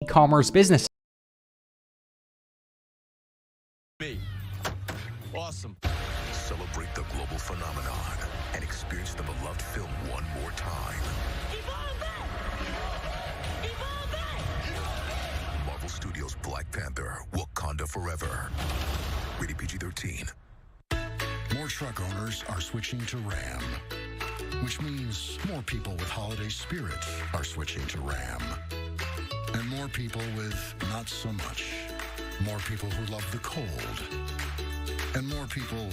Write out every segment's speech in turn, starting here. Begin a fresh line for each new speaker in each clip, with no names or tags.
e-commerce business.
Awesome.
Celebrate the global phenomenon and experience the beloved film one more time. Marvel Studios' Black Panther, Wakanda Forever. Rated PG-13.
More truck owners are switching to Ram, which means more people with holiday spirit are switching to Ram. And more people with not so much. More people who love the cold. And more people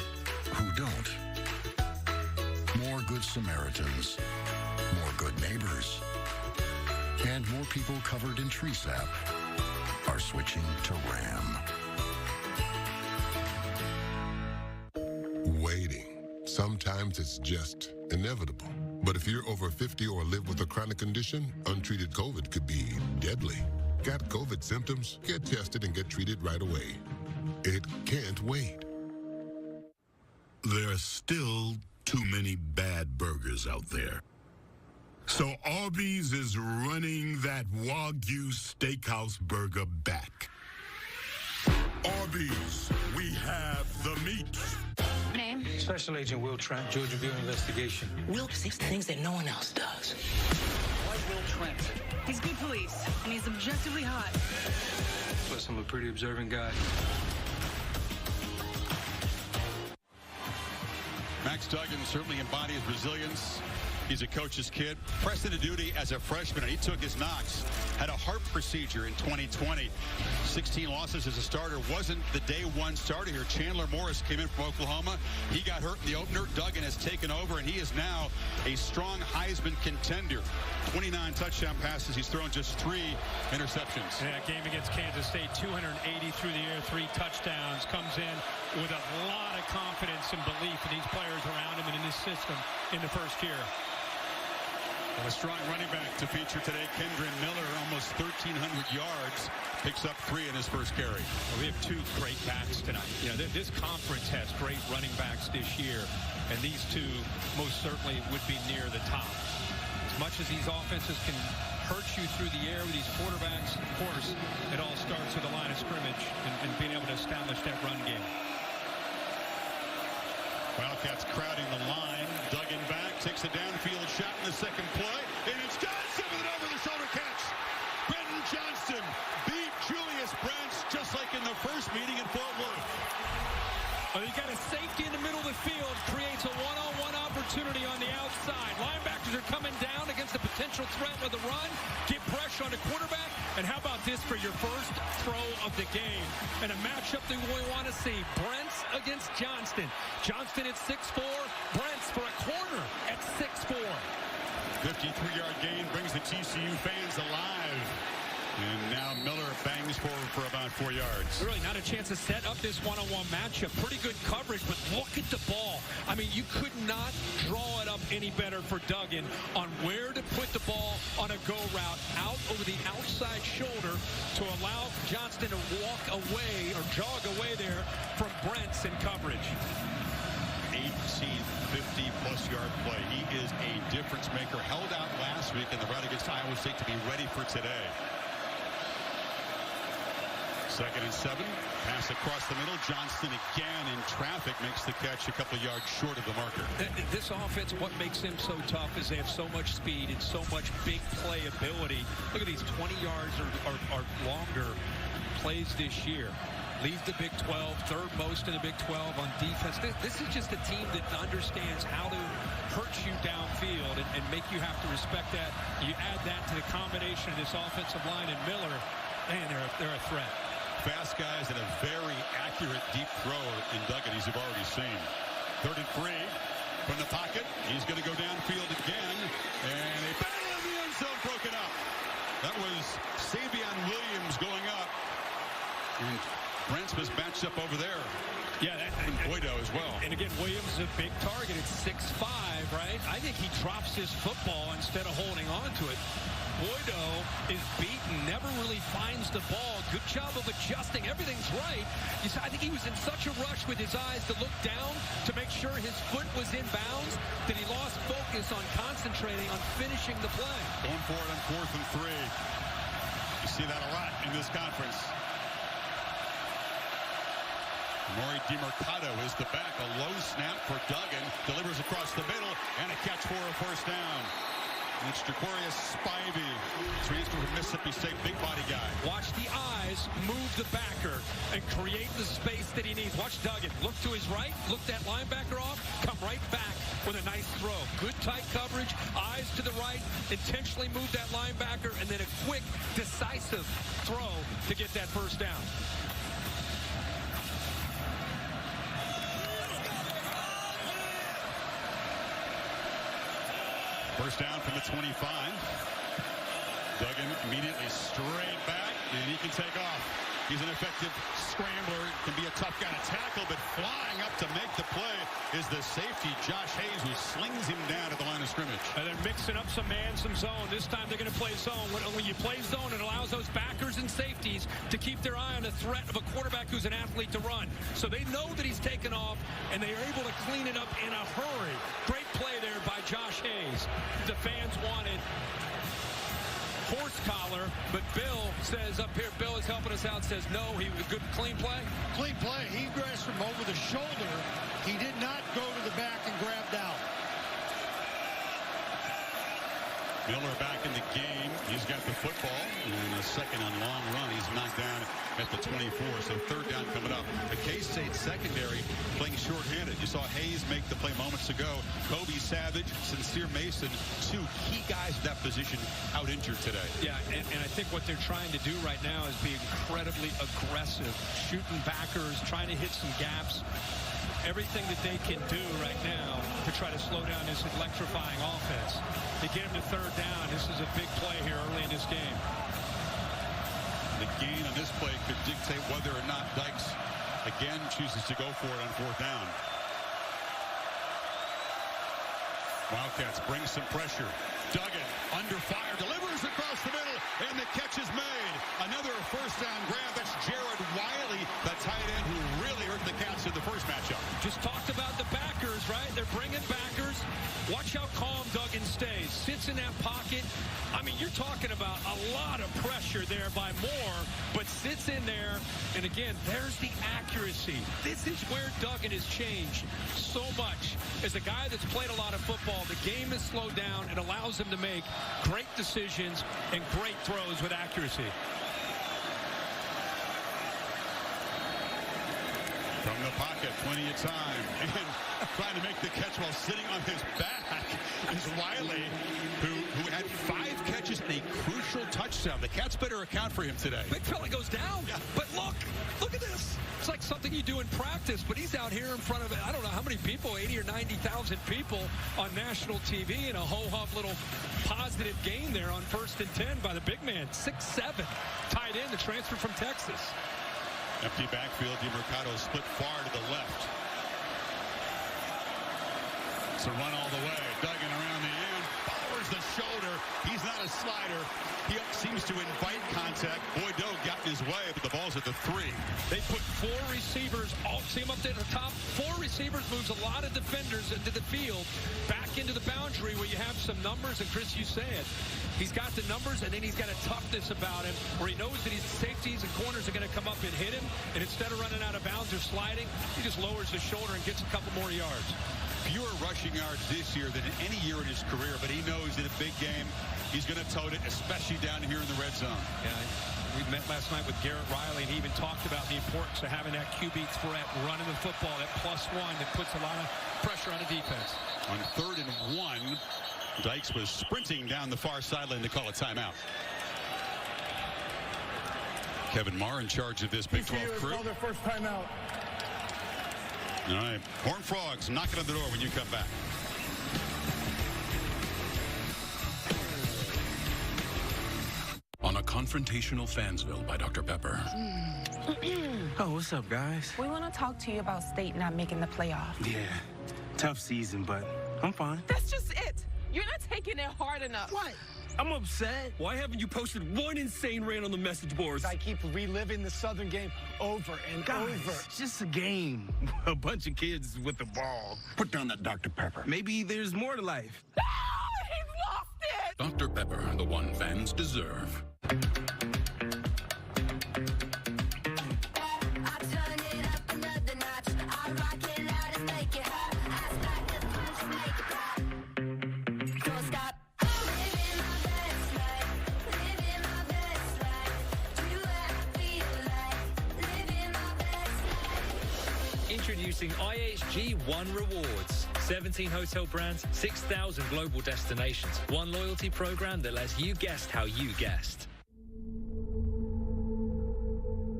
who don't. More good Samaritans. More good neighbors. And more people covered in tree sap are switching to Ram.
Waiting. Sometimes it's just inevitable. But if you're over 50 or live with a chronic condition, untreated COVID could be deadly. Got COVID symptoms? Get tested and get treated right away. It can't wait.
There are still too many bad burgers out there. So Arby's is running that Wagyu Steakhouse burger back. Arby's, we have the meat.
Name?
Special Agent Will Trent, Georgia Bureau Investigation.
Will sees things that no one else does.
Why Will Trent?
He's beat police, and he's objectively hot.
Plus, I'm a pretty observant guy.
Max Duggan certainly embodies resilience. He's a coach's kid. Pressed into duty as a freshman, and he took his knocks. Had a heart procedure in 2020. 16 losses as a starter. Wasn't the day one starter here. Chandler Morris came in from Oklahoma. He got hurt in the opener. Duggan has taken over, and he is now a strong Heisman contender. 29 touchdown passes. He's thrown just 3 interceptions.
Yeah, game against Kansas State, 280 through the air, 3 touchdowns. Comes in with a lot of confidence and belief in these players around him and in this system in the first year.
A strong running back to feature today, Kendra Miller, almost 1,300 yards, picks up 3 in his first carry.
Well, we have 2 great backs tonight. You know, this conference has great running backs this year, and these 2 most certainly would be near the top. As much as these offenses can hurt you through the air with these quarterbacks, of course, it all starts with the line of scrimmage and being able to establish that run game.
Wildcats crowding the line. Duggan back, takes a downfield shot in the second play, and it's Johnson with an over-the-shoulder catch. Brenton Johnston beat Julius Brents just like in the first meeting in Fort Worth.
Well, you got a safety in the middle of the field, creates a one-on-one opportunity on the outside. Linebackers are coming down against a potential threat with a run, get pressure on the quarterback, and how about this for your first throw of the game? And a matchup that we want to see, Brents against Johnston. Johnston at 6'4", Brents for a corner at 6'4".
53-yard gain brings the TCU fans alive. And now Miller bangs forward for about 4 yards.
Really not a chance to set up this one-on-one matchup. Pretty good coverage, but look at the ball. I mean, you could not draw it up any better for Duggan on where to put the ball on a go route out over the outside shoulder to allow Johnston to walk away or jog away there from Brents in coverage.
50-plus yard play. He is a difference maker. Held out last week in the rout against Iowa State to be ready for today. 2nd and 7. Pass across the middle. Johnston again in traffic makes the catch a couple yards short of the marker.
This offense, what makes them so tough is they have so much speed and so much big play ability. Look at these 20 yards or longer plays this year. Leads the Big 12, 3rd most in the Big 12 on defense. This is just a team that understands how to hurt you downfield and make you have to respect that. You add that to the combination of this offensive line and Miller, man, they're a threat.
Fast guys and a very accurate deep throw in Duggan, as you've already seen. 3rd and 3 from the pocket. He's going to go downfield again. And a battle in the end zone broken up. That was Savion Williams going up. And Brents was matched up over there.
Yeah,
and Boydo as well.
And again, Williams is a big target at 6'5", right? I think he drops his football instead of holding on to it. Boydo is beaten, never really finds the ball. Good job of adjusting. Everything's right. I think he was in such a rush with his eyes to look down to make sure his foot was in bounds that he lost focus on concentrating on finishing the play.
Going for it on 4th and 3. You see that a lot in this conference. Maury DiMercato is the back. A low snap for Duggan. Delivers across the middle. And a catch for a first down. It's Jacorius Spivey, transfer from Mississippi State, big body guy.
Watch the eyes move the backer and create the space that he needs. Watch Duggan. Look to his right. Look that linebacker off. Come right back with a nice throw. Good tight coverage. Eyes to the right. Intentionally move that linebacker. And then a quick, decisive throw to get that first down.
First down from the 25. Duggan immediately straight back, and he can take off. He's an effective scrambler, can be a tough guy to tackle, but flying up to make the play is the safety, Josh Hayes, who slings him down at the line of scrimmage.
And they're mixing up some man, some zone. This time they're going to play zone. When you play zone, it allows those backers and safeties to keep their eye on the threat of a quarterback who's an athlete to run. So they know that he's taken off, and they are able to clean it up in a hurry. Great play there by Josh Hayes. The fans wanted horse collar, but Bill says up here, Bill is helping us out, says no, he was a good, clean play.
Clean play. He grabbed from over the shoulder. He did not go to the back and grab down.
Miller back in the game. He's got the football. And a second on long run. He's knocked down at the 24. So third down coming up. The K-State secondary playing shorthanded. You saw Hayes make the play moments ago. Kobe Savage, Sincere Mason, two key guys at that position out injured today.
Yeah, and I think what they're trying to do right now is be incredibly aggressive. Shooting backers, trying to hit some gaps. Everything that they can do right now to try to slow down this electrifying offense. To get him to third down, this is a big play here early in this game.
The gain on this play could dictate whether or not Dykes again chooses to go for it on fourth down. Wildcats bring some pressure. Duggan under fire, delivers across the middle, and the catch is made. Another first down grab. That's Jared Wiley, the tight end who really hurt the Cats in the first matchup.
Just talked about the backers, right? They're bringing backers. Watch how calm Duggan stays. Sits in that pocket. I mean, you're talking about a lot of pressure there by Moore, but sits in there. And again, there's the accuracy. This is where Duggan has changed so much. As a guy that's played a lot of football, the game is slowed down. It allows him to make great decisions and great throws with accuracy.
From the pocket, plenty of time. And trying to make the catch while sitting on his back is Wiley, who had 5 catches and a crucial touchdown. The Cats better account for him today.
Big fella goes down. Yeah. But look at this. It's like something you do in practice, but he's out here in front of, I don't know how many people, 80 or 90,000 people on national TV in a ho-hum little positive game there on 1st and 10 by the big man. 6'7", tight end, the transfer from Texas.
Empty backfield. DiMercato split far to the left. It's a run all the way. Duggan around the end. Powers the shoulder. He's not a slider. He seems to invite contact. Boydo got in his way, but the ball's at the 3.
They put 4 receivers. See him up there at the top. 4 receivers moves a lot of defenders into the field. Back into the boundary where you have some numbers. And Chris, you say it. He's got the numbers, and then he's got a toughness about him where he knows that his safeties and corners are going to come up and hit him. And instead of running out of bounds or sliding, he just lowers the shoulder and gets a couple more yards.
Fewer rushing yards this year than any year in his career, but he knows in a big game he's going to tote it, especially down here in the red zone.
Yeah, we met last night with Garrett Riley, and he even talked about the importance of having that QB threat, running the football, that +1 that puts a lot of pressure on the defense.
On 3rd and 1, Dykes was sprinting down the far sideline to call a timeout. Kevin Marr in charge of this Big 12 crew.
Their first timeout.
All right, Horned Frogs knocking on the door when you come back.
On a confrontational Fansville by Dr. Pepper.
Oh, what's up, guys?
We want to talk to you about State not making the playoffs.
Yeah, tough season, but I'm fine.
That's just it. You're not taking it hard enough.
What? I'm upset. Why haven't you posted one insane rant on the message boards?
I keep reliving the Southern game over and over.
It's just a game. A bunch of kids with the ball. Put down that Dr. Pepper. Maybe there's more to life.
No! He's lost it!
Dr. Pepper, the one fans deserve.
Introducing IHG One Rewards. 17 hotel brands, 6,000 global destinations. One loyalty program that lets you guest how you guest.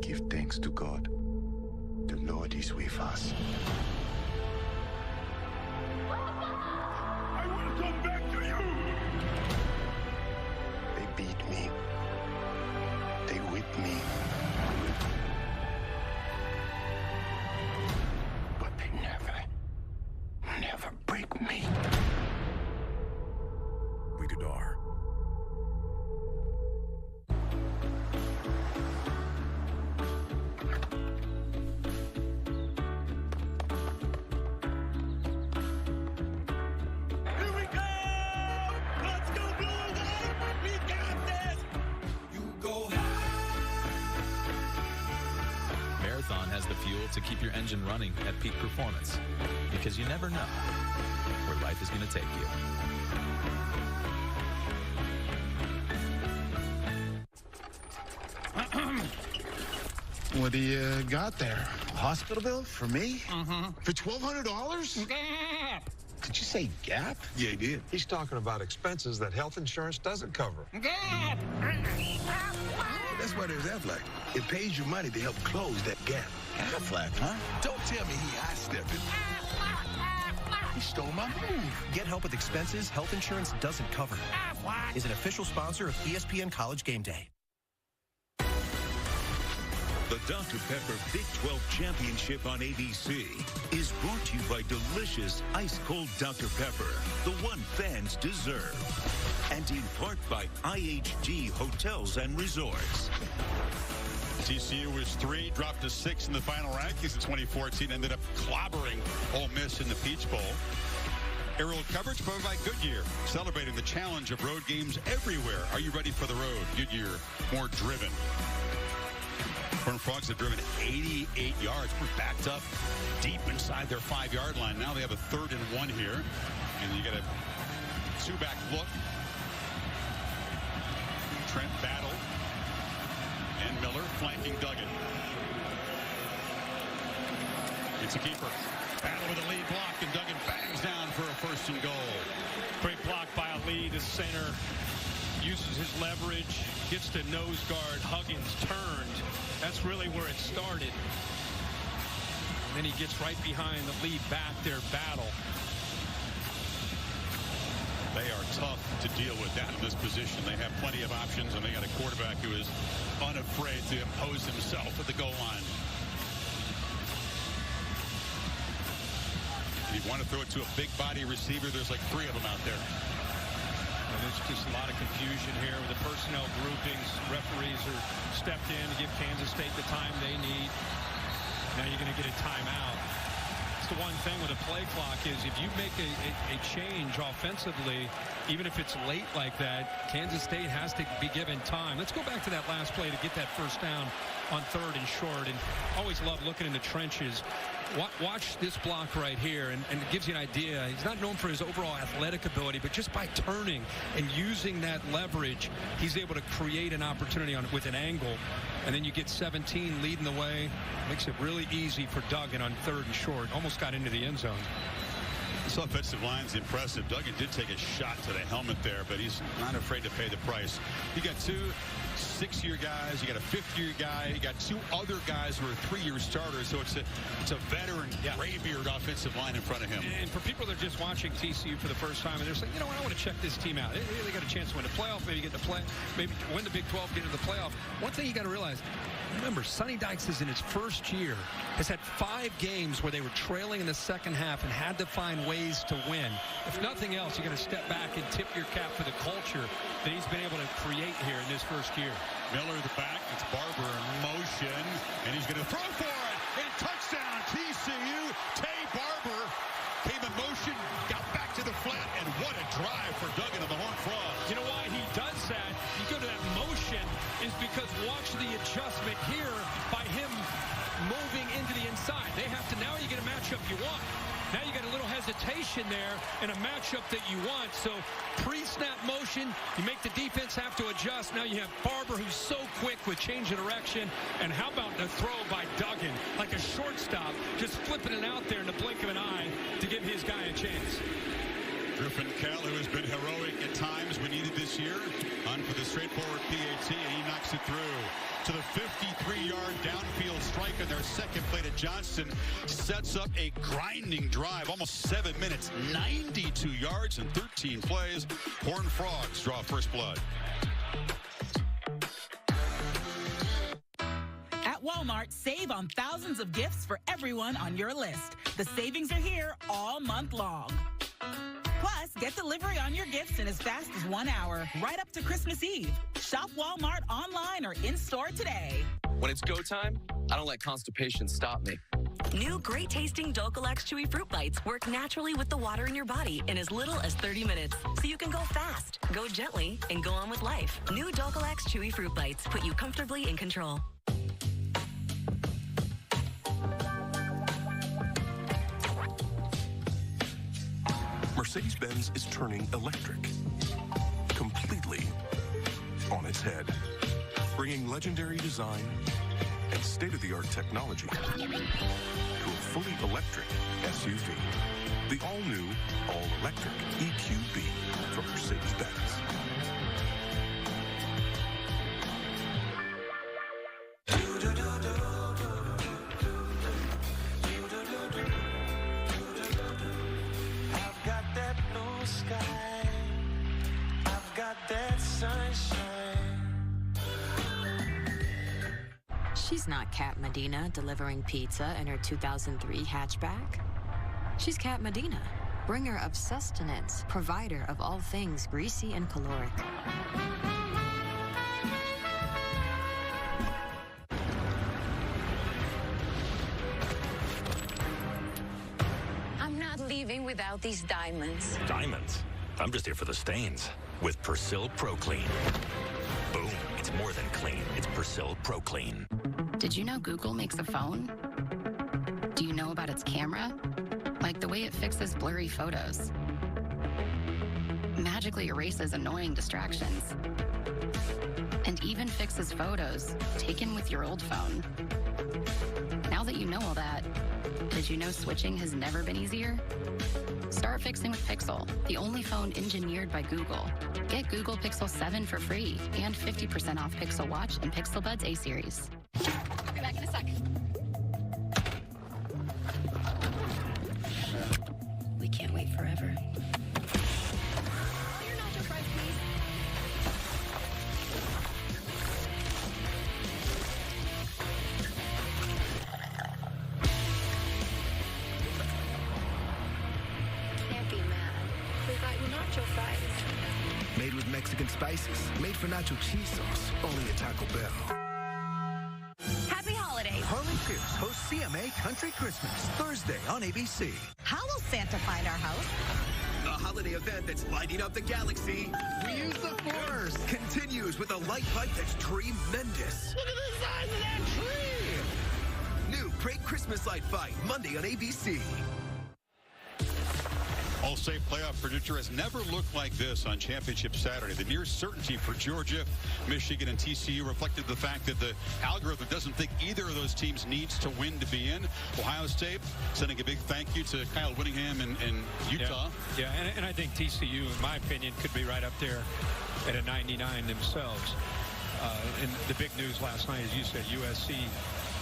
Give thanks to God. The Lord is with us.
I will come back to you!
They beat me. They whipped me. But they never break me.
Rated R.
Has the fuel to keep your engine running at peak performance, because you never know where life is going to take
you. What do you got there? A hospital bill for me?
Mm-hmm.
For $1,200? Did you say Gap?
Yeah, he did. He's talking about expenses that health insurance doesn't cover.
Gap! That's why there's Aflac. It pays you money to help close that gap.
Aflac, huh?
Don't tell me he high-stepping. He stole my move.
Get help with expenses health insurance doesn't cover. Aflac is an official sponsor of ESPN College Gameday.
The Dr. Pepper Big 12 Championship on ABC is brought to you by delicious ice-cold Dr. Pepper, the one fans deserve. And in part by IHG Hotels and Resorts.
TCU was 3, dropped to 6 in the final rankings in 2014, ended up clobbering Ole Miss in the Peach Bowl. Aerial coverage provided by Goodyear, celebrating the challenge of road games everywhere. Are you ready for the road? Goodyear, more driven. Horned Frogs have driven 88 yards. We're backed up deep inside their 5-yard line. Now they have a 3rd and 1 here. And you got a 2-back look. Trent Battle and Miller flanking Duggan. It's a keeper. Battle with a lead block, and Duggan bangs down for a 1st and goal.
Great block by Ali, the center. Uses his leverage, gets to nose guard. Huggins turned. That's really where it started. And then he gets right behind the lead back there, Battle.
They are tough to deal with that in this position. They have plenty of options, and they got a quarterback who is unafraid to impose himself at the goal line. If you want to throw it to a big body receiver, there's like 3 of them out there.
And there's just a lot of confusion here with the personnel groupings. Referees are stepped in to give Kansas State the time they need. Now you're going to get a timeout. It's the one thing with a play clock is if you make a change offensively, even if it's late like that, Kansas State has to be given time. Let's go back to that last play to get that 1st down on 3rd and short. And always love looking in the trenches. Watch this block right here, and it gives you an idea. He's not known for his overall athletic ability, but just by turning and using that leverage, he's able to create an opportunity with an angle. And then you get 17 leading the way. Makes it really easy for Duggan on 3rd and short. Almost got into the end zone.
This offensive line's impressive. Duggan did take a shot to the helmet there, but he's not afraid to pay the price. You got 2 6-year guys, you got a 5th-year guy, you got 2 other guys who are 3-year starters, so it's a veteran, gray-beard offensive line in front of him.
And for people that are just watching TCU for the first time, and they're saying, you know what, I want to check this team out. They got a chance to win the playoff, maybe get the maybe win the Big 12, get into the playoff. One thing you got to realize, remember, Sonny Dykes is in his first year, has had 5 games where they were trailing in the second half and had to find ways to win. If nothing else, you're going to step back and tip your cap for the culture that he's been able to create here in this first year.
Miller the back, it's Barber in motion, and he's going to throw for it, and touchdown TCU. Tay Barber came in motion, got back to the flat, and what a drive for Duggan and the Horned Frogs.
You know why he does that? You go to that motion is because watch the adjustment here by him moving into the inside. They have to, now you get a matchup you want. Now you got a little hesitation there in a matchup that you want. So pre-snap motion, you make the defense have to adjust. Now you have Barber, who's so quick with change of direction. And how about the throw by Duggan, like a shortstop, just flipping it out there in the blink of an eye to give his guy a chance.
Griffin Kell, who has been heroic at times when needed this year, on for the straightforward PAT, and he knocks it through to the 53-yard downfield strike on their second play to Johnston. Sets up a grinding drive, almost 7 minutes, 92 yards and 13 plays. Horned Frogs draw first blood.
At Walmart, save on thousands of gifts for everyone on your list. The savings are here all month long. Plus, get delivery on your gifts in as fast as 1 hour, right up to Christmas Eve. Shop Walmart online or in-store today.
When it's go time, I don't let constipation stop me.
New great-tasting Dulcolax Chewy Fruit Bites work naturally with the water in your body in as little as 30 minutes. So you can go fast, go gently, and go on with life. New Dulcolax Chewy Fruit Bites put you comfortably in control.
Mercedes-Benz is turning electric completely on its head, bringing legendary design and state-of-the-art technology to a fully electric SUV. The all-new, all-electric EQB from Mercedes-Benz.
She's not Kat Medina delivering pizza in her 2003 hatchback. She's Kat Medina, bringer of sustenance, provider of all things greasy and caloric.
I'm not leaving without these diamonds.
Diamonds? I'm just here for the stains. With Persil Pro Clean. Boom. It's more than clean. It's Persil Pro Clean.
Did you know Google makes a phone? Do you know about its camera? Like the way it fixes blurry photos. Magically erases annoying distractions. And even fixes photos taken with your old phone. Now that you know all that, did you know switching has never been easier? Start fixing with Pixel, the only phone engineered by Google. Get Google Pixel 7 for free and 50% off Pixel Watch and Pixel Buds A-Series. I'll be back in a sec.
We can't wait forever.
Your nacho fries, please.
Can't be mad. We got you nacho fries.
Made with Mexican spices. Made for nacho cheese sauce. Only at Taco Bell.
Happy holidays.
Harley Pierce hosts CMA Country Christmas Thursday on ABC.
How will Santa find our house?
A holiday event that's lighting up the galaxy.
We use the Force.
Continues with a light pipe that's tremendous.
Look at the size of that tree.
New Great Christmas Light Fight, Monday on ABC.
All-State playoff predictor has never looked like this on Championship Saturday. The near certainty for Georgia, Michigan, and TCU reflected the fact that the algorithm doesn't think either of those teams needs to win to be in. Ohio State sending a big thank you to Kyle Whittingham and Utah.
Yeah, and I think TCU, in my opinion, could be right up there at a 99 themselves. And the big news last night, as you said, USC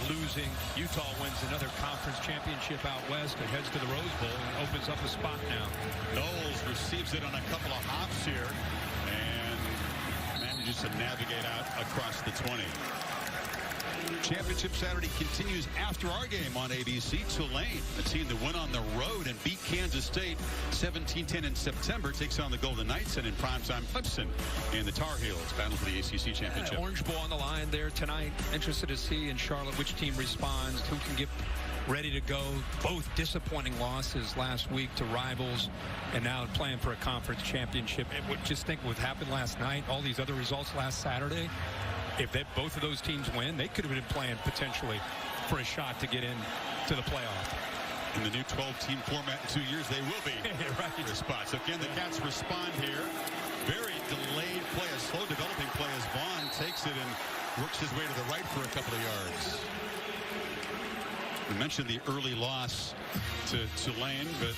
losing. Utah wins another conference championship out west and heads to the Rose Bowl and opens up a spot now.
Knowles receives it on a couple of hops here and manages to navigate out across the 20. Championship Saturday continues after our game on ABC. Tulane, a team that went on the road and beat Kansas State 17-10 in September, takes on the Golden Knights, and in primetime Clemson and the Tar Heels battle for the ACC championship.
Orange Bowl on the line there tonight. Interested to see in Charlotte which team responds, who can get ready to go. Both disappointing losses last week to rivals, and now playing for a conference championship. Just think what happened last night, all these other results last Saturday. if both of those teams win, they could have been playing potentially for a shot to get in to the playoff.
In the new 12-team format in 2 years, they will be
right.
for spots. So again, the Cats respond here. Very delayed play, a slow developing play as Vaughn takes it and works his way to the right for a couple of yards. We mentioned the early loss to Tulane, but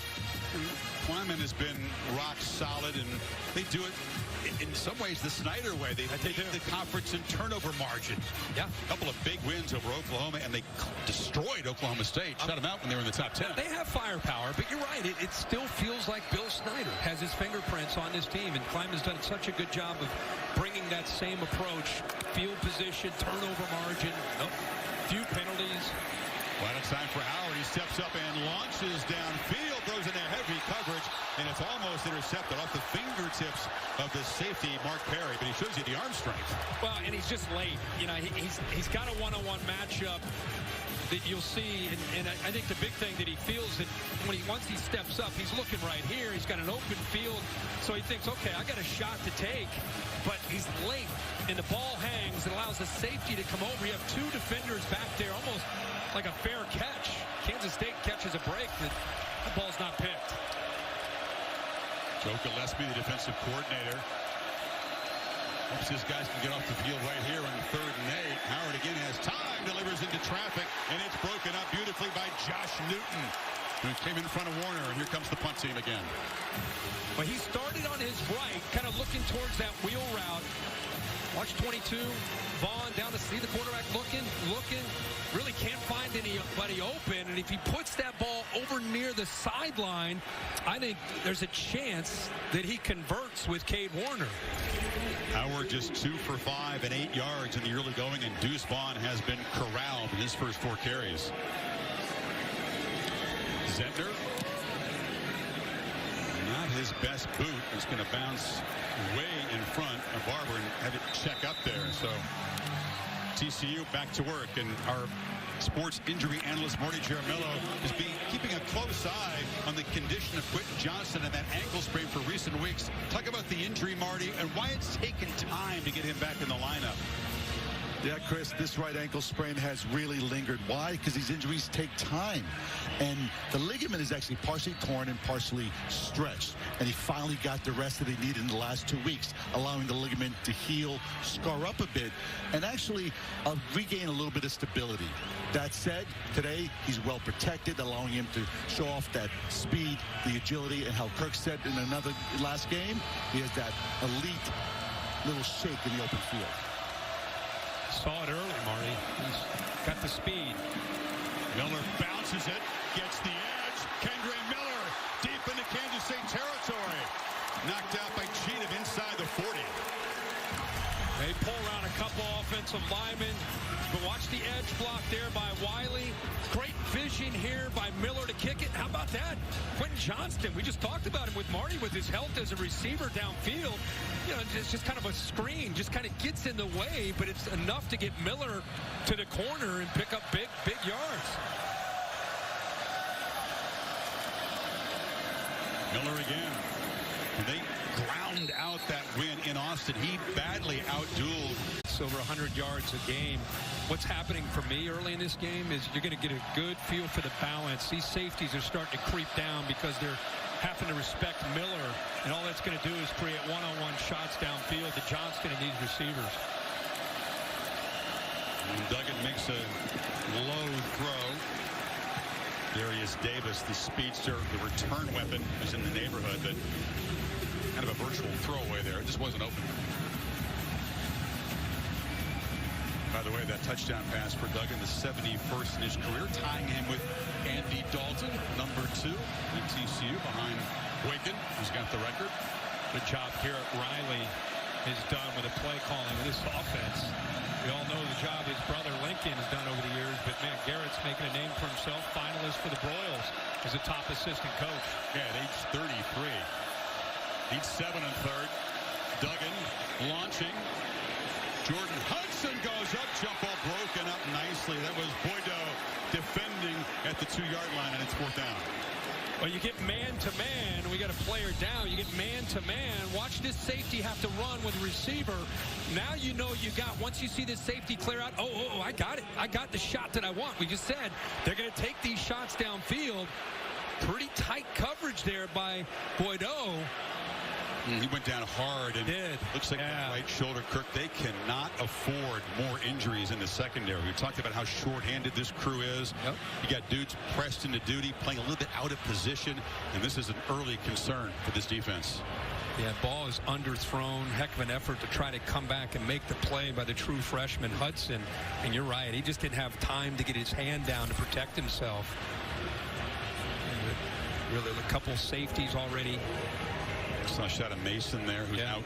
Kleiman has been rock solid, and they do it in some ways the Snyder way. They lead the conference in turnover margin.
Yeah.
A couple of big wins over Oklahoma, and they destroyed Oklahoma State. Shut them out when they were in the top 10.
They have firepower, but you're right. It still feels like Bill Snyder has his fingerprints on this team, and Kleiman's done such a good job of bringing that same approach. Field position, turnover margin, few penalties.
Well, it's time for Howard. He steps up and launches downfield, throws in there heavy coverage, and it's almost intercepted off the fingertips of the safety, Mark Perry, but he shows you the arm strength.
Well, and he's just late. You know, he's got a one-on-one matchup that you'll see, and I think the big thing that he feels that once he steps up, he's looking right here. He's got an open field, so he thinks, okay, I got a shot to take, but he's late, and the ball hangs and allows the safety to come over. You have two defenders back there, almost like a fair catch. Kansas State catches a break. The ball's not picked.
Joe Gillespie, the defensive coordinator, hopes his guys can get off the field right here on 3rd and 8. Howard again has time, delivers into traffic, and it's broken up beautifully by Josh Newton, who came in front of Warner, and here comes the punt team again.
Well, he started on his right, kind of looking towards that wheel route. Watch 22, Vaughn down to see the quarterback looking, really can't find anybody open, and if he puts that ball over near the sideline, I think there's a chance that he converts with Cade Warner.
Howard just 2 for 5 and 8 yards in the early going, and Deuce Vaughn has been corralled in his first 4 carries. Zentner, not his best boot. It's going to bounce way in front of Barber and have it check up there. So TCU back to work, and our sports injury analyst Marty Jaramillo is keeping a close eye on the condition of Quentin Johnston and that ankle sprain for recent weeks. Talk about the injury, Marty, and why it's taken time to get him back in the lineup.
Yeah, Chris, this right ankle sprain has really lingered. Why? Because these injuries take time. And the ligament is actually partially torn and partially stretched. And he finally got the rest that he needed in the last 2 weeks, allowing the ligament to heal, scar up a bit, and actually regain a little bit of stability. That said, today he's well protected, allowing him to show off that speed, the agility, and how Kirk said in another last game, he has that elite little shake in the open field.
Saw it early, Marty. He's got the speed.
Miller bounces it, gets the edge. Kendre Miller deep into Kansas State territory. Knocked out by Cheatham inside the 40.
They pull around a couple offensive linemen, but watch the edge block there by Wiley. Great vision here by Miller to kick it. How about that? Quentin Johnston, we just talked about him with Marty with his health as a receiver downfield. You know, it's just kind of a screen, just kind of gets in the way, but it's enough to get Miller to the corner and pick up big yards.
Miller again. And they ground out that win in Austin. He badly outdueled.
It's over 100 yards a game. What's happening for me early in this game is you're going to get a good feel for the balance. These safeties are starting to creep down because they're having to respect Miller, and all that's going to do is create one-on-one shots downfield to Johnston and these receivers.
And Duggan makes a low throw. Darius Davis, the speedster, the return weapon, is in the neighborhood, but kind of a virtual throwaway there. It just wasn't open. By the way, that touchdown pass for Duggan, the 71st in his career, tying him with Andy Dalton, number 2 in TCU, behind Boykin, who's got the record.
Good job Garrett Riley has done with the play calling of this offense. We all know the job his brother Lincoln has done over the years, but man, Garrett's making a name for himself. Finalist for the Broyles as a top assistant coach.
Yeah, at age 33. Needs 7 and 3rd. Duggan launching. Jordan Hudson goes up, jump ball broken up nicely. That was Boydo defending at the 2-yard line, and it's 4th down.
Well, you get man-to-man. We got a player down. You get man-to-man. Watch this safety have to run with the receiver. Now you know you got, once you see this safety clear out, oh, I got it. I got the shot that I want. We just said they're going to take these shots downfield. Pretty tight coverage there by Boydo.
He went down hard and looks like that right shoulder. Kirk, they cannot afford more injuries in the secondary. We talked about how short-handed this crew is. You got dudes pressed into duty, playing a little bit out of position, and this is an early concern for this defense.
Yeah, ball is underthrown. Heck of an effort to try to come back and make the play by the true freshman Hudson. And you're right, he just didn't have time to get his hand down to protect himself. And really, a couple safeties already.
Saw a shot of Mason there, who's out.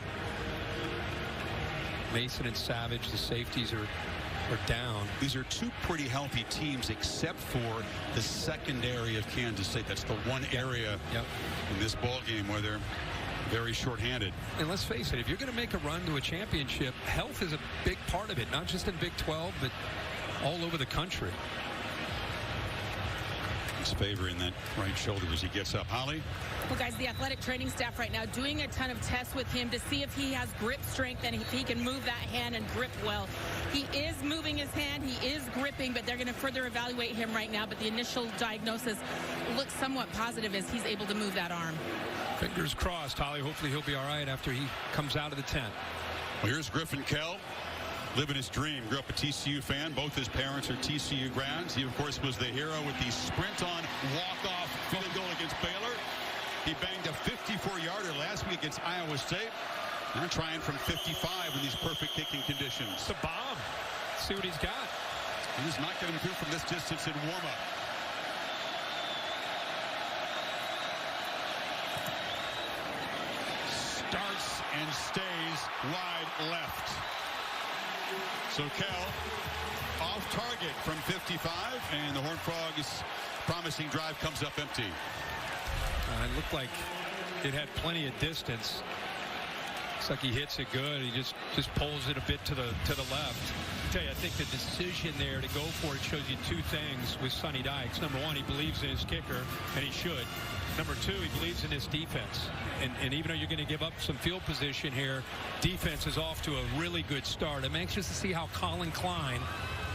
Mason and Savage, the safeties are down.
These are two pretty healthy teams, except for the secondary of Kansas State. That's the one area in this ball game where they're very short-handed.
And let's face it, if you're going to make a run to a championship, health is a big part of it, not just in Big 12, but all over the country.
He's favoring that right shoulder as he gets up. Holly?
Well, guys, the athletic training staff right now doing a ton of tests with him to see if he has grip strength and if he can move that hand and grip well. He is moving his hand. He is gripping, but they're going to further evaluate him right now. But the initial diagnosis looks somewhat positive as he's able to move that arm.
Fingers crossed, Holly. Hopefully he'll be all right after he comes out of the tent.
Well, here's Griffin Kell. Living his dream. Grew up a TCU fan. Both his parents are TCU grads. He, of course, was the hero with the sprint-on walk-off field goal against Baylor. He banged a 54-yarder last week against Iowa State. Now trying from 55 in these perfect kicking conditions.
It's a bomb. See what he's got.
He's not getting through from this distance in warm-up. Starts and stays wide left. So Kell off target from 55, and the Horned Frogs' promising drive comes up empty.
It looked like it had plenty of distance. Looks like he hits it good. He just pulls it a bit to the left. I tell you, I think the decision there to go for it shows you two things with Sonny Dykes. Number one, he believes in his kicker, and he should. Number two, he believes in his defense. And even though you're going to give up some field position here, defense is off to a really good start. I'm anxious to see how Colin Klein,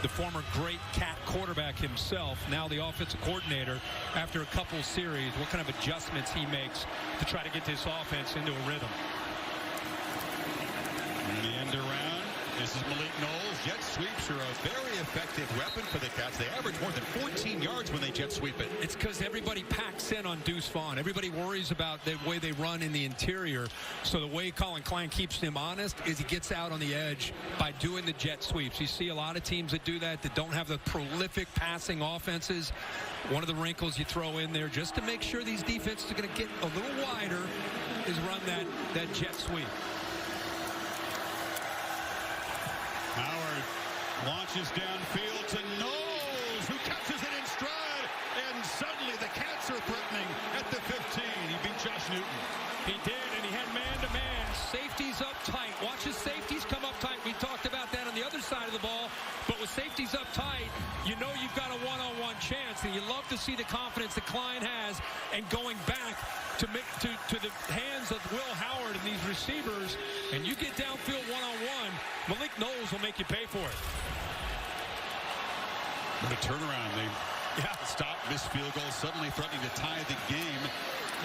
the former great Cat quarterback himself, now the offensive coordinator, after a couple series, what kind of adjustments he makes to try to get this offense into a rhythm.
In the end around, this is Malik Knowles. Jet sweeps are a very effective weapon for the Cats. They average more than 14 yards when they jet sweep it.
It's because everybody packs in on Deuce Vaughn. Everybody worries about the way they run in the interior. So the way Colin Klein keeps them honest is he gets out on the edge by doing the jet sweeps. You see a lot of teams that do that don't have the prolific passing offenses. One of the wrinkles you throw in there just to make sure these defenses are going to get a little wider is run that jet sweep.
Howard launches downfield to Knowles, who catches it in stride, and suddenly the Cats are threatening at the 15. He beat Josh Newton.
He did, and he had man-to-man. Safeties up tight. Watch his safeties come up tight. We talked about that on the other side of the ball, but with safeties up tight, you know you've got a one-on-one chance, and you love to see the confidence that Klein has, and going back to the hands of Will Howard and these receivers, and you get downfield one-on-one, Malik Knowles will make you pay for it.
What a turnaround. They stop, missed field goal, suddenly threatening to tie the game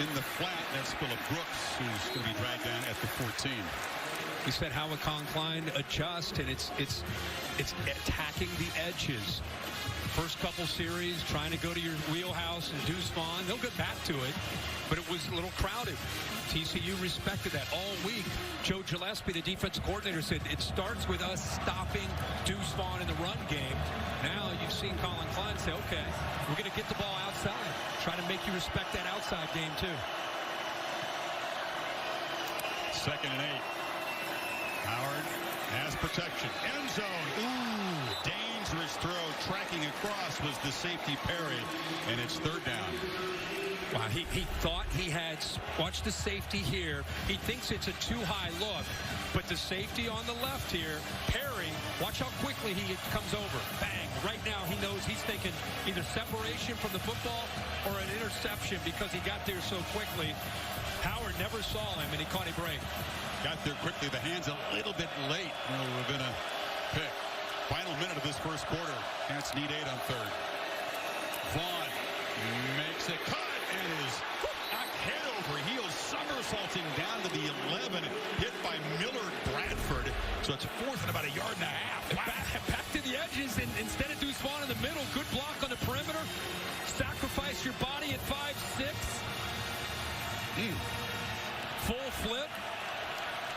in the flat. That's Phillip Brooks, who's going to be dragged down at the 14.
We said how would Colin Klein adjust, and it's attacking the edges. First couple series, trying to go to your wheelhouse and Deuce Vaughn. They'll get back to it, but it was a little crowded. TCU respected that all week. Joe Gillespie, the defensive coordinator, said it starts with us stopping Deuce Vaughn in the run game. Now you've seen Colin Klein say, okay, we're going to get the ball outside. Try to make you respect that outside game, too.
2nd and 8. Howard has protection. End zone. Ooh, dangerous throw. Tracking across was the safety Perry, and it's 3rd down.
Wow, he thought he had, watch the safety here. He thinks it's a too high look, but the safety on the left here, Perry, watch how quickly he comes over. Bang, right now he knows he's thinking either separation from the football or an interception because he got there so quickly. Howard never saw him, and he caught a break.
Got there quickly. The hands a little bit late. It would have been a pick. Final minute of this first quarter. Cats need 8 on third. Vaughn makes a cut. It is head over heels, somersaulting down to the 11. Hit by Millard Bradford. So it's fourth and about 1.5 yards. Wow.
Back to the edges, and instead of Deuce Vaughn in the middle, good block on the perimeter. Sacrifice your body at 5'6". Full flip.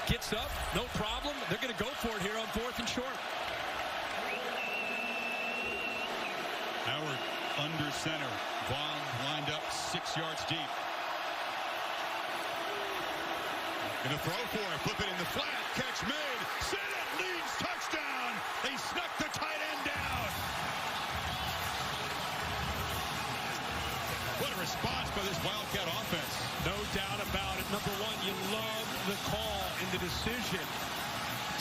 Gets up, no problem. They're going to go for it here on 4th and short.
Howard under center. Vaughn lined up 6 yards deep. Gonna throw for it. Flip it in the flat. Catch made. Sinnott leads. Touchdown. They snuck the tight end down. What a response by this Wildcat offense.
No doubt about it. Number one, you love the call and the decision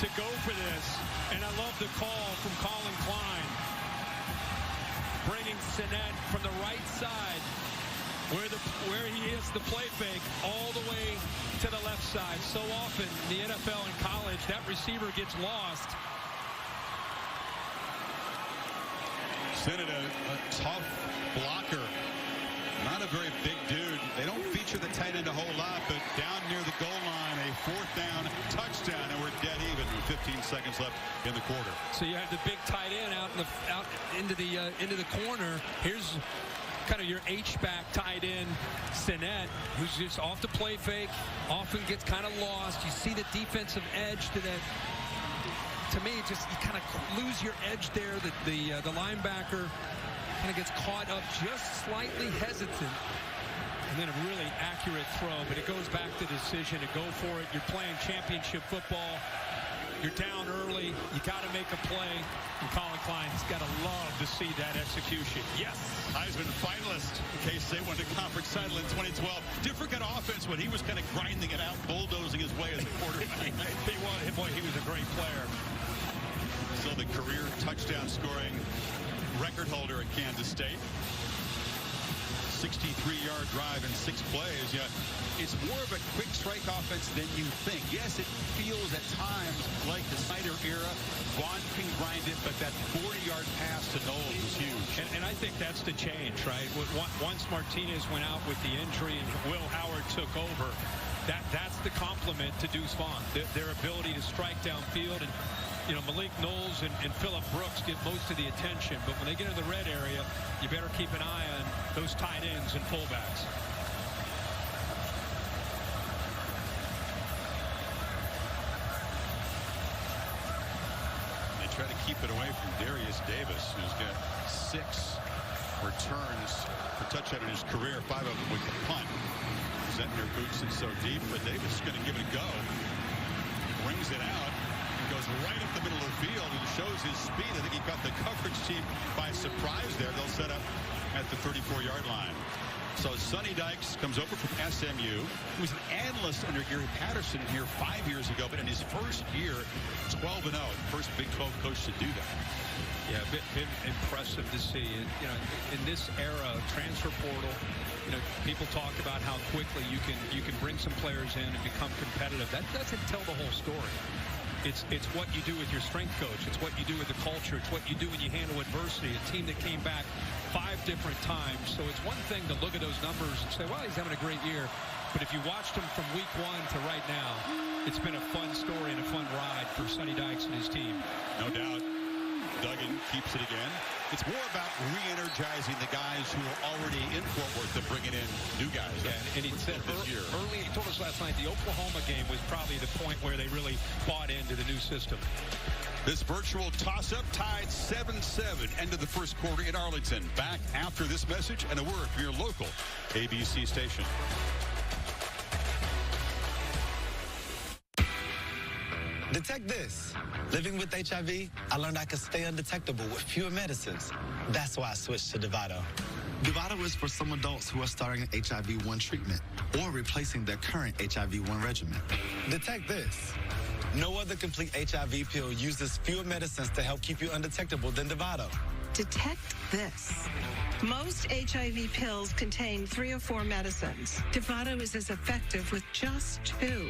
to go for this. And I love the call from Colin Klein. Bringing Sinnott from the right side where he is the play fake all the way to the left side. So often in the NFL and college, that receiver gets lost.
Sinnott, a tough blocker. Not a very big dude. They don't feature the tight end a whole lot, but down near the goal line, a 4th down touchdown, and we're dead even with 15 seconds left in the quarter.
So you have the big tight end out into the corner. Here's kind of your H-back tight end, Sinnott, who's just off the play fake, often gets kind of lost. You see the defensive edge to that. To me, just you kind of lose your edge there. The linebacker kind of gets caught up just slightly hesitant. And then a really accurate throw, but it goes back to decision to go for it. You're playing championship football. You're down early. You got to make a play. And Colin Klein's got to love to see that execution. Yes.
Heisman finalist in case they went to conference title in 2012. Different kind of offense when he was kind of grinding it out, bulldozing his way as a quarterback.
He was a great player.
So the career touchdown scoring record holder at Kansas State. 63-yard drive in 6 plays. Yeah, it's more of a quick strike offense than you think. Yes, it feels at times like the Snyder era. Vaughn can grind it, but that 40-yard pass to Knowles was huge.
And I think that's the change, right? Once Martinez went out with the injury and Will Howard took over, that's the compliment to Deuce Vaughn. Their ability to strike downfield. And you know, Malik Knowles and Phillip Brooks get most of the attention, but when they get in the red area, you better keep an eye on those tight ends and fullbacks.
They try to keep it away from Darius Davis, who's got 6 returns for touchdown in his career, 5 of them with the punt. Zentner boots it so deep, but Davis is going to give it a go. Brings it out. Goes right up the middle of the field and shows his speed. I think he got the coverage team by surprise there. They'll set up at the 34-yard line. So Sonny Dykes comes over from SMU. He was an analyst under Gary Patterson here 5 years ago, but in his first year, 12-0. First Big 12 coach to do that.
Yeah, been impressive to see. You know, in this era of transfer portal, you know, people talk about how quickly you can bring some players in and become competitive. That doesn't tell the whole story. It's what you do with your strength coach. It's what you do with the culture. It's what you do when you handle adversity. A team that came back 5 different times. So it's one thing to look at those numbers and say, well, he's having a great year. But if you watched him from week 1 to right now, it's been a fun story and a fun ride for Sonny Dykes and his team.
No doubt. Duggan keeps it again. It's more about re-energizing the guys who are already in Fort Worth than bringing in new guys.
Yeah, and he said early, he told us last night, the Oklahoma game was probably the point where they really bought into the new system.
This virtual toss-up tied 7-7. End of the first quarter in Arlington. Back after this message and a word from your local ABC station.
Detect this. Living with HIV, I learned I could stay undetectable with fewer medicines. That's why I switched to Dovato. Dovato is for some adults who are starting HIV-1 treatment or replacing their current HIV-1 regimen. Detect this. No other complete HIV pill uses fewer medicines to help keep you undetectable than Dovato.
Detect this. Most HIV pills contain 3 or 4 medicines. Dovato is as effective with just 2.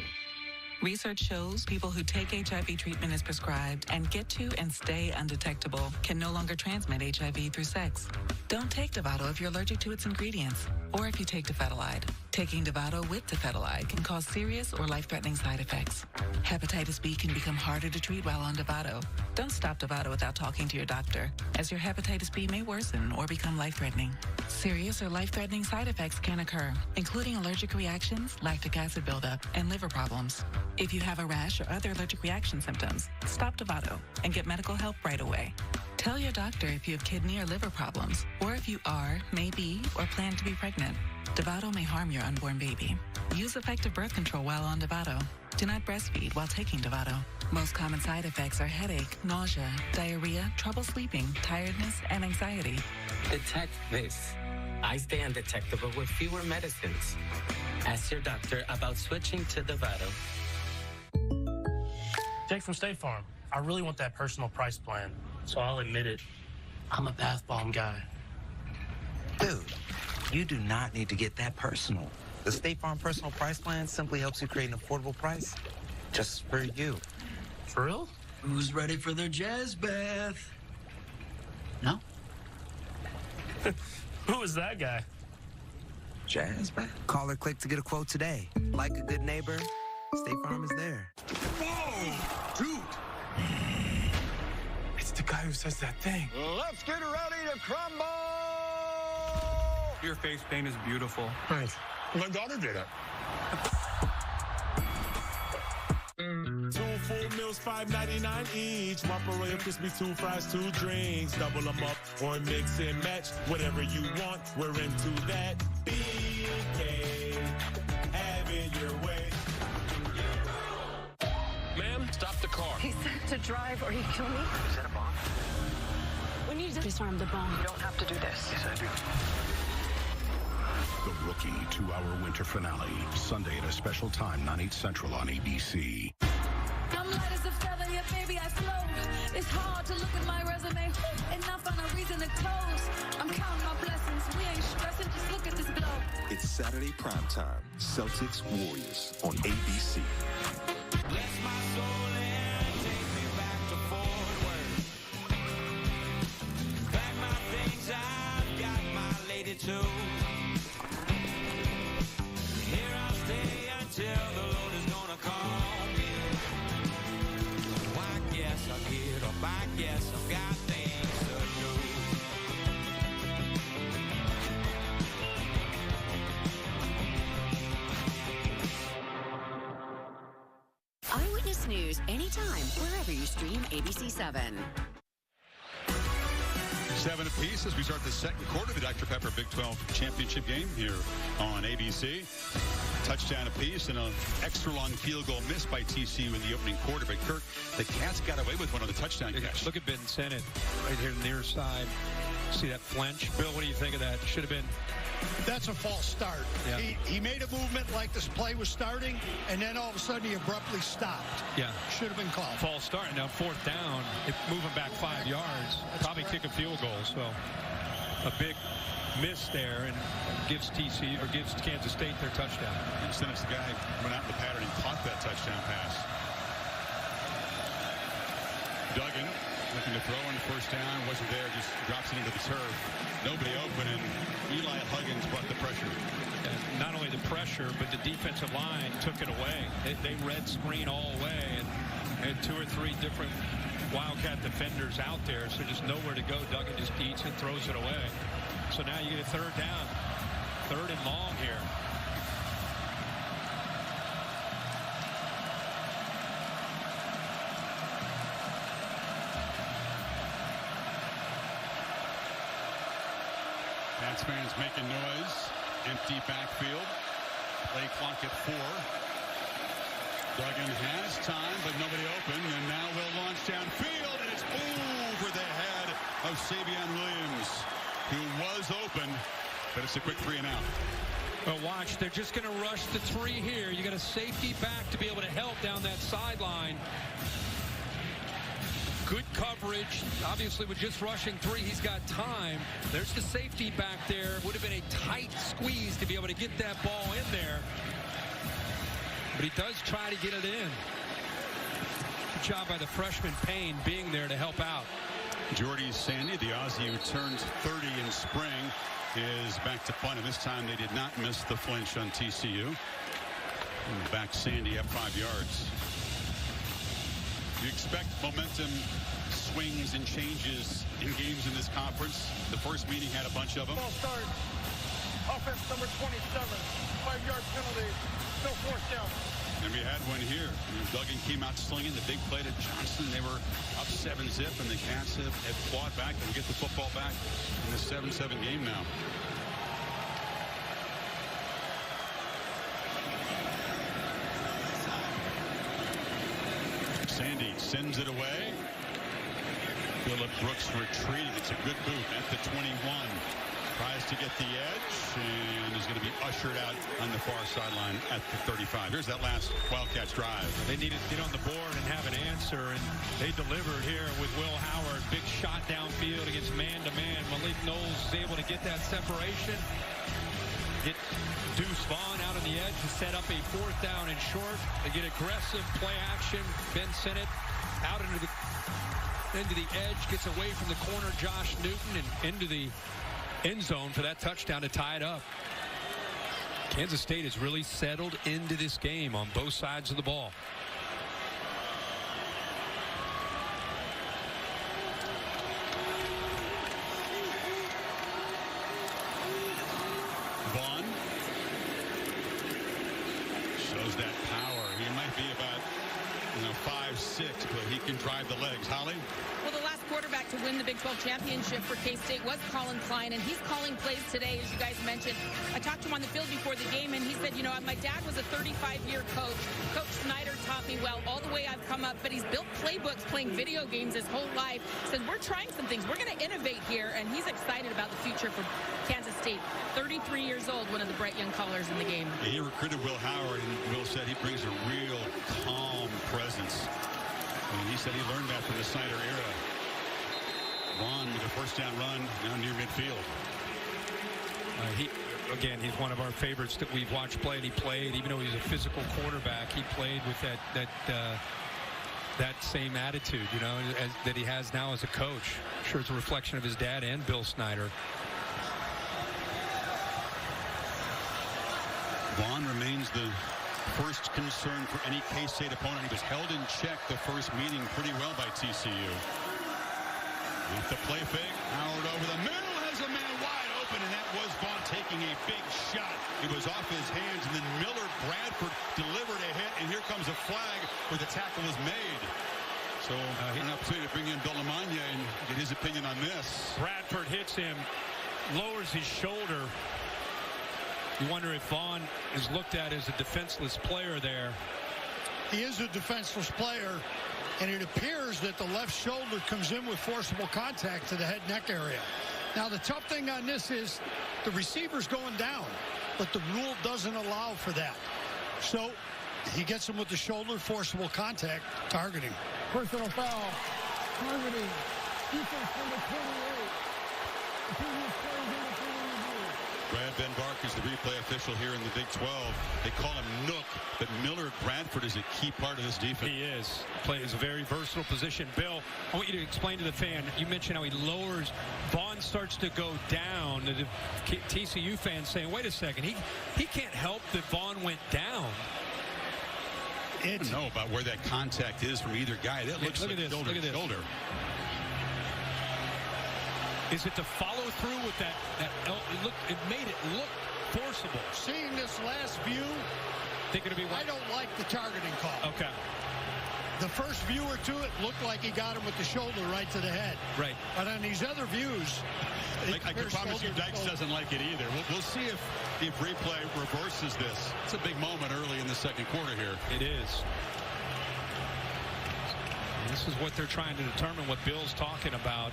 Research shows people who take HIV treatment as prescribed and get to and stay undetectable can no longer transmit HIV through sex. Don't take Dovato if you're allergic to its ingredients or if you take Tafetolide. Taking Dovato with Tafetolide can cause serious or life-threatening side effects. Hepatitis B can become harder to treat while on Dovato. Don't stop Dovato without talking to your doctor, as your hepatitis B may worsen or become life-threatening. Serious or life-threatening side effects can occur, including allergic reactions, lactic acid buildup, and liver problems. If you have a rash or other allergic reaction symptoms, stop Dovato and get medical help right away. Tell your doctor if you have kidney or liver problems, or if you are, may be, or plan to be pregnant. Dovato may harm your unborn baby. Use effective birth control while on Dovato. Do not breastfeed while taking Dovato. Most common side effects are headache, nausea, diarrhea, trouble sleeping, tiredness, and anxiety.
Detect this. I stay undetectable with fewer medicines. Ask your doctor about switching to Dovato.
Jake from State Farm. I really want that personal price plan, so I'll admit it. I'm a bath bomb guy.
Dude, you do not need to get that personal. The State Farm Personal Price Plan simply helps you create an affordable price just for you.
For real?
Who's ready for their jazz bath? No?
Who is that guy?
Jazz bath? Call or click to get a quote today. Like a good neighbor, State Farm is there.
Whoa! Dude! It's the guy who says that thing.
Let's get ready to crumble!
Your face paint is beautiful.
Thanks. My daughter did it.
2 full meals, $5.99 each. Whopper Royal Crispy, 2 fries, 2 drinks. Double them up or mix and match. Whatever you want, we're into that. BK, have it your way.
Ma'am, stop the car.
He said to drive or he'd kill me.
Is that a bomb?
We need to disarm the bomb.
You don't have to do this. Yes, I do.
The Rookie 2-hour winter finale, Sunday at a special time, 9/8 Central on ABC.
I'm light as a feather, yeah, baby, I float. It's hard to look at my resume and not find a reason to close. I'm counting my blessings. We ain't stressing, just look at this glow.
It's Saturday primetime, Celtics Warriors on ABC.
Bless my soul and take me back to Fort Worth. Pack my things, I've got my lady too. Here I'll stay until the Lord is gonna call me. I guess I'll get up, I guess I've got things to
do. Eyewitness News anytime, wherever you stream ABC 7.
7 apiece as we start the second quarter of the Dr. Pepper Big 12 Championship game here on ABC. Touchdown apiece and an extra long field goal missed by TCU in the opening quarter. But Kirk, the Cats got away with one on the touchdown catch.
Look at Ben Sennett right here near side. See that flinch? Bill, what do you think of that? Should have been.
That's a false start.
Yeah.
He made a movement like this play was starting, and then all of a sudden he abruptly stopped.
Yeah.
Should have been called.
False start. Now 4th down, moving back 5 yards. Probably kick a field goal. So a big miss there and gives TCU or gives Kansas State their touchdown.
And Sennett's the guy who went out in the pattern and caught that touchdown pass. Duggan looking to throw in 1st down, wasn't there, just drops it into the turf. Nobody open, and Eli Huggins brought the pressure.
And not only the pressure, but the defensive line took it away. They red screen all the way, and had 2 or 3 different Wildcat defenders out there, so just nowhere to go. Duggan just eats it, throws it away. So now you get a 3rd down, 3rd and long here.
Pats fans making noise. Empty backfield. Play clock at 4. Duggan has time, but nobody open, and now will launch downfield, and it's over the head of Savion Williams, who was open, but it's a quick 3 and out.
Well, watch, they're just going to rush the 3 here. You got a safety back to be able to help down that sideline. Good coverage. Obviously, with just rushing 3, he's got time. There's the safety back there. Would have been a tight squeeze to be able to get that ball in there. But he does try to get it in. Good job by the freshman Payne being there to help out.
Jordy Sandy, the Aussie who turned 30 in spring, is back to punt, and this time they did not miss the flinch on TCU. And back Sandy up 5 yards. You expect momentum swings and changes in games in this conference. The first meeting had a bunch of them.
Ball start. Offense number 27. 5-yard penalty. No fourth down.
And we had one here. Duggan came out slinging the big play to Johnson. They were up 7-zip, and the Cats have fought back and get the football back in the 7-7 game now. Sandy sends it away. Phillip Brooks retreating. It's a good boot at the 21. Tries to get the edge and is going to be ushered out on the far sideline at the 35. Here's that last Wildcats drive.
They needed to get on the board and have an answer, and they delivered here with Will Howard. Big shot downfield against man-to-man. Malik Knowles is able to get that separation. Get Deuce Vaughn out on the edge to set up a 4th down and short. They get aggressive play action. Ben Sinnott out into the edge, gets away from the corner, Josh Newton, and into the end zone for that touchdown to tie it up. Kansas State has really settled into this game on both sides of the ball.
Vaughn shows that power. He might be about 5'6", but he can drive the legs. Holly?
Well, the last quarterback to win the Big 12 championship for K-State was Colin Klein, and he's calling plays today, as you guys mentioned. I talked to him on the field before the game, and he said, my dad was a 35-year coach. Coach Snyder taught me well all the way I've come up, but he's built playbooks playing video games his whole life. He said, we're trying some things. We're going to innovate here, and he's excited about the future for Kansas State. 33 years old, one of the bright young colors in the game.
He recruited Will Howard, and Will said he brings a real calm presence. And he said he learned that from the Snyder era. Vaughn with a first down run down near midfield.
He's one of our favorites that we've watched play, and he played, even though he's a physical quarterback, he played with that same attitude, that he has now as a coach. I'm sure it's a reflection of his dad and Bill Snyder.
Vaughn remains the first concern for any K-State opponent. He was held in check the first meeting pretty well by TCU. With the play fake, Howard over the middle, has a man wide open, and that was Vaughn taking a big shot. It was off his hands, and then Miller Bradford delivered a hit, and here comes a flag where the tackle is made. So an opportunity to bring in Bill Lamagna and get his opinion on this.
Bradford hits him, lowers his shoulder. You wonder if Vaughn is looked at as a defenseless player there.
He is a defenseless player, and it appears that the left shoulder comes in with forcible contact to the head neck area. Now, the tough thing on this is the receiver's going down, but the rule doesn't allow for that. So he gets him with the shoulder, forcible contact, targeting.
Personal foul, targeting, defense number 28.
Brad Ben Bark is the replay official here in the Big 12. They call him Nook, but Miller Bradford is a key part of this defense.
He is. Plays a very versatile position. Bill, I want you to explain to the fan. You mentioned how he lowers. Vaughn starts to go down. The TCU fans saying, wait a second, he can't help that Vaughn went down.
I don't know about where that contact is from either guy. That looks like shoulder to shoulder.
Is it the follow through with that it made it look forcible.
Seeing this last view, I don't like the targeting call.
Okay.
The first view or two, it looked like he got him with the shoulder right to the head.
Right.
But on these other views,
I can promise you Dykes doesn't like it either. We'll see if replay reverses this. It's a big moment early in the second quarter here.
It is. And this is what they're trying to determine, what Bill's talking about.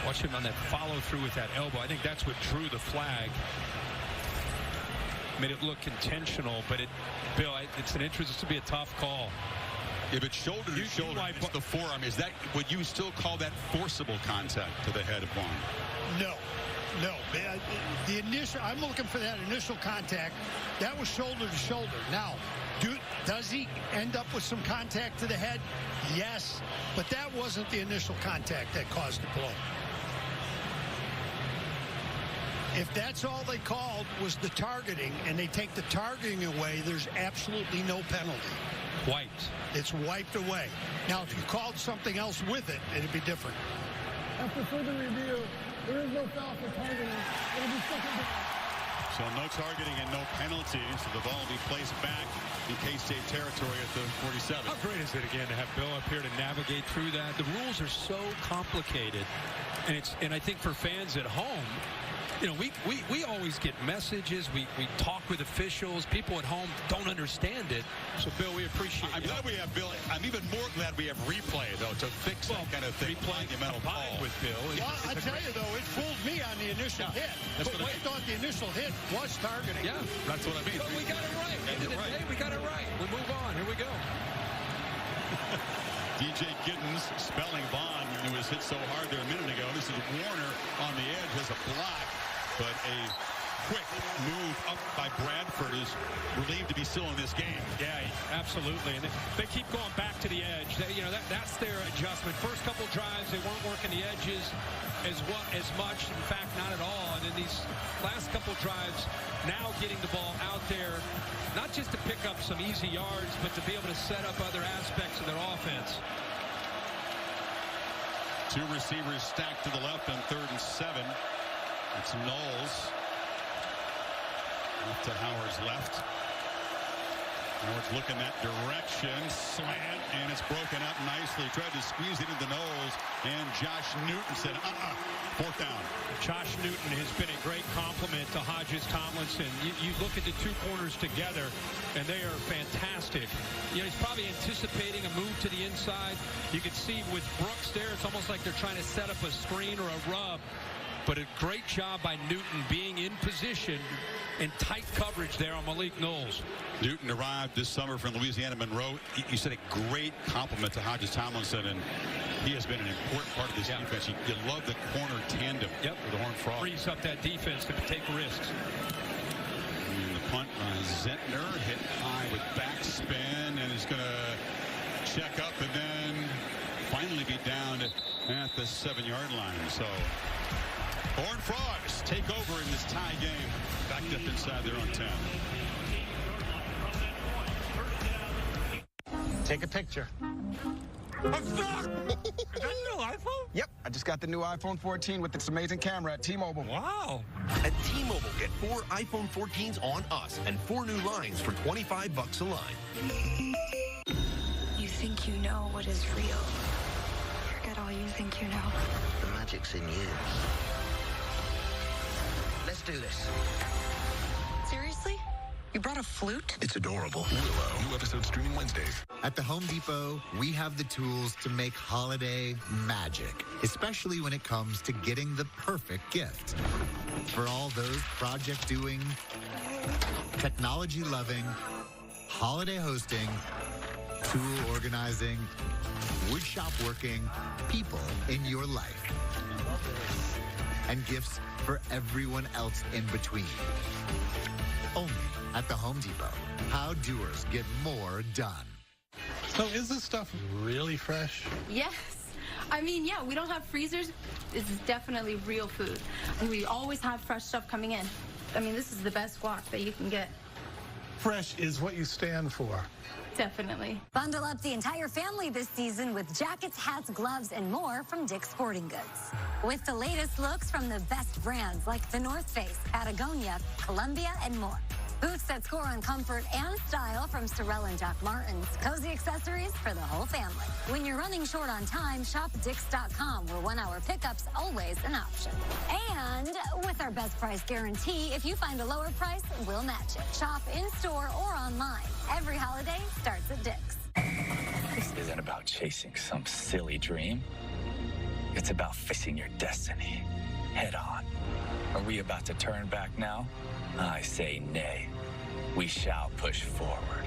Watch him on that follow through with that elbow. I think that's what drew the flag. Made it look intentional, but Bill, it's an interest. This would be a tough call.
If it's shoulder to shoulder, it's the forearm. Would you still call that forcible contact to the head of Vaughn?
No. The initial, I'm looking for that initial contact. That was shoulder to shoulder. Now, does he end up with some contact to the head? Yes, but that wasn't the initial contact that caused the blow. If that's all they called was the targeting, and they take the targeting away, there's absolutely no penalty.
Wiped.
It's wiped away. Now, if you called something else with it, it'd be different.
After further review, there is no foul for targeting. It'll be second down.
So no targeting and no penalties. So the ball will be placed back in K-State territory at the 47.
How great is it, again, to have Bill up here to navigate through that? The rules are so complicated. And I think for fans at home, you know, we always get messages. We talk with officials. People at home don't understand it. So, Bill, we appreciate it.
I'm glad we have Bill. I'm even more glad we have replay, though, to fix that kind of thing.
Replay combined with Bill.
Well, I tell you, though, it fooled me on the initial hit. But I thought the initial hit was targeting.
Yeah.
That's what I mean.
But we got it right. End of the day, we got it right. We move on. Here we go.
DJ Giddens spelling Vaughn, who was hit so hard there a minute ago. This is Warner on the edge, has a block, but a quick move up by Bradford is relieved to be still in this game.
Yeah, absolutely. And they keep going back to the edge. That's their adjustment. First couple drives, they weren't working the edges as much. In fact, not at all. And then these last couple drives, now getting the ball out there, not just to pick up some easy yards, but to be able to set up other aspects of their offense.
Two receivers stacked to the left on 3rd and 7. It's Knowles. Off to Howard's left. Howard's looking that direction. Slant, and it's broken up nicely. Tried to squeeze it into Knowles, and Josh Newton said, 4th down.
Josh Newton has been a great compliment to Hodges Tomlinson. You look at the two corners together, and they are fantastic. You know, he's probably anticipating a move to the inside. You can see with Brooks there, it's almost like they're trying to set up a screen or a rub. But a great job by Newton being in position in tight coverage there on Malik Knowles.
Newton arrived this summer from Louisiana Monroe. You said a great compliment to Hodges Tomlinson, and he has been an important part of this defense. You love the corner tandem with the Horned Frogs.
Frees up that defense to take risks.
And the punt by Zentner, hit high with backspin, and is going to check up and then finally be down at the 7-yard line. So Horned Frogs take over in this tie game, backed up inside their own 10.
Take a picture.
Is that a new iPhone?
Yep, I just got the new iPhone 14 with its amazing camera at T-Mobile.
Wow.
At T-Mobile, get 4 iPhone 14s on us and 4 new lines for $25 a line.
You think you know what is real. Forget all you think you know.
The magic's in you.
Let's do this. Seriously? You brought a flute?
It's adorable.
Willow. New episode streaming Wednesdays.
At the Home Depot, we have the tools to make holiday magic, especially when it comes to getting the perfect gift. For all those project-doing, technology-loving, holiday hosting, tool organizing, woodshop working people in your life. And gifts for everyone else in between. Only at the Home Depot. How doers get more done.
So is this stuff really fresh?
Yes. I mean, yeah, we don't have freezers. This is definitely real food. And we always have fresh stuff coming in. I mean, this is the best guac that you can get.
Fresh is what you stand for.
Definitely.
Bundle up the entire family this season with jackets, hats, gloves, and more from Dick's Sporting Goods. With the latest looks from the best brands like The North Face, Patagonia, Columbia, and more. Boots that score on comfort and style from Sorel and Doc Martens. Cozy accessories for the whole family. When you're running short on time, shop Dicks.com, where 1-hour pickup's always an option. And with our best price guarantee, if you find a lower price, we'll match it. Shop in-store or online. Every holiday starts at Dick's.
This isn't about chasing some silly dream. It's about facing your destiny head on. Are we about to turn back now? I say nay. We shall push forward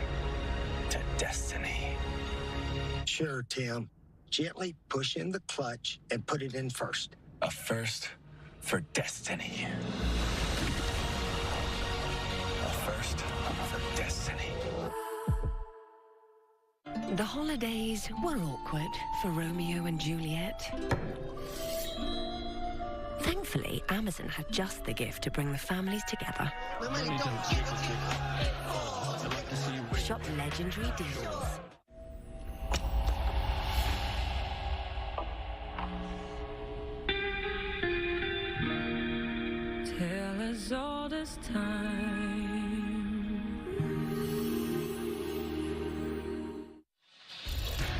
to destiny.
Sure, Tim. Gently push in the clutch and put it in first.
A first for destiny. A first for destiny.
The holidays were awkward for Romeo and Juliet. Thankfully, Amazon had just the gift to bring the families together. Shop legendary deals.
Tell us all this time.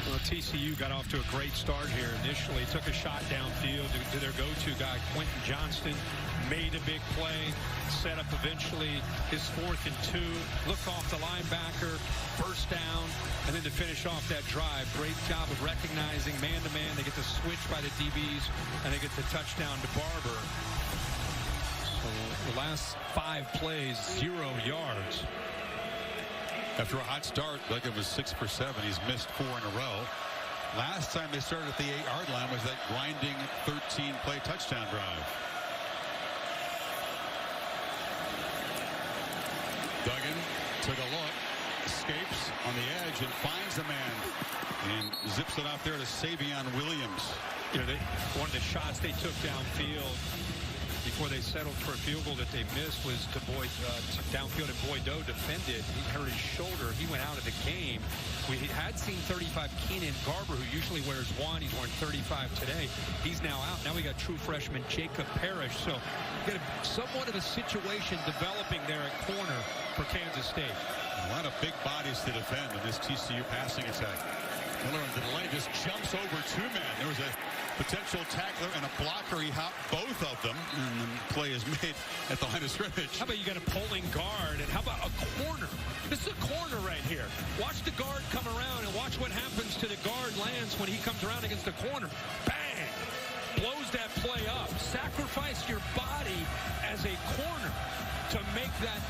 Well, TCU got off to a great start here initially. Took a shot downfield to their go-to guy, Quentin Johnston. Made a big play. Set up eventually his 4th and 2. Look off the linebacker. First down. And then to finish off that drive, great job of recognizing man-to-man. They get the switch by the DBs, and they get the touchdown to Barber. So the last 5 plays, 0 yards.
After a hot start, Beckham was 6 for 7. He's missed 4 in a row. Last time they started at the 8-yard line was that grinding 13-play touchdown drive. Duggan took a look, escapes on the edge and finds the man and zips it out there to Savion Williams.
You know, one of the shots they took downfield before they settled for a field goal that they missed was to downfield, and Boydo defended. He hurt his shoulder. He went out of the game. We had seen 35 Keenan Garber, who usually wears 1. He's wearing 35 today. He's now out. Now we got true freshman Jacob Parrish. So got somewhat of a situation developing there at corner for Kansas State.
A lot of big bodies to defend in this TCU passing attack. Miller on the delay just jumps over 2 men. There was a potential tackler and a blocker. He hopped both of them, and the play is made at the line of scrimmage.
How about you got a pulling guard, and how about a corner? This is a corner right here. Watch the guard come around, and watch what happens to the guard lands when he comes around against the corner. Bang! Blows that play up. Sacrifice your body as a corner to make that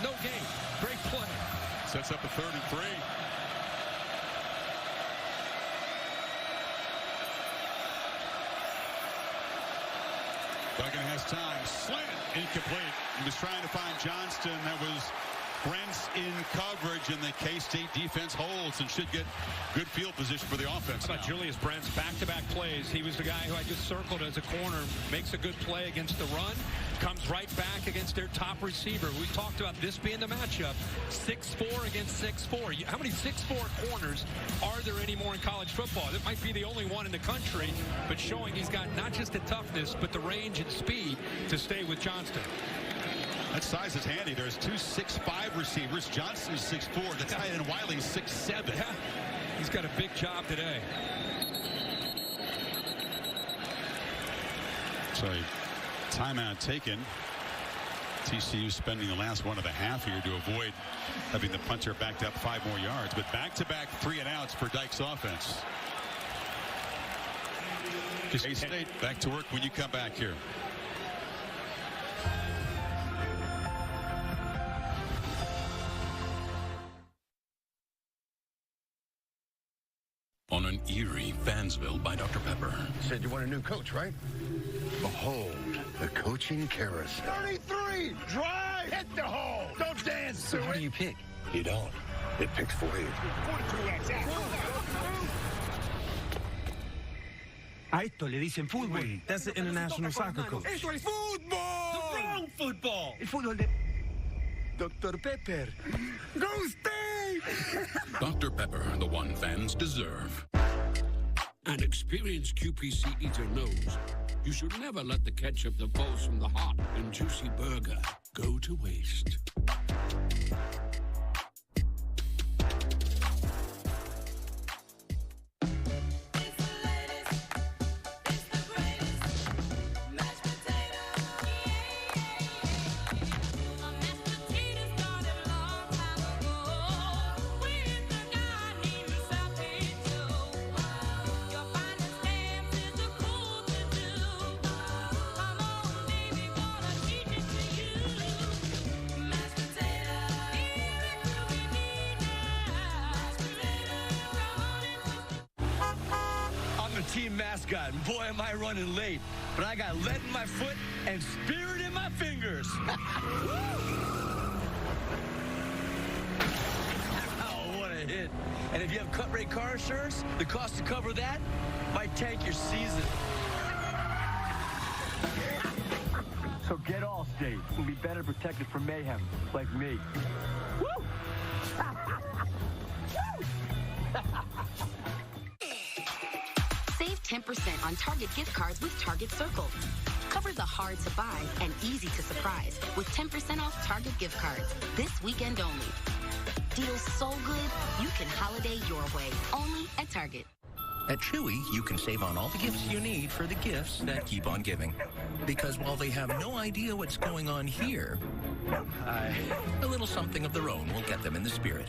no gain. Great play.
Sets up a 3rd and 3. Duggan has time. Slant. Incomplete. He was trying to find Johnston. That was Brent's in coverage, and the K-State defense holds and should get good field position for the offense.
How about Julius Brent's back-to-back plays? He was the guy who I just circled as a corner. Makes a good play against the run. Comes right back against their top receiver. We talked about this being the matchup. 6'4" against 6'4". How many 6'4" corners are there anymore in college football? That might be the only one in the country, but showing he's got not just the toughness, but the range and speed to stay with Johnston.
That size is handy. There's 2 6'5" receivers. Johnston's 6'4". The tight end Wiley's 6'7".
Yeah, he's got a big job today.
So timeout taken. TCU spending the last 1.5 here to avoid having the punter backed up 5 more yards. But back-to-back 3-and-outs for Dyke's offense. K-State back to work when you come back here.
On an eerie Fansville by Dr. Pepper.
Said you want a new coach, right?
Behold, the coaching carousel.
33! Drive! Hit the hole! Don't dance to it!
How do you pick? You don't. It picks for you.
A esto le dicen fútbol. That's the international soccer coach.
Esto es fútbol!
The wrong football!
El fútbol de Dr. Pepper.
Go State!
Dr. Pepper, the one fans deserve.
An experienced QPC eater knows you should never let the ketchup that falls from the hot and juicy burger go to waste.
mascot, and boy, am I running late. But I got lead in my foot and spirit in my fingers. Oh, what a hit. And if you have cut-rate car insurance, the cost to cover that might tank your season. So get Allstate and be better protected from mayhem, like me. Woo!
Save 10% on Target gift cards with Target Circle. Cover the hard to buy and easy to surprise with 10% off Target gift cards this weekend only. Deals so good, you can holiday your way, only at Target.
At Chewy, you can save on all the gifts you need for the gifts that keep on giving. Because while they have no idea what's going on here, a little something of their own will get them in the spirit.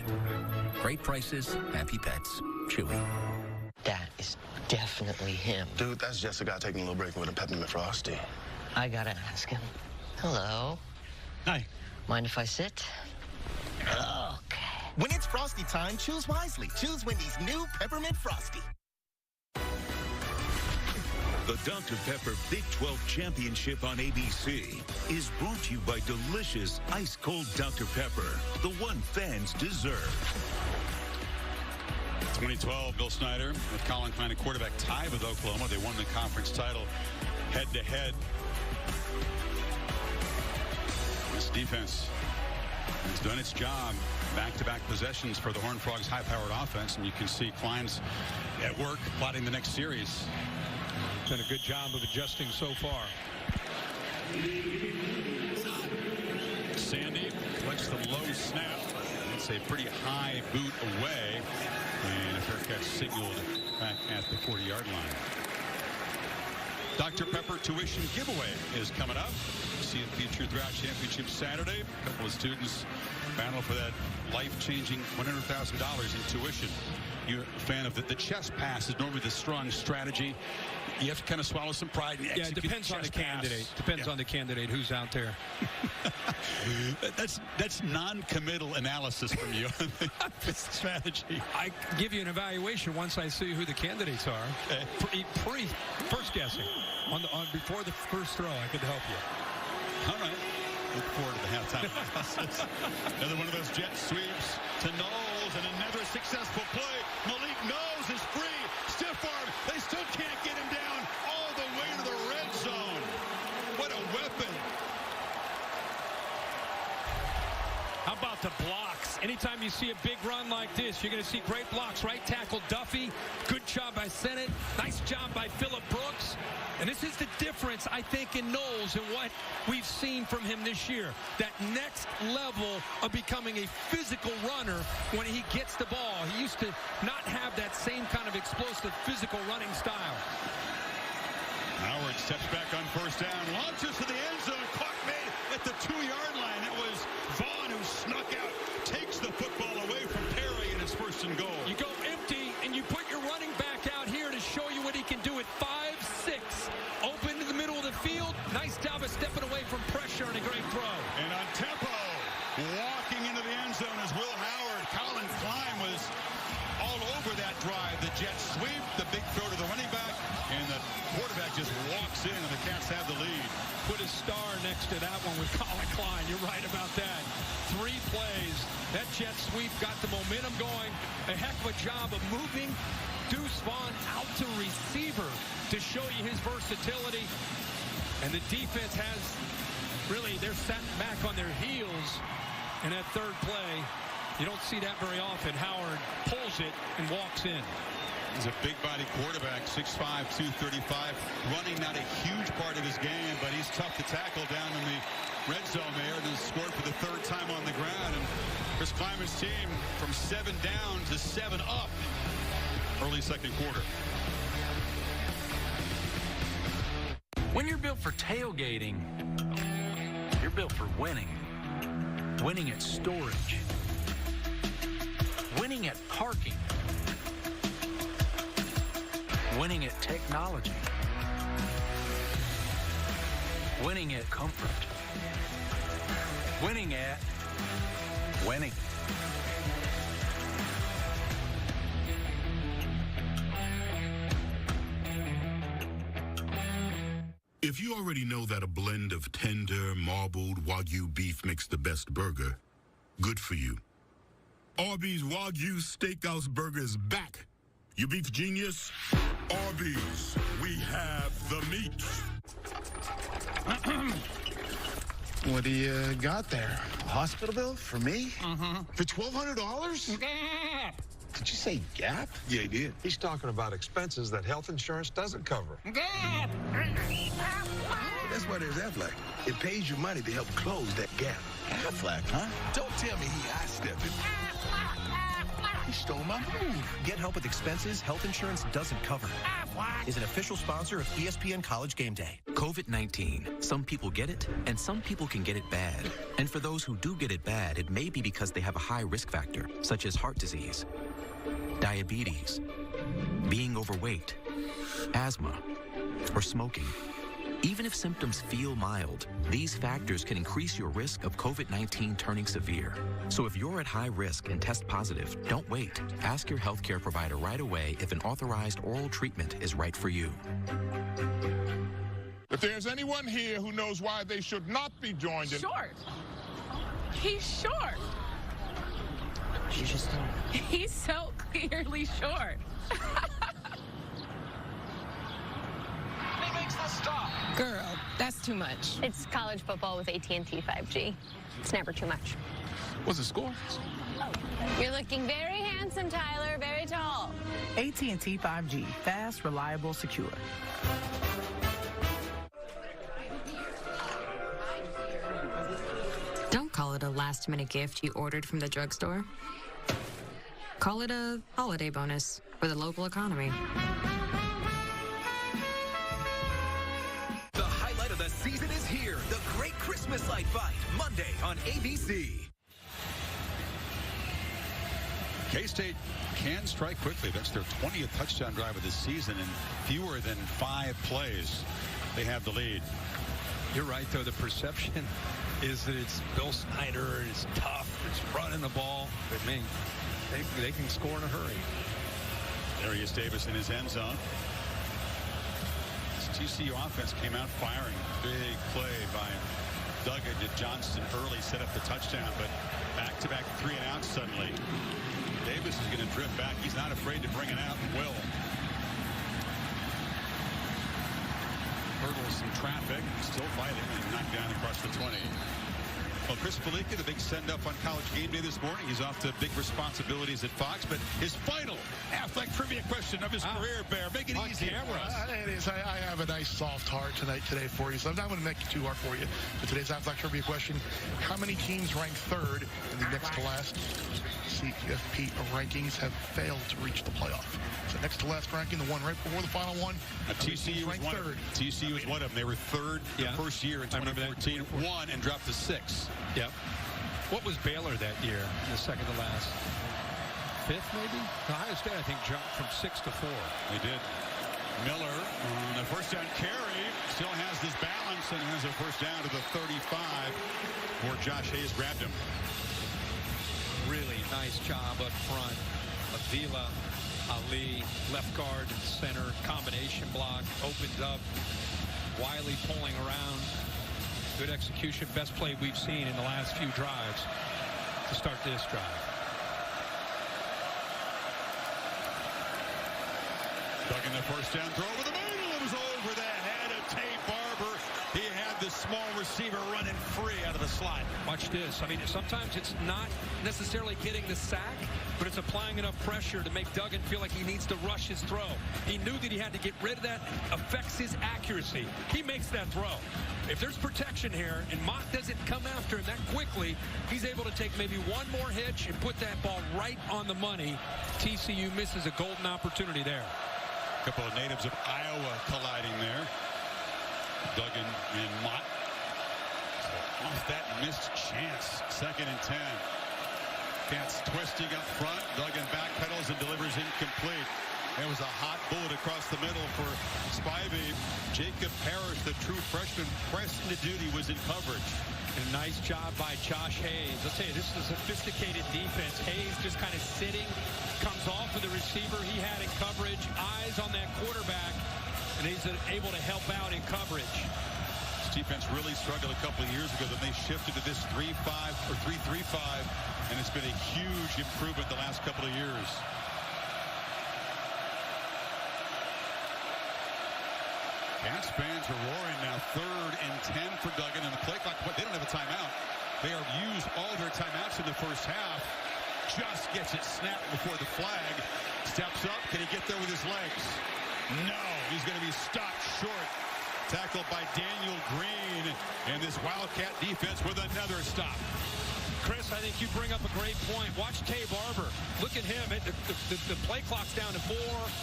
Great prices, happy pets. Chewy.
That is definitely him.
Dude, that's just a guy taking a little break with a peppermint frosty.
I gotta ask him. Hello.
Hi.
Mind if I sit? Okay.
When it's Frosty time, choose wisely. Choose Wendy's new Peppermint Frosty.
The Dr. Pepper Big 12 Championship on ABC is brought to you by delicious ice-cold Dr. Pepper, the one fans deserve.
2012, Bill Snyder with Colin Klein, a quarterback tie with Oklahoma. They won the conference title head-to-head. This defense has done its job. Back-to-back possessions for the Horned Frogs' high-powered offense, and you can see Klein's at work plotting the next series.
Done a good job of adjusting so far.
Sandy collects the low snap. It's a pretty high boot away. And a fair catch signaled back at the 40-yard line. Dr. Pepper tuition giveaway is coming up. See it featured throughout Championship Saturday. A couple of students battle for that life-changing $100,000 in tuition. You're a fan of the chest pass is normally the strong strategy. You have to kind of swallow some pride and execute.
Yeah, it depends on the candidate. Depends on the candidate who's out there.
That's non-committal analysis from you on the strategy.
I give you an evaluation once I see who the candidates are. Okay. First guessing before the first throw, I could help you.
All right. Look forward to the halftime analysis. Another one of those jet sweeps to Knowles, and another successful play. Malik Knowles is free. Stiff arm. They still can't get him down all the way to the red zone. What a weapon.
How about the blocks? Anytime you see a big run like this, you're going to see great blocks. Right tackle Duffy. Good job by Sennett. Nice job by Phillip Brooks. And this is the difference, I think, in Knowles and what we've seen from him this year. That next level of becoming a physical runner when he gets the ball. He used to not have that same kind of explosive physical running style.
Howard steps back on first down, launches to the end zone, caught made at the 2-yard line. That was Vaughn who snuck out, takes the football away from Perry, and it's first and goal.
You go empty, and you put your running back out here to show you what he can do at 5'6". Open to the middle of the field. Nice job of stepping away from pressure and a great throw.
And on tempo, walking into the end zone is Will Howard. Colin Klein was all over that drive. The jet sweep, the big throw to the running back, and the quarterback just walks in, and the Cats have the lead.
Put a star next to that one with Colin Klein. You're right about that. 3 plays. That jet sweep got the momentum going. A heck of a job of moving Deuce Vaughn out to receiver to show you his versatility. And the defense has really, they're sat back on their heels in that third play. You don't see that very often. Howard pulls it and walks in.
He's a big body quarterback, 6'5", 235. Running not a huge part of his game, but he's tough to tackle down in the red zone there, and has scored for the 3rd time on the ground. And Chris Kleiman's team from 7 down to 7 up early second quarter.
When you're built for tailgating, you're built for winning. Winning at storage. Winning at parking. Winning at technology. Winning at comfort. Winning at winning.
If you already know that a blend of tender, marbled Wagyu beef makes the best burger, good for you. Arby's Wagyu Steakhouse Burger is back. You beef genius? Arby's, we have the meat.
What do you got there? A hospital bill for me? For $1,200? Did you say Gap?
Yeah, he did. He's talking about expenses that health insurance doesn't cover.
That's why there's Aflac. It pays you money to help close that gap.
Aflac, huh?
Don't tell me he high-stepping.
He stole my move.
Get help with expenses health insurance doesn't cover. Is an official sponsor of ESPN College Gameday. COVID-19. Some people get it, and some people can get it bad. And for those who do get it bad, it may be because they have a high risk factor, such as heart disease, diabetes, being overweight, asthma, or smoking. Even if symptoms feel mild, these factors can increase your risk of COVID-19 turning severe. So if you're at high risk and test positive, don't wait. Ask your healthcare provider right away if an authorized oral treatment is right for you.
If there's anyone here who knows why they should not be joined in...
Short. He's short.
You just don't.
He's so clearly short.
Girl, that's too much.
It's college football with AT&T 5G. It's never too much.
What's the score?
You're looking very handsome, Tyler. Very tall.
AT&T 5G. Fast, reliable, secure.
Don't call it a last-minute gift you ordered from the drugstore. Call it a holiday bonus for the local economy.
The season is here. The Great Christmas Light Fight, Monday on ABC.
K-State can strike quickly. That's their 20th touchdown drive of the season in fewer than 5 plays. They have the lead.
You're right, though. The perception is that it's Bill Snyder, and it's tough, it's running the ball. But, man, they can score in a hurry.
Darius Davis in his end zone. TCU offense came out firing. Big play by Duggan to Johnston early, set up the touchdown, but back-to-back 3 and out suddenly. Davis is going to drift back. He's not afraid to bring it out and will. Hurdles some traffic, still fighting, and knocked down across the 20. Well, Chris Fallica, the big send-up on College Gameday this morning. He's off to big responsibilities at Fox, but his final Affleck trivia question of his career, Bear. Make it easy.
It is. I have a nice soft heart today for you, so I'm not going to make it too hard for you. For today's Affleck trivia question, how many teams ranked 3rd in the next to last CFP rankings have failed to reach the playoff? So next to last ranking, the one right before the final one.
TCU was one of them. TCU was one of them. They were 3rd the first year in 2014, won and dropped to 6.
Yep. What was Baylor that year, the second to last? 5th, maybe? Ohio State, I think, jumped from 6 to 4.
They did. Miller on the first down carry still has this balance and has a first down to the 35 where Josh Hayes grabbed him.
Really nice job up front. Avila, Ali, left guard, center, combination block, opens up. Wiley pulling around. Good execution, best play we've seen in the last few drives to start this drive.
Duggan the first down throw over the middle. It was over the head of Tate Barber. He had the small receiver running free out of the slot.
Watch this. I mean, sometimes it's not necessarily getting the sack, but it's applying enough pressure to make Duggan feel like he needs to rush his throw. He knew that he had to get rid of that. Affects his accuracy. He makes that throw. If there's protection here and Mott doesn't come after him that quickly, he's able to take maybe one more hitch and put that ball right on the money. TCU misses a golden opportunity there.
A couple of natives of Iowa colliding there. Duggan and Mott. So off that missed chance. 2nd and 10. Cats twisting up front. Duggan backpedals and delivers incomplete. There was a hot bullet across the middle for Spivey. Jacob Parrish, the true freshman, pressed into duty, was in coverage.
And a nice job by Josh Hayes. I'll tell you, this is a sophisticated defense. Hayes just kind of sitting, comes off of the receiver he had in coverage, eyes on that quarterback, and he's able to help out in coverage.
This defense really struggled a couple of years ago. Then they shifted to this 3-5 or 3-3-5, and it's been a huge improvement the last couple of years. Cats fans are roaring now. 3rd and 10 for Duggan, and the play clock, they don't have a timeout. They have used all their timeouts in the first half. Just gets it snapped before the flag. Steps up. Can he get there with his legs? No. He's going to be stopped short. Tackled by Daniel Green. And this Wildcat defense with another stop.
Chris, I think you bring up a great point. Watch Tay Barber. Look at him. The play clock's down to 4,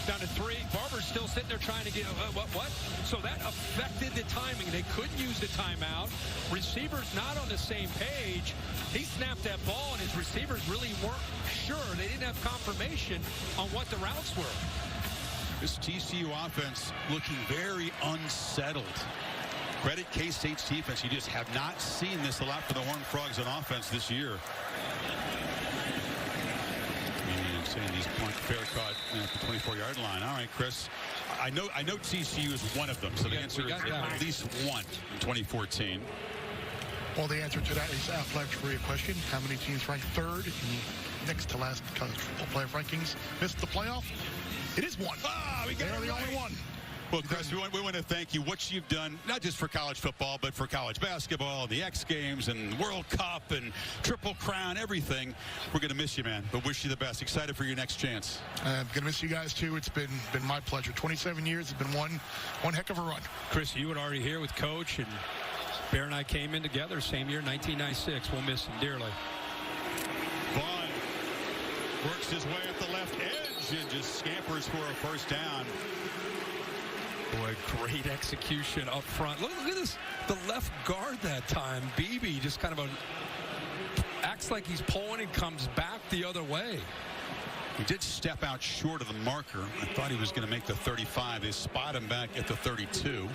down to 3. Barber's still sitting there trying to get what? So that affected the timing. They couldn't use the timeout. Receivers not on the same page. He snapped that ball, and his receivers really weren't sure. They didn't have confirmation on what the routes were.
This TCU offense looking very unsettled. Credit K-State's defense. You just have not seen this a lot for the Horned Frogs on offense this year. And saying these point fair caught at the 24-yard line. All right, Chris. I know TCU is one of them. So the answer is at least one in 2014.
Well, the answer to that is athletic trivia question. How many teams ranked 3rd in the next to last college football playoff rankings missed the playoff? It is 1. They're the only one.
Well, Chris, we want to thank you. What you've done, not just for college football, but for college basketball, and the X Games, and World Cup, and Triple Crown, everything. We're going to miss you, man, but wish you the best. Excited for your next chance.
I'm going to miss you guys, too. It's been my pleasure. 27 years. It's been one heck of a run.
Chris, you were already here with Coach, and Bear and I came in together same year, 1996. We'll miss him dearly.
Vaughn works his way up the left edge and just scampers for a first down.
Boy, great execution up front. Look at this. The left guard that time, Beebe, just kind of acts like he's pulling and comes back the other way.
He did step out short of the marker. I thought he was going to make the 35. They spot him back at the 32.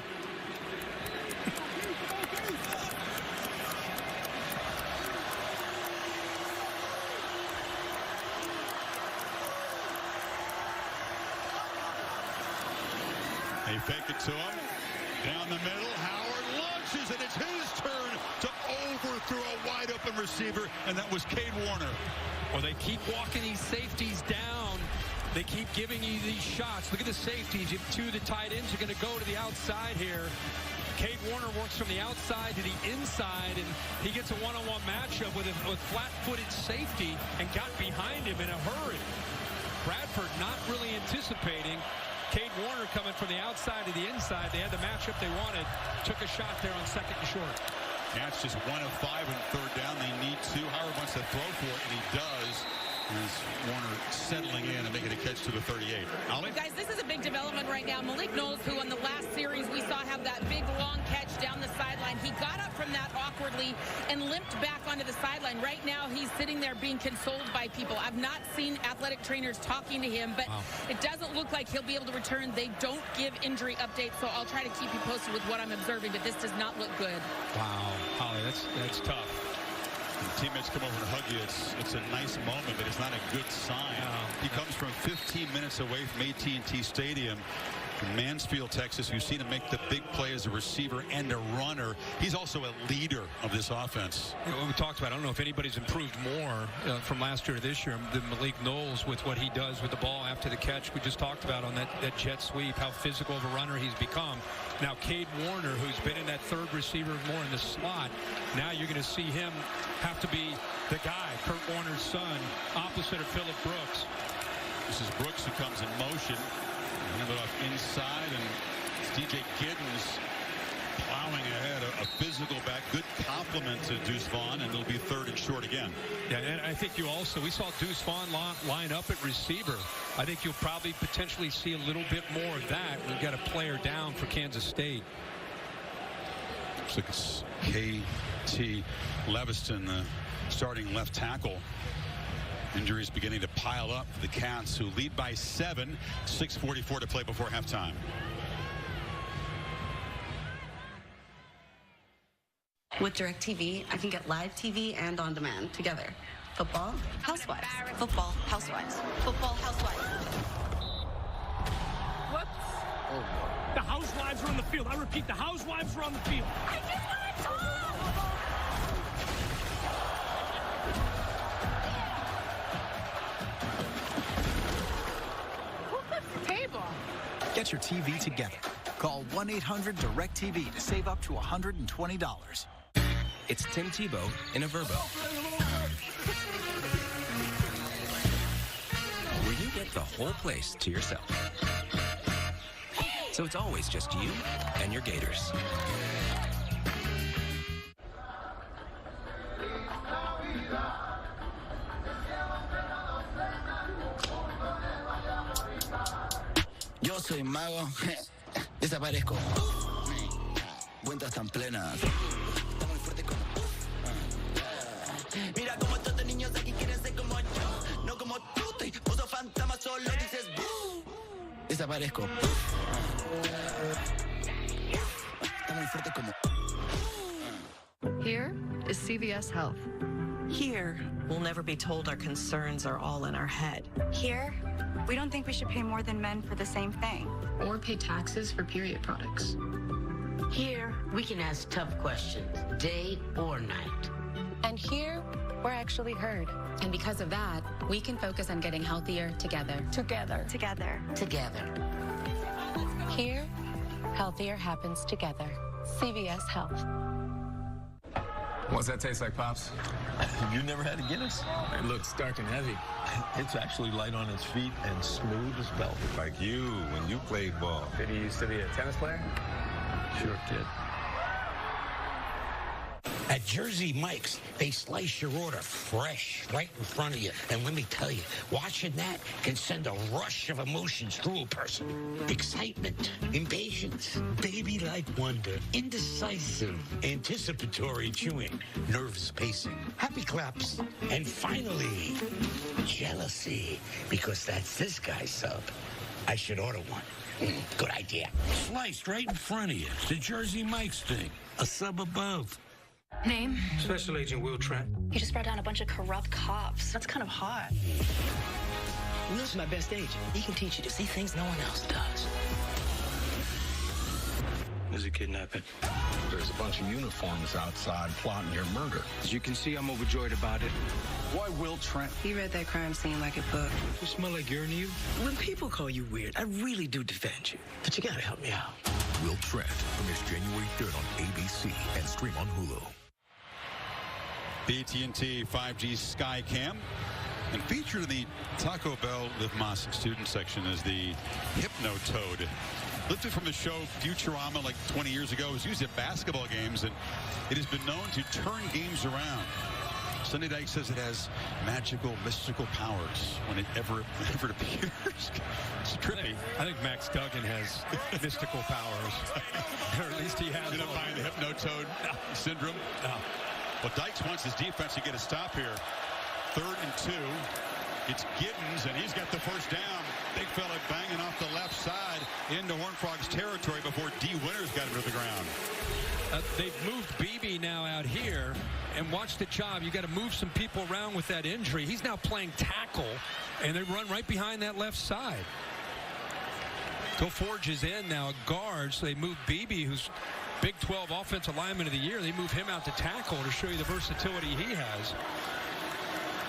They fake it to him. Down the middle, Howard launches, and it's his turn to overthrow a wide-open receiver, and that was Cade Warner.
Well, they keep walking these safeties down. They keep giving you these shots. Look at the safeties. Two of the tight ends are going to go to the outside here. Cade Warner works from the outside to the inside, and he gets a one-on-one matchup with flat-footed safety and got behind him in a hurry. Bradford not really anticipating Cade Warner coming from the outside to the inside. They had the matchup they wanted. Took a shot there on 2nd and short.
That's just 1 of 5 in 3rd down. They need 2. Howard wants to throw for it, and he does. As Warner settling in and making a catch to the 38. Ollie?
Guys, this is a big development right now. Malik Knowles, who on the last series we saw have that big long catch down the sideline, he got up from that awkwardly and limped back onto the sideline. Right now, he's sitting there being consoled by people. I've not seen athletic trainers talking to him, but it doesn't look like he'll be able to return. They don't give injury updates, so I'll try to keep you posted with what I'm observing, but this does not look good.
Wow, Holly, that's tough.
When teammates come over and hug you, it's a nice moment, but it's not a good sign. He comes from 15 minutes away from AT&T Stadium in Mansfield, Texas. We've seen him make the big play as a receiver and a runner. He's also a leader of this offense.
We talked about, I don't know if anybody's improved more from last year to this year than Malik Knowles with what he does with the ball after the catch. We just talked about on that jet sweep, how physical of a runner he's become. Now, Cade Warner, who's been in that 3rd receiver more in the slot, now you're going to see him have to be the guy, Kurt Warner's son, opposite of Phillip Brooks.
This is Brooks who comes in motion. Hand it off inside, and it's DJ Giddens plowing ahead. A physical back. Good compliment to Deuce Vaughn, and it'll be 3rd and short again.
Yeah, and I think we saw Deuce Vaughn line up at receiver. I think you'll probably potentially see a little bit more of that. We've got a player down for Kansas State.
Looks like it's K.T. Leviston, the starting left tackle. Injuries beginning to pile up for the Cats, who lead by 7. 6:44 to play before halftime.
With DirecTV, I can get live TV and on demand together. Football, Housewives. Football, Housewives. Football, Housewives.
Whoops.
Oh,
The housewives are on the field. I repeat, the housewives are on the field.
I just want to talk.
Who flips the table?
Get your TV together. Call 1-800-DIRECTV to save up to $120.
It's Tim Tebow in a Verbo, where you get the whole place to yourself. So it's always just you and your Gators.
Yo soy mago, desaparezco. Cuentas tan plenas. Mira como estos niños aquí quieren ser como yo, no como tú. Te puso fantasma, solo dices boo. Desaparezco. Está muy fuerte como.
Here is CVS Health.
Here, we'll never be told our concerns are all in our head.
Here, we don't think we should pay more than men for the same thing.
Or pay taxes for period products.
Here, we can ask tough questions, day or night.
And here, we're actually heard. And because of that, we can focus on getting healthier together.
Together. Together.
Together.
Here, healthier happens together. CVS Health.
What's that taste like, Pops?
You never had a Guinness?
It looks dark and heavy.
It's actually light on its feet and smooth as velvet. Like you when you played ball.
Did he used to be a tennis player?
Sure did.
At Jersey Mike's, they slice your order fresh right in front of you. And let me tell you, watching that can send a rush of emotions through a person. Excitement, impatience, baby-like wonder, indecisive, anticipatory chewing, nervous pacing, happy claps, and finally, jealousy, because that's this guy's sub. I should order one. Good idea. Sliced right in front of you. The Jersey Mike's thing. A sub above.
Name?
Special Agent Will Trent.
You just brought down a bunch of corrupt cops.
That's kind of hot.
Will's my best agent. He can teach you to see things no one else does. There's a kidnapping. There's a bunch of uniforms outside plotting your murder.
As you can see, I'm overjoyed about it. Why Will Trent?
He read that crime scene like a book.
You smell like urine to you? When people call you weird, I really do defend you. But you gotta help me out.
Will Trent premieres January 3rd on ABC and stream on Hulu.
AT&T 5G Skycam, and featured in the Taco Bell Liv Moss student section is the Hypno-Toad. Lifted from the show Futurama like 20 years ago. It was used at basketball games, and it has been known to turn games around. Sunny Dyke says it has magical, mystical powers when it ever appears. It's trippy.
I think Max Duggan has mystical powers. Or at least he has.
Identifying the Hypno-Toad syndrome. Well, Dykes wants his defense to get a stop here. 3rd and 2. It's Giddens, and he's got the first down. Big fella banging off the left side into Horned Frogs territory before D. Winters got him to the ground.
They've moved Beebe now out here, and watch the job. You got to move some people around with that injury. He's now playing tackle, and they run right behind that left side. Go Forge is in now, a guard, so they move Beebe, who's Big 12 Offensive Lineman of the Year. They move him out to tackle to show you the versatility he has.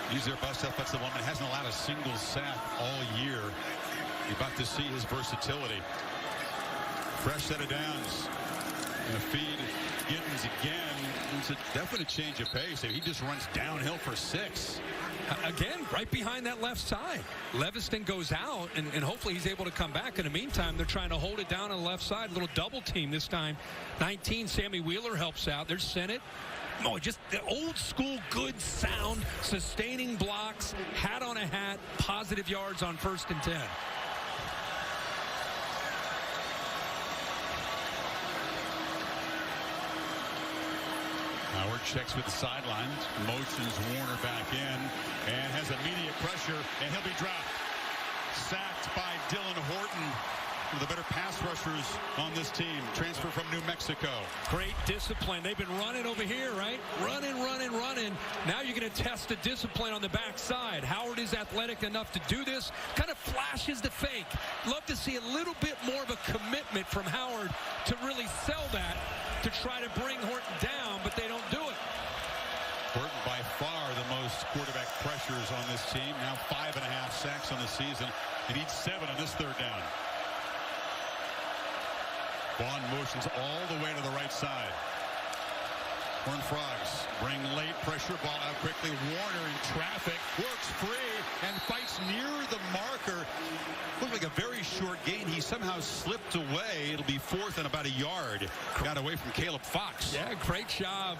He's their best offensive lineman. Hasn't allowed a single sack all year. You're about to see his versatility. Fresh set of downs. And a feed Giddens again. It's a definite change of pace. He just runs downhill for 6.
Again, right behind that left side. Leviston goes out, and hopefully he's able to come back. In the meantime, they're trying to hold it down on the left side. A little double team this time. 19, Sammy Wheeler helps out. There's Sennett. Oh, just the old school good sound, sustaining blocks, hat on a hat, positive yards on 1st and 10.
Howard checks with the sidelines, motions Warner back in, and has immediate pressure, and he'll be dropped. Sacked by Dylan Horton. one of the better pass rushers on this team. Transfer from New Mexico.
Great discipline. They've been running over here, right? Running. Now you're going to test the discipline on the backside. Howard is athletic enough to do this. Kind of flashes the fake. Love to see a little bit more of a commitment from Howard to really sell that, to try to bring Horton down, but they don't do it.
Horton by far the most quarterback pressures on this team. Now 5.5 sacks on the season. He needs 7 on this third down. Vaughn motions all the way to the right side. Horned Frogs bring late pressure, ball out quickly. Warner in traffic, works free and fights near the marker. Looked like a very short gain. He somehow slipped away. It'll be 4th and about a yard. Got away from Caleb Fox.
Yeah, great job.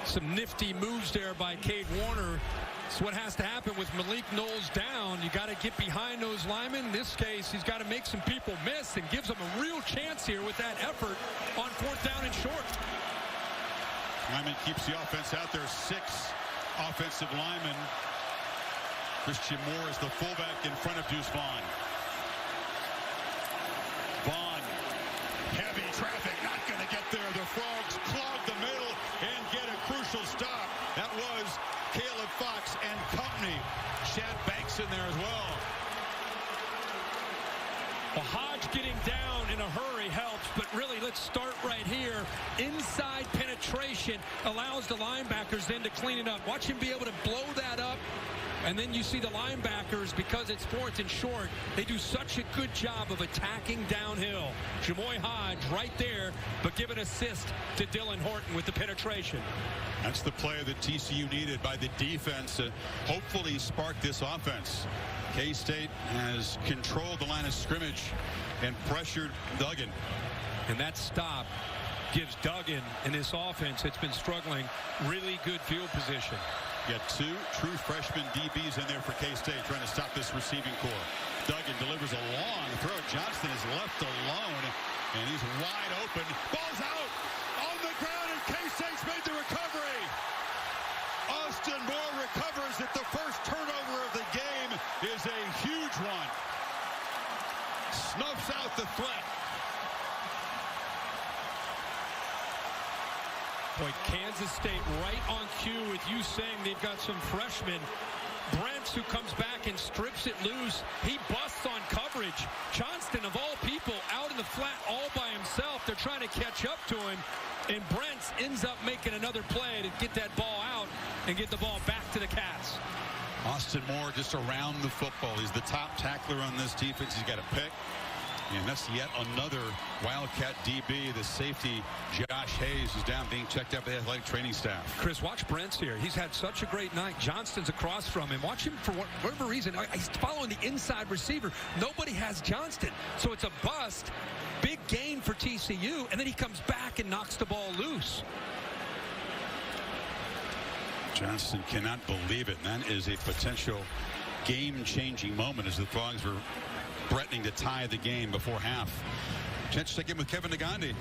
Some nifty moves there by Cade Warner. It's what has to happen with Malik Knowles down. You got to get behind those linemen. In this case, he's got to make some people miss and gives them a real chance here with that effort on 4th down and short.
Lyman keeps the offense out there. 6 offensive linemen. Christian Moore is the fullback in front of Deuce Vaughn. Vaughn, heavy traffic, not going to get there. The Frogs clog the middle and get a crucial stop. That was Caleb Fox and company. Shad Banks in there as well.
Well, Hodge getting down in a hurry helps, but really let's start right here. Inside penetration allows the linebackers then to clean it up. Watch him be able to blow that up. And then you see the linebackers, because it's 4th and short, they do such a good job of attacking downhill. Jamoy Hodge right there, but give an assist to Dylan Horton with the penetration.
That's the play that TCU needed by the defense to hopefully spark this offense. K-State has controlled the line of scrimmage and pressured Duggan.
And that stop gives Duggan in this offense that's been struggling really good field position.
You got 2 true freshman DBs in there for K-State trying to stop this receiving core. Duggan delivers a long throw. Johnston is left alone, and he's wide open. Ball's out on the ground, and K-State's made the recovery. Austin Moore recovers it. The first turnover of the game is a huge one. Snuffs out the threat.
Boy, Kansas State right on cue with you saying they've got some freshmen. Brents, who comes back and strips it loose. He busts on coverage. Johnston, of all people, out in the flat all by himself. They're trying to catch up to him. And Brents ends up making another play to get that ball out and get the ball back to the Cats.
Austin Moore just around the football. He's the top tackler on this defense. He's got a pick. And that's yet another Wildcat DB, the safety, Josh Hayes, who's down being checked out by the athletic training staff.
Chris, watch Brent's here. He's had such a great night. Johnston's across from him. Watch him for whatever reason. He's following the inside receiver. Nobody has Johnston. So it's a bust. Big gain for TCU. And then he comes back and knocks the ball loose.
Johnston cannot believe it. And that is a potential game-changing moment as the Frogs were threatening to tie the game before half. Chance to check in with Kevin Negandhi.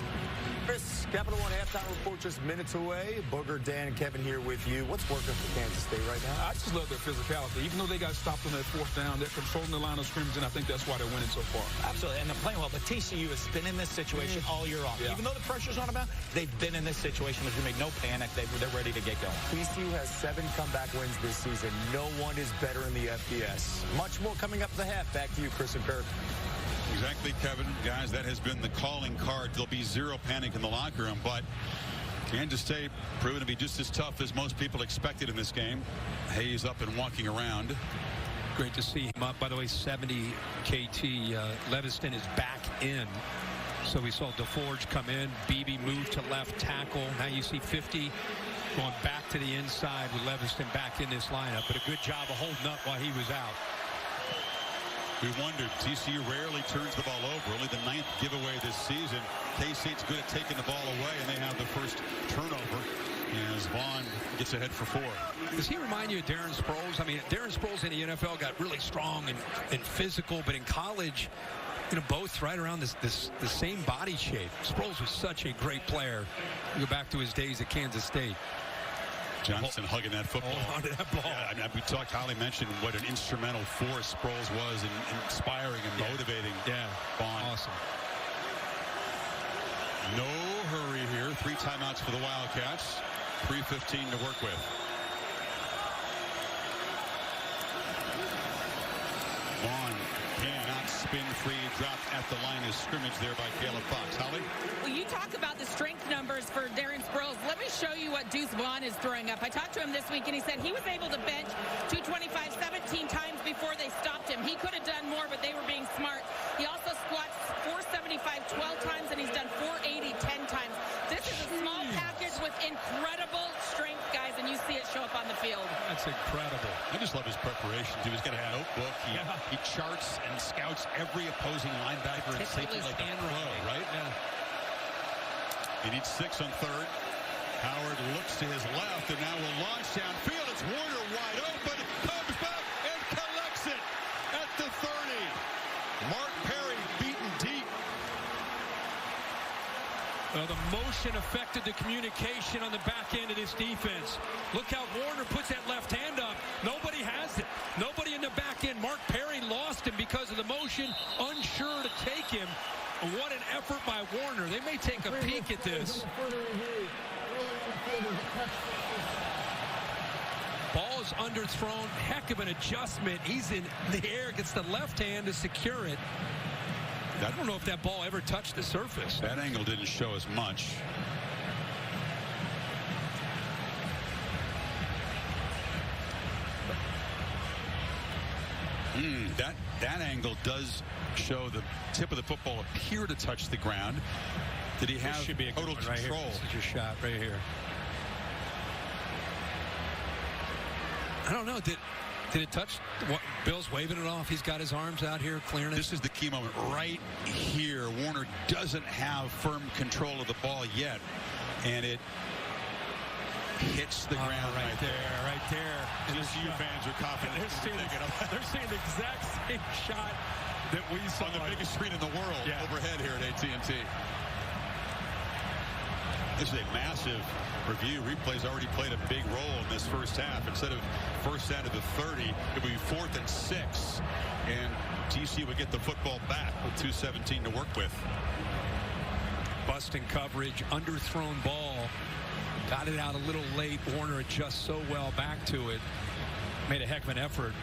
Chris, Capital One halftime report just minutes away. Booger, Dan, and Kevin here with you. What's working for Kansas State right now?
I just love their physicality. Even though they got stopped on that 4th down, they're controlling the line of scrimmage, and I think that's why they're winning so far.
Absolutely, and they're playing well. But TCU has been in this situation all year long. Yeah. Even though the pressure's on them, they've been in this situation. There's going to be no panic. They're ready to get going.
TCU has 7 comeback wins this season. No one is better in the FBS. Much more coming up at the half. Back to you, Chris and Kirk.
Exactly, Kevin. Guys, that has been the calling card. There'll be zero panic in the locker room, but Kansas State proven to be just as tough as most people expected in this game. Hayes up and walking around.
Great to see him up. By the way, 70 KT. Leviston is back in. So we saw DeForge come in. Beebe moved to left tackle. Now you see 50 going back to the inside with Leviston back in this lineup. But a good job of holding up while he was out.
We wondered, TCU rarely turns the ball over. Only the 9th giveaway this season. K-State's good at taking the ball away, and they have the first turnover as Vaughn gets ahead for 4.
Does he remind you of Darren Sproles? I mean, Darren Sproles in the NFL got really strong and physical, but in college, you know, both right around the same body shape. Sproles was such a great player. You go back to his days at Kansas State.
Johnson hugging that football.
Hold on to that ball.
Yeah, I mean, we talked, Holly mentioned what an instrumental force Sproles was in inspiring and motivating Vaughn.
Awesome.
No hurry here. 3 timeouts for the Wildcats. 3:15 to work with. Vaughn cannot spin free. Dropped at the line of scrimmage there by Caleb Fox. Holly?
Well, you talk about the strength numbers for Darren Sproles. Let me show you what Deuce Vaughn is throwing up. I talked to him this week, and he said he was able to bench 225 17 times before they stopped him. He could have done more, but they were being smart. He also squats 475 12 times, and he's done 480 10 times. This is a small package with incredible strength, guys, and you see it show up on the field.
That's incredible.
I just love his preparation, too. He's got a notebook. He charts and scouts every opposing linebacker and safety like a pro, right?
Yeah.
He needs 6 on 3rd. Howard looks to his left and now will launch downfield. It's Warner wide open. Comes back and collects it at the 30. Mark Perry beaten deep.
Well, the motion affected the communication on the back end of this defense. Look how Warner puts that left hand up. Nobody has it. Nobody in the back end. Mark Perry lost him because of the motion, unsure to take him. What an effort by Warner. They may take a peek at this. Ball is underthrown. Heck of an adjustment. He's in the air, gets the left hand to secure it. I don't know if that ball ever touched the surface.
That angle didn't show as much. That angle does show the tip of the football appear to touch the ground. Did he have
should be a
total
good one
control?
Right here. This is your shot right here. I don't know. Did it touch? What, Bill's waving it off. He's got his arms out here clearing it.
This is the key moment right here. Warner doesn't have firm control of the ball yet, and it hits the ground
right there.
TCU fans are confident.
They're seeing the exact same shot that we saw
on the biggest screen in the world overhead here at AT&T. This is a massive review. Replay's already played a big role in this first half. Instead of first down to the 30, it would be 4th and 6. And TCU would get the football back with 2:17 to work with.
Busting coverage, underthrown ball. Got it out a little late. Warner adjusts so well back to it. Made a heck of an effort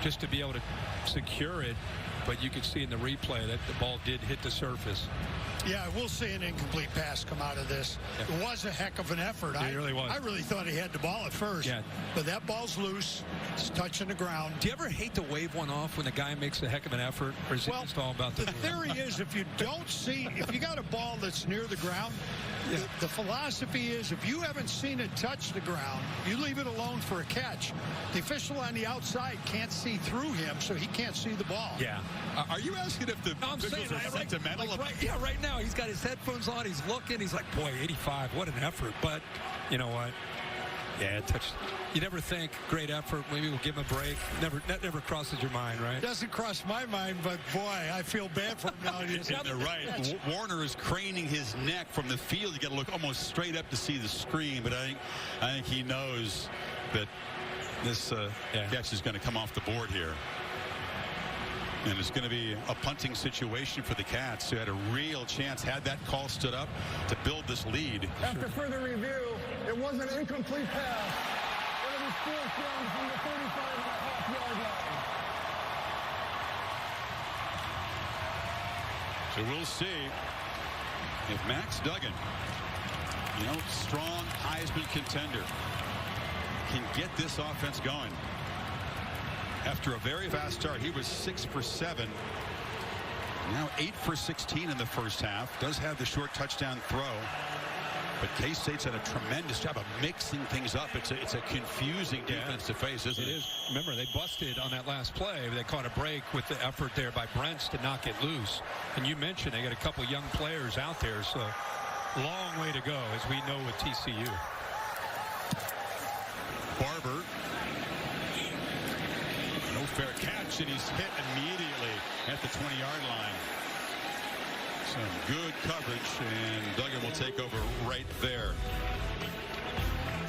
just to be able to secure it. But you could see in the replay that the ball did hit the surface.
Yeah, we'll see an incomplete pass come out of this. It was a heck of an effort.
It really was.
I really thought he had the ball at first.
Yeah.
But that ball's loose. It's touching the ground.
Do you ever hate to wave one off when the guy makes a heck of an effort? Or is it just all about the
theory is if you don't see, if you got a ball that's near the ground, the philosophy is if you haven't seen it touch the ground, you leave it alone for a catch. The official on the outside can't see through him, so he can't see the ball.
Yeah.
Are you asking if the officials are sentimental?
Right now he's got his headphones on. He's looking. He's like, boy, 85. What an effort. But you know what? Yeah, it touched. You never think, great effort. Maybe we'll give him a break. That never crosses your mind, right?
It doesn't cross my mind, but boy, I feel bad for him now.
They're right. Warner is craning his neck from the field. You got to look almost straight up to see the screen. But I think he knows that this catch is going to come off the board here. And it's going to be a punting situation for the Cats, who had a real chance, had that call stood up, to build this lead.
After further review, it was an incomplete pass. And it was fourth down from the 35.5-yard line.
So we'll see if Max Duggan, strong Heisman contender, can get this offense going. After a very fast start, he was 6 for 7. Now 8 for 16 in the first half. Does have the short touchdown throw. But K-State's done a tremendous job of mixing things up. It's a confusing defense to face, isn't it?
It is. Remember, they busted on that last play. They caught a break with the effort there by Brents to knock it loose. And you mentioned they got a couple young players out there, so long way to go, as we know with TCU.
Barber. No fair catch, and he's hit immediately at the 20-yard line. Some good coverage, and Duggan will take over right there.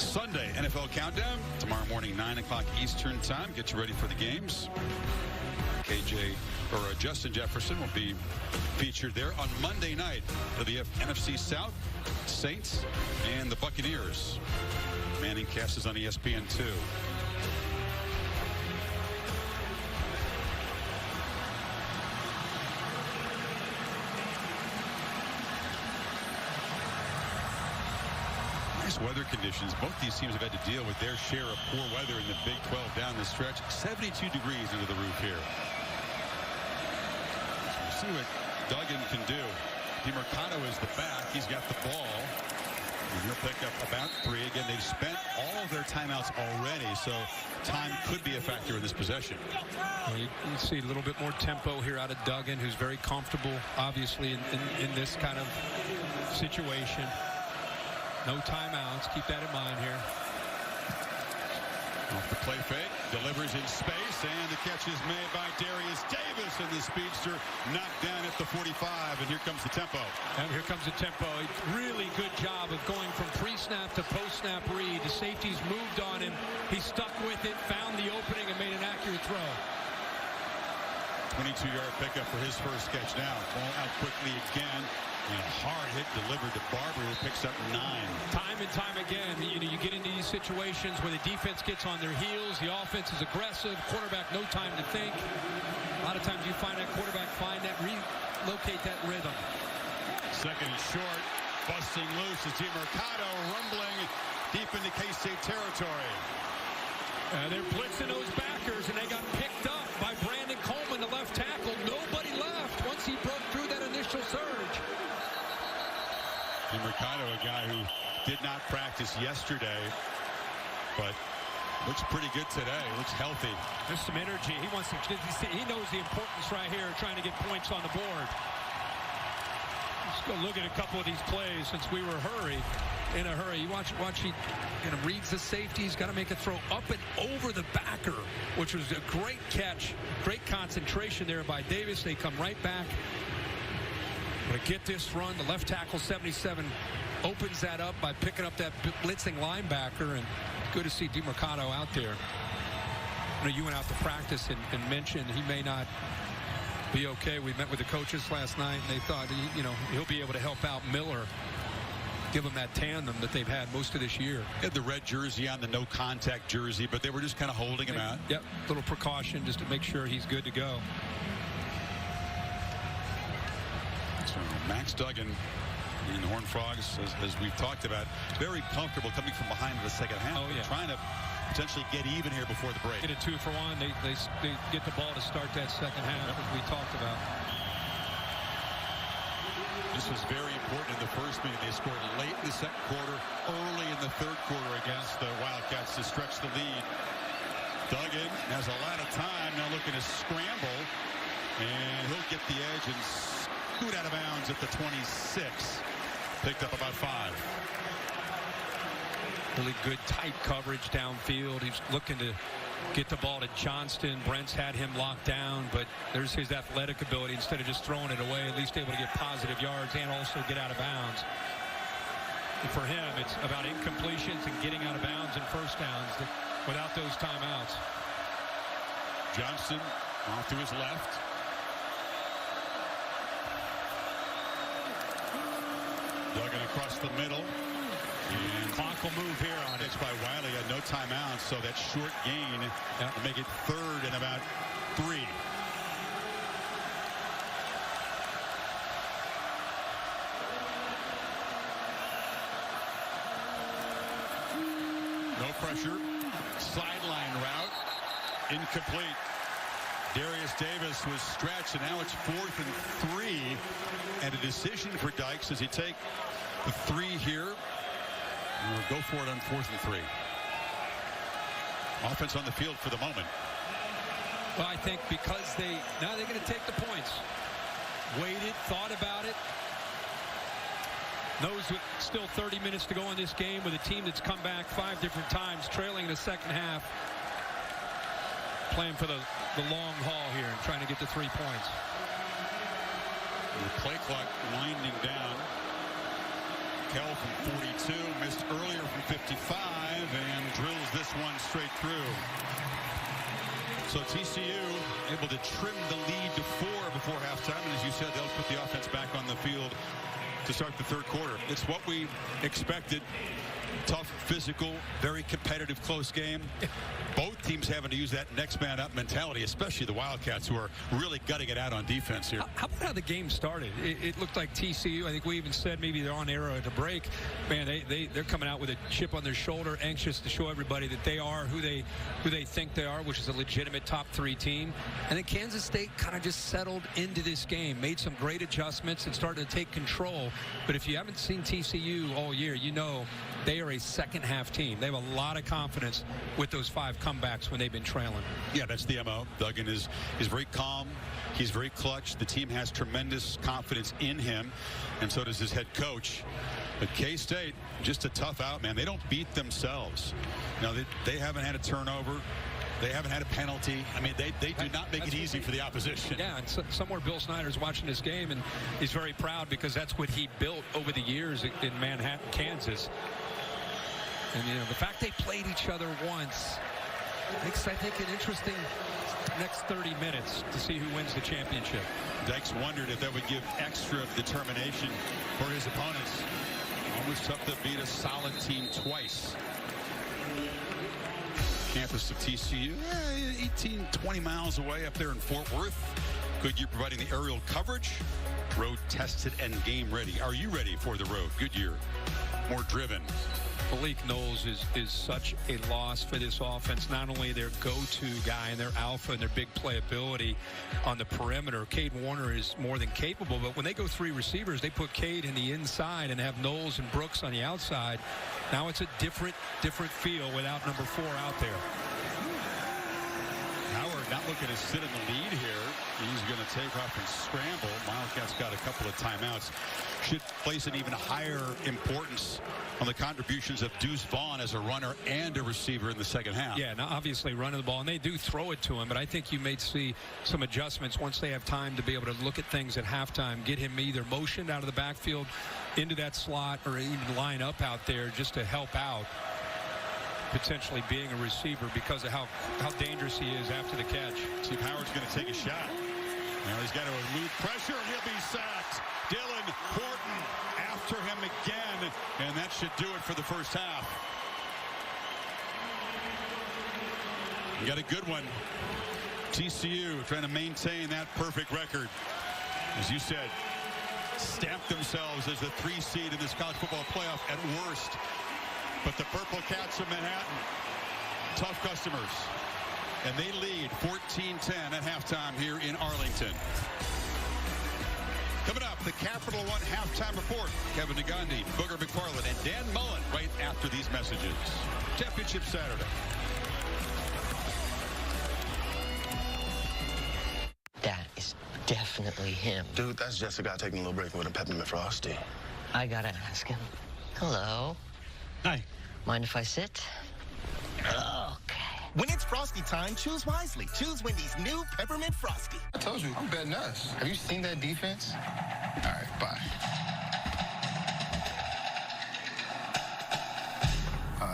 Sunday NFL Countdown. Tomorrow morning, 9 o'clock Eastern Time. Get you ready for the games. Justin Jefferson will be featured there on Monday night for the NFC South, Saints, and the Buccaneers. Manning cast is on ESPN2. Nice weather conditions. Both these teams have had to deal with their share of poor weather in the Big 12 down the stretch. 72 degrees under the roof here. See what Duggan can do. DeMercado is the back. He's got the ball. And he'll pick up about 3. Again, they've spent all of their timeouts already, so time could be a factor in this possession.
Well, you see a little bit more tempo here out of Duggan, who's very comfortable, obviously, in this kind of situation. No timeouts. Keep that in mind here.
Off the play fake, delivers in space, and the catch is made by Darius Davis, and the speedster knocked down at the 45, and here comes the tempo.
And here comes the tempo. A really good job of going from pre-snap to post-snap read. The safeties moved on him. He stuck with it, found the opening, and made an accurate throw.
22-yard pickup for his first catch now. Ball out quickly again. And a hard hit delivered to Barber, who picks up 9.
Time and time again, you get into these situations where the defense gets on their heels, the offense is aggressive, quarterback no time to think. A lot of times you find that quarterback relocate that rhythm.
Second and short, busting loose is DeMercado, rumbling deep into K-State territory.
They're blitzing those backers, and they got picked up by Brandon Coleman, the left tackle. Nobody left once he broke through that initial surge.
DeMercado, a guy who did not practice yesterday, but looks pretty good today. Looks healthy.
There's some energy. He knows the importance right here, trying to get points on the board. Let's go look at a couple of these plays since we were in a hurry. You watch he reads the safety. He's got to make a throw up and over the backer, which was a great catch. Great concentration there by Davis. They come right back. But to get this run, the left tackle 77 opens that up by picking up that blitzing linebacker, and good to see DeMercado out there. You went out to practice and mentioned he may not be okay. We met with the coaches last night, and they thought he'll be able to help out Miller, give him that tandem that they've had most of this year.
He had the red jersey on, the no contact jersey, but they were just kind of holding him out.
Yep, little precaution just to make sure he's good to go.
So Max Duggan and the Horned Frogs, as we've talked about, very comfortable coming from behind in the second half.
Oh, yeah.
Trying to potentially get even here before the break.
Get a 2-for-1. They get the ball to start that second half, as we talked about.
This was very important in the first meeting. They scored late in the second quarter, early in the third quarter against the Wildcats to stretch the lead. Duggan has a lot of time now, looking to scramble, and he'll get the edge and scoot out of bounds at the 26. Picked up about 5.
Really good tight coverage downfield. He's looking to get the ball to Johnston. Brent's had him locked down, but there's his athletic ability. Instead of just throwing it away, at least able to get positive yards and also get out of bounds. And for him, it's about incompletions and getting out of bounds and first downs without those timeouts.
Johnston off to his left. Duggan across the middle. And
clock will move here on it.
By Wiley, had no timeouts, so that short gain will make it 3rd and about 3. No pressure. Sideline route. Incomplete. Darius Davis was stretched, and now it's 4th and 3. And a decision for Dykes. Does he take the 3 here? We'll go for it on 4th and 3. Offense on the field for the moment.
Well, I think because now they're going to take the points. Waited, thought about it. Knows with still 30 minutes to go in this game with a team that's come back 5 different times, trailing in the second half. Playing for the long haul here and trying to get the 3 points.
And the play clock winding down. Kell from 42, missed earlier from 55, and drills this one straight through. So TCU able to trim the lead to 4 before halftime, and as you said, they'll put the offense back on the field to start the third quarter. It's what we expected. Tough, physical, very competitive, close game. Both teams having to use that next man up mentality, especially the Wildcats, who are really gutting it out on defense here.
How about how the game started? It looked like TCU, I think we even said maybe they're on arrow to break. Man, they're coming out with a chip on their shoulder, anxious to show everybody that they are who they think they are, which is a legitimate top 3 team. And then Kansas State kind of just settled into this game, made some great adjustments and started to take control. But if you haven't seen TCU all year, you know they are a second-half team. They have a lot of confidence with those 5 comebacks when they've been trailing.
Yeah, that's the MO. Duggan is very calm. He's very clutch. The team has tremendous confidence in him, and so does his head coach. But K-State, just a tough out, man. They don't beat themselves. You know, they haven't had a turnover. They haven't had a penalty. I mean, they do not make it easy for the opposition.
Yeah, and somewhere Bill Snyder's watching this game, and he's very proud because that's what he built over the years in Manhattan, Kansas. And, you know, the fact they played each other once makes, I think, an interesting next 30 minutes to see who wins the championship.
Dex wondered if that would give extra determination for his opponents. Almost tough to beat a solid team twice. Campus of TCU, 18, 20 miles away up there in Fort Worth. Goodyear providing the aerial coverage. Road tested and game ready. Are you ready for the road? Goodyear, more driven.
Malik Knowles is such a loss for this offense. Not only their go-to guy and their alpha and their big playability on the perimeter. Cade Warner is more than capable, but when they go 3 receivers, they put Cade in the inside and have Knowles and Brooks on the outside. Now it's a different feel without number 4 out there.
Howard not looking to sit in the lead here. He's going to take off and scramble. Wildcats got a couple of timeouts. Should place an even higher importance on the contributions of Deuce Vaughn as a runner and a receiver in the second half.
Yeah, now obviously running the ball, and they do throw it to him, but I think you may see some adjustments once they have time to be able to look at things at halftime, get him either motioned out of the backfield into that slot or even line up out there just to help out potentially being a receiver because of how dangerous he is after the catch.
See if Howard's going to take a shot. Now he's got to elude pressure. He'll be sacked. Dylan Horton after him again, and that should do it for the first half. You got a good one. TCU trying to maintain that perfect record. As you said, stamp themselves as the 3 seed in this college football playoff at worst. But the Purple Cats of Manhattan, tough customers. And they lead 14-10 at halftime here in Arlington. Coming up, the Capital One halftime report. Kevin Negandhi, Booger McFarland, and Dan Mullen right after these messages. Championship Saturday.
That is definitely him.
Dude, that's just a guy taking a little break with a peppermint frosty.
I gotta ask him. Hello.
Hi.
Mind if I sit? Okay.
When it's Frosty time, choose wisely. Choose Wendy's new Peppermint Frosty.
I told you, I'm betting us. Have you seen that defense? All right, bye.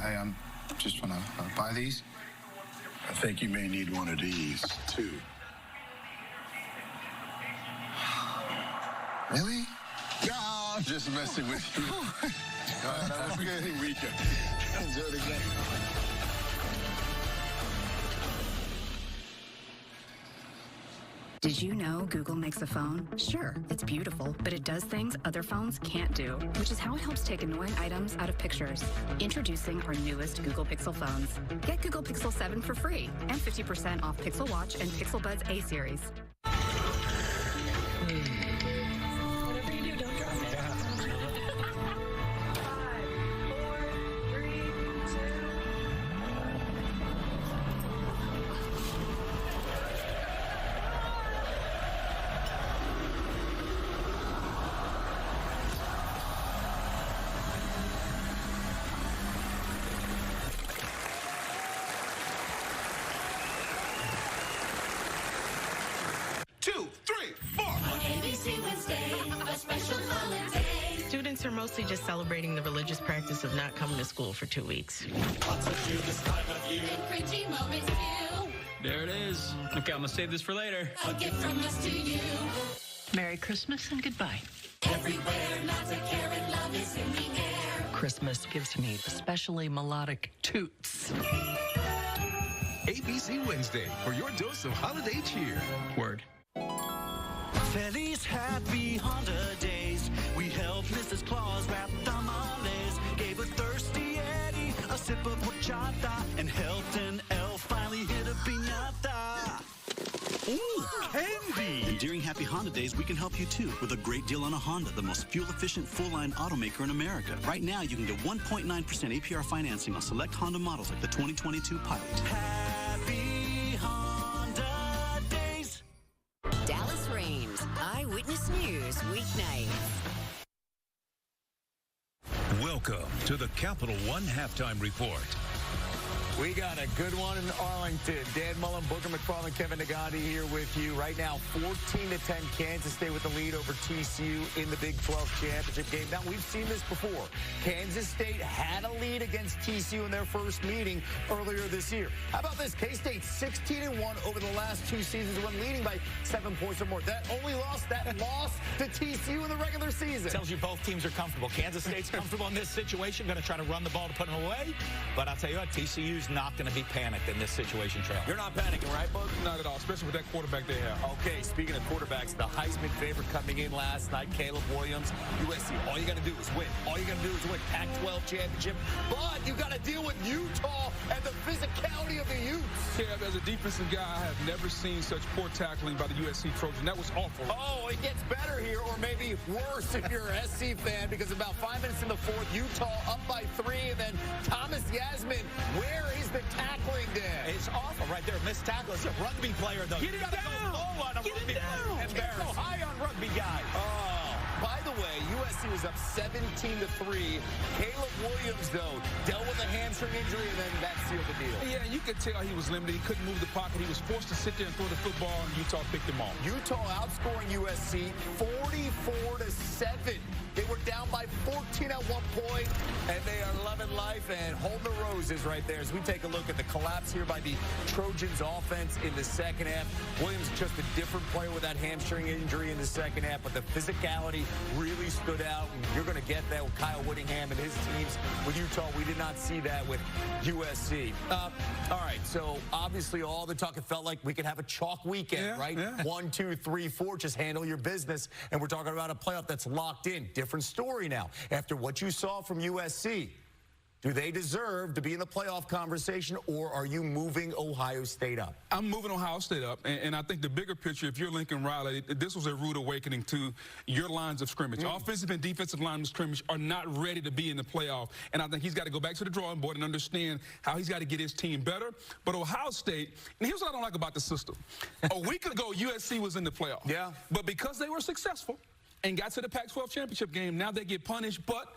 Hey, I'm just trying to buy these.
I think you may need one of these, too.
Really? No, I'm just messing with you. That was good. Weekend. Enjoy the game.
Did you know Google makes a phone? Sure, it's beautiful, but it does things other phones can't do, which is how it helps take annoying items out of pictures. Introducing our newest Google Pixel phones. Get Google Pixel 7 for free and 50% off Pixel Watch and Pixel Buds A series.
Whatever you do, don't drop it.
mostly just celebrating the religious practice of not coming to school for 2 weeks.
There it is. Okay, I'm gonna save this for later.
A gift from us to you.
Merry Christmas and goodbye.
Everywhere, lots of care and love is in the air.
Christmas gives me especially melodic toots.
ABC Wednesday for your dose of holiday cheer.
Word.
Feliz happy Honda days. We helped Mrs. Claus wrap tamales, gave a thirsty Eddie a sip of horchata, and helped an elf finally hit a piñata.
Ooh, candy!
And during Happy Honda Days, we can help you too with a great deal on a Honda, the most fuel-efficient full-line automaker in America. Right now, you can get 1.9% APR financing on select Honda models like the 2022 Pilot. Happy Honda Days!
Dallas Reams, Eyewitness News, weeknights.
Welcome to the Capital One Halftime Report.
We got a good one in Arlington. Dan Mullen, Booker McFarland, Kevin Nagandi here with you. Right now, 14-10, Kansas State with the lead over TCU in the Big 12 Championship game. Now, we've seen this before. Kansas State had a lead against TCU in their first meeting earlier this year. How about this? K-State 16-1 over the last 2 seasons when leading by 7 points or more. That loss to TCU in the regular season.
Tells you both teams are comfortable. Kansas State's comfortable in this situation, going to try to run the ball to put them away. But I'll tell you what, TCU's not going to be panicked in this situation, Trail.
You're not panicking, right, Bug?
Not at all, especially with that quarterback they have.
Okay, speaking of quarterbacks, the Heisman favorite coming in last night, Caleb Williams, USC. All you got to do is win. All you got to do is win. Pac-12 Championship. But you got to deal with Utah and the physicality of the Utes.
Yeah, as a defensive guy, I have never seen such poor tackling by the USC Trojans. That was awful.
Oh, it gets better here, or maybe worse if you're an SC fan, because about 5 minutes in the fourth, Utah up by 3, and then Thomas Yasmin, where is the tackling there?
It's awful right there. Missed tackle. It's a rugby player, though.
Get it down.
Go low on a rugby player. And
Can't
go high on rugby guys.
By the way, USC was up 17-3. Caleb Williams, though, dealt with a hamstring injury, and then that sealed the deal.
Yeah, you could tell he was limited. He couldn't move the pocket. He was forced to sit there and throw the football, and Utah picked him off.
Utah outscoring USC 44-7. They were down by 14 at one point, and they are loving life and holding the roses right there as we take a look at the collapse here by the Trojans offense in the second half. Williams just a different player with that hamstring injury in the second half, but the physicality really stood out. And you're going to get that with Kyle Whittingham and his teams. With Utah, we did not see that with USC. All right, so obviously all the talk, it felt like we could have a chalk weekend, right? Yeah. 1, 2, 3, 4, just handle your business. And we're talking about a playoff that's locked in. Different story now. After what you saw from USC, do they deserve to be in the playoff conversation, or are you moving Ohio State up?
I'm moving Ohio State up, and I think the bigger picture, if you're Lincoln Riley, this was a rude awakening to your lines of scrimmage. Offensive and defensive lines of scrimmage are not ready to be in the playoff, and I think he's got to go back to the drawing board and understand how he's got to get his team better. But Ohio State, and here's what I don't like about the system. A week ago, USC was in the playoff.
Yeah.
But because they were successful and got to the Pac-12 Championship game, now they get punished, but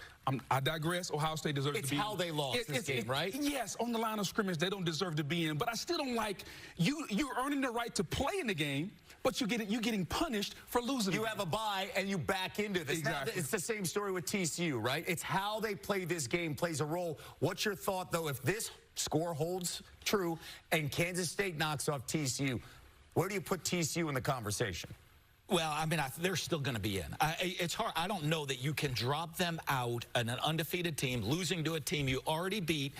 I digress. Ohio State deserves to be in.
It's how they lost this game, right?
Yes, on the line of scrimmage, they don't deserve to be in, but I still don't like you're earning the right to play in the game, but you're getting punished for losing.
You have a bye, and you back into this.
Exactly.
Now, it's the same story with TCU, right? It's how they play this game plays a role. What's your thought, though, if this score holds true and Kansas State knocks off TCU? Where do you put TCU in the conversation?
Well, I mean, they're still going to be in. It's hard. I don't know that you can drop them out in an undefeated team, losing to a team you already beat.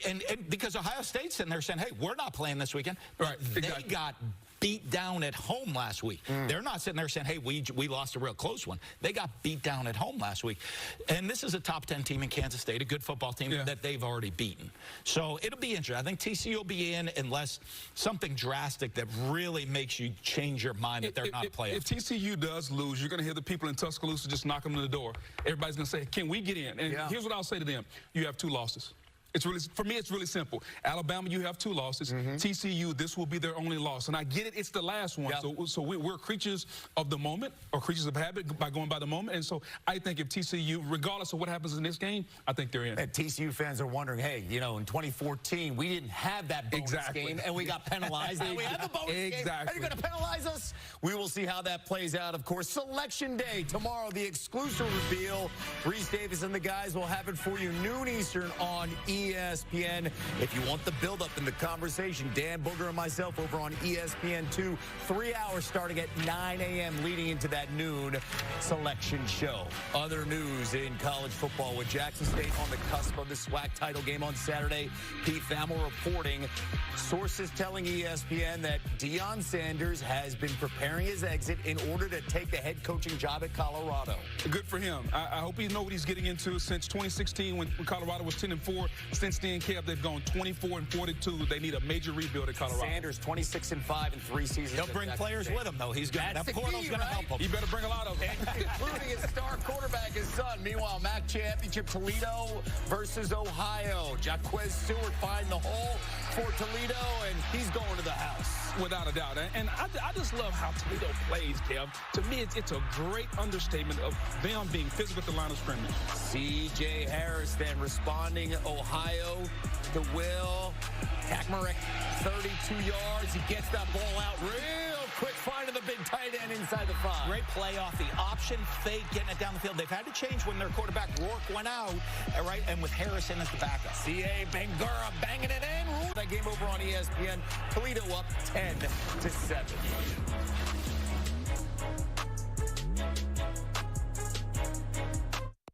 And because Ohio State's in there saying, hey, we're not playing this weekend.
Right,
they got beat down at home last week. They're not sitting there saying, hey, we lost a real close one. They got beat down at home last week. And this is a top 10 team in Kansas State, a good football team that they've already beaten. So it'll be interesting. I think TCU will be in unless something drastic that really makes you change your mind that they're not playing.
If TCU does lose, you're going to hear the people in Tuscaloosa just knock them on the door. Everybody's going to say, can we get in? And here's what I'll say to them. You have 2 losses. For me, it's really simple. Alabama, you have 2 losses. TCU, this will be their only loss. And I get it, it's the last one. Yep. So we're creatures of the moment, or creatures of habit by going by the moment. And so I think if TCU, regardless of what happens in this game, I think they're in.
And TCU fans are wondering, hey, you know, in 2014, we didn't have that bonus game, and we got penalized. Now we have the bonus game, and you're going to penalize us? We will see how that plays out. Of course, Selection Day tomorrow, the exclusive reveal. Reese Davis and the guys will have it for you noon Eastern on ESPN. If you want the build-up in the conversation, Dan Booger and myself over on ESPN2, 3 hours starting at 9 a.m. leading into that noon selection show. Other news in college football with Jackson State on the cusp of the SWAC title game on Saturday. Pete Thamel reporting, sources telling ESPN that Deion Sanders has been preparing his exit in order to take the head coaching job at Colorado.
Good for him. I hope he knows what he's getting into. Since 2016, when Colorado was 10-4, since the NCAAF, they've gone 24-42. They need a major rebuild at Colorado.
Sanders 26-5 in 3 seasons.
He'll bring players with him, though. He's got that portal's going to help him.
He better bring a lot of them,
including his star quarterback, his son. Meanwhile, MAC championship, Toledo versus Ohio. Jaquez Stewart finding the hole for Toledo, and he's going to the house.
Without a doubt. And I just love how Toledo plays, Kev. To me, it's a great understatement of them being physical at the line of scrimmage.
C.J. Harris then responding. Ohio to Will Kaczmarek, 32 yards. He gets that ball out real quick, finding the big tight end inside the 5.
Great play off the option fake, getting it down the field. They've had to change when their quarterback Rourke went out, right, and with Harrison as the backup.
C.A. Bangura banging it in. That game over on ESPN. Toledo up 10-7.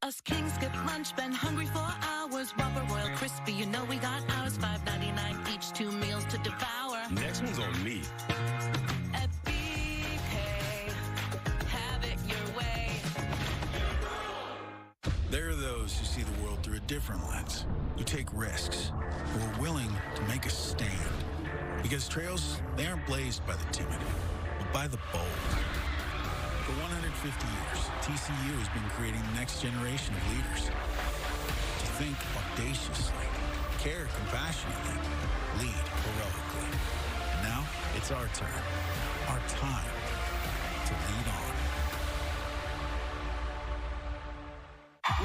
Us kings skip lunch, been hungry for hours. Whopper, Royal Crispy, you know we got ours. $5.99 each, 2 meals to devour.
Next one's on me.
At BK, have it your way.
There are those who see the world through a different lens, who take risks, who are willing to make a stand. Because trails, they aren't blazed by the timid, but by the bold. For 150 years, TCU has been creating the next generation of leaders. To think audaciously, care compassionately, lead heroically. And now, it's our turn, our time to lead on.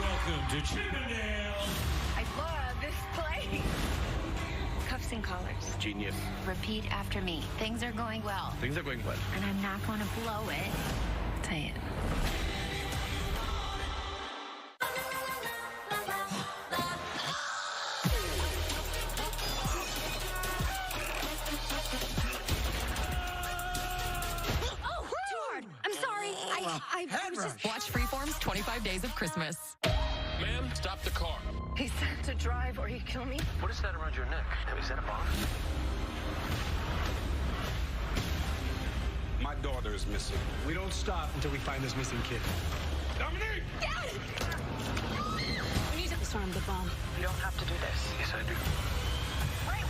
Welcome to Chippendale.
I love this place. Cuffs and collars.
Genius.
Repeat after me. Things are going well.
Things are going well.
And I'm not going to blow it. Say it. Oh, too hard. I'm sorry. I was just...
Watch Freeform's 25 Days of Christmas.
Ma'am, stop the car.
He said to drive or he'd kill me.
What is that around your neck? Is that a bomb?
My daughter is missing. We don't stop until we find this missing kid.
Dominique!
Dad! We need to disarm the bomb.
You don't have to do this. Yes, I do.
Wait!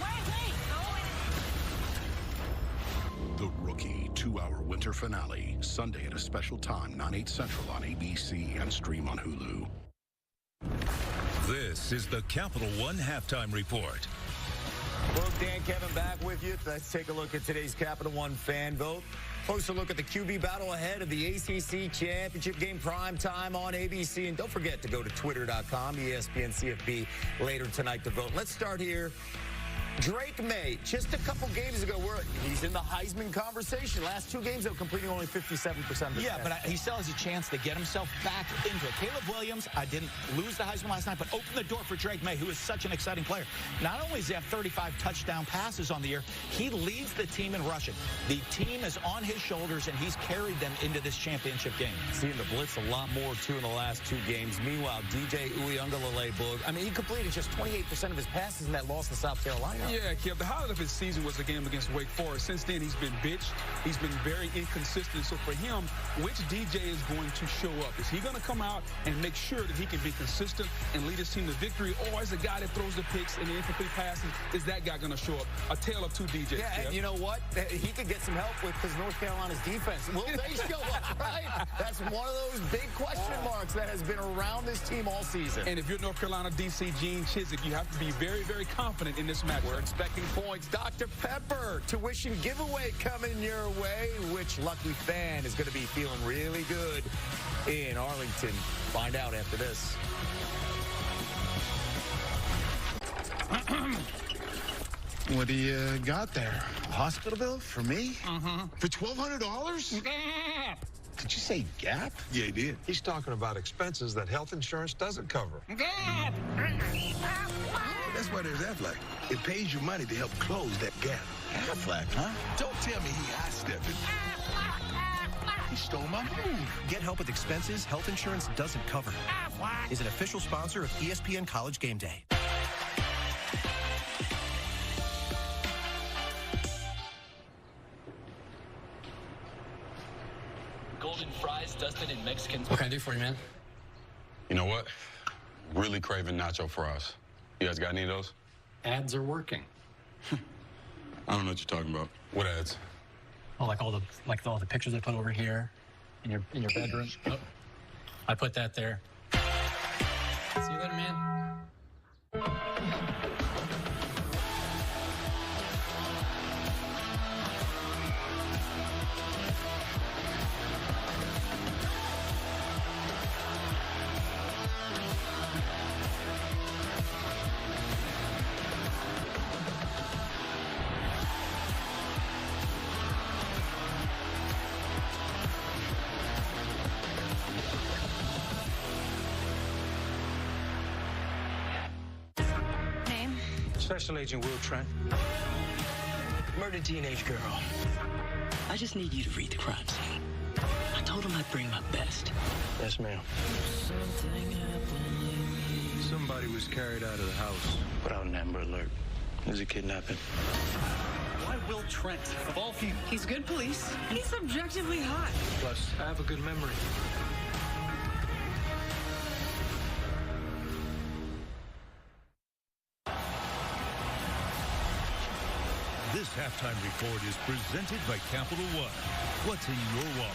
The Rookie 2-hour winter finale, Sunday at a special time, 9/8 Central on ABC and stream on Hulu.
This is the Capital One Halftime Report.
Well, Dan, Kevin back with you. Let's take a look at today's Capital One fan vote. Closer look at the QB battle ahead of the ACC Championship game, prime time on ABC. And don't forget to go to twitter.com, ESPN CFB, later tonight to vote. Let's start here. Drake May, just a couple games ago, he's in the Heisman conversation. Last 2 games, though, completing only 57% of his
but he still has a chance to get himself back into it. Caleb Williams, I didn't lose the Heisman last night, but opened the door for Drake May, who is such an exciting player. Not only does he have 35 touchdown passes on the year, he leads the team in rushing. The team is on his shoulders, and he's carried them into this championship game.
Seeing the blitz a lot more, too, in the last 2 games. Meanwhile, DJ Uyunglele, he completed just 28% of his passes in that loss to South Carolina.
Yeah, Kev, the highlight of his season was the game against Wake Forest. Since then, he's been bitched. He's been very inconsistent. So for him, which DJ is going to show up? Is he going to come out and make sure that he can be consistent and lead his team to victory? Or is the guy that throws the picks and the incomplete passes, is that guy going to show up? A tale of two DJs.
Yeah,
Kev.
and you know what? He could get some help with his North Carolina's defense. Will they show up, right? That's one of those big question marks that has been around this team all season.
And if you're North Carolina DC Gene Chizik, you have to be very, very confident in this match.
We're expecting points. Dr. Pepper, tuition giveaway coming your way. Which lucky fan is going to be feeling really good in Arlington? Find out after this.
What do you got there? A hospital bill for me? For $1,200? Did you say Gap?
Yeah, he did. He's talking about expenses that health insurance doesn't cover.
That's why there's Aflac. It pays you money to help close that gap. Aflac, huh? Don't tell me he high-stepped it. He stole my move.
Get help with expenses health insurance doesn't cover. Is an official sponsor of ESPN College Gameday.
Golden fries dusted in Mexican.
What can I do for you, man?
You know what? Really craving nacho fries. You guys got any of those?
Ads are working.
I don't know what you're talking about. What ads?
Oh, like all the pictures I put over here in your bedroom. Oh, I put that there. See you later, man.
Special Agent Will Trent. Murdered teenage girl.
I just need you to read the crime scene. I told him I'd bring my best.
Yes, ma'am. Somebody was carried out of the house without an Amber Alert. There's a kidnapping.
Why Will Trent? Of all people.
He's good police. He's objectively hot.
Plus, I have a good memory.
This halftime report is presented by Capital One. What's in your wallet?